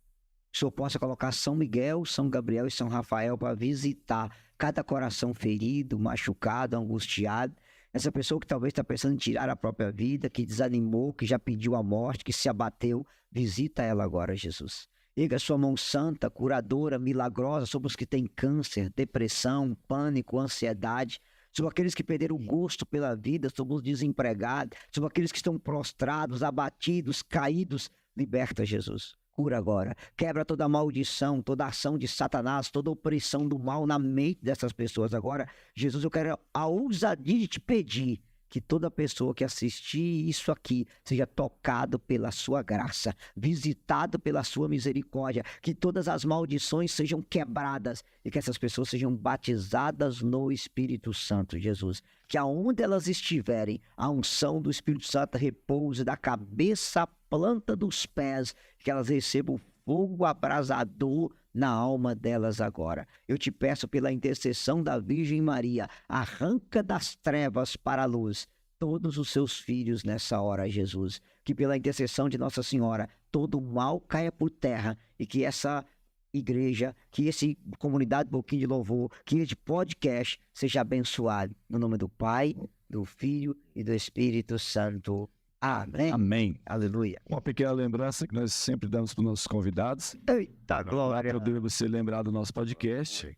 Que o Senhor possa colocar São Miguel, São Gabriel e São Rafael para visitar cada coração ferido, machucado, angustiado. Essa pessoa que talvez está pensando em tirar a própria vida, que desanimou, que já pediu a morte, que se abateu, visita ela agora, Jesus. Erga sua mão santa, curadora, milagrosa sobre os que têm câncer, depressão, pânico, ansiedade, sobre aqueles que perderam o gosto pela vida, sobre os desempregados, sobre aqueles que estão prostrados, abatidos, caídos. Liberta, Jesus. Cura agora. Quebra toda maldição, toda ação de Satanás, toda opressão do mal na mente dessas pessoas agora. Jesus, eu quero a ousadia de te pedir que toda pessoa que assistir isso aqui seja tocado pela sua graça, visitado pela sua misericórdia, que todas as maldições sejam quebradas e que essas pessoas sejam batizadas no Espírito Santo, Jesus. Que aonde elas estiverem, a unção do Espírito Santo repouse da cabeça à planta dos pés, que elas recebam fogo abrasador na alma delas agora. Eu te peço pela intercessão da Virgem Maria, arranca das trevas para a luz todos os seus filhos nessa hora, Jesus. Que pela intercessão de Nossa Senhora, todo o mal caia por terra e que essa igreja, que esse comunidade Boquinha de Louvor, que esse podcast seja abençoado. No nome do Pai, do Filho e do Espírito Santo. Amém. Amém. Aleluia. Uma pequena lembrança que nós sempre damos para os nossos convidados. Eita glória. Eu devo você lembrar do nosso podcast.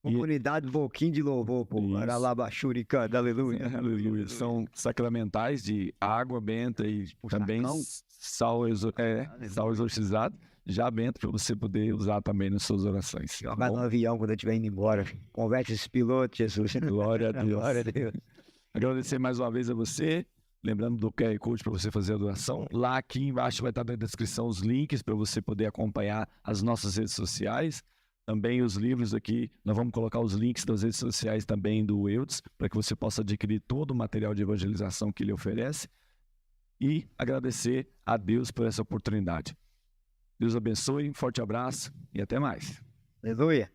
Comunidade Boquinha de Louvor, pô. Isso. Aralabachuricanda, aleluia. Aleluia. São sacramentais de água benta e também sal exorcizado. Já bento para você poder usar também nas suas orações. Tá Vai no bom? avião quando eu estiver indo embora. Converte esse piloto, Jesus. Glória a Deus. Glória a Deus. Agradecer mais uma vez a você. Lembrando do QR Code para você fazer a doação. Lá aqui embaixo vai estar na descrição os links para você poder acompanhar as nossas redes sociais. Também os livros aqui, nós vamos colocar os links das redes sociais também do Eudes, para que você possa adquirir todo o material de evangelização que ele oferece. E agradecer a Deus por essa oportunidade. Deus abençoe, um forte abraço e até mais. Aleluia.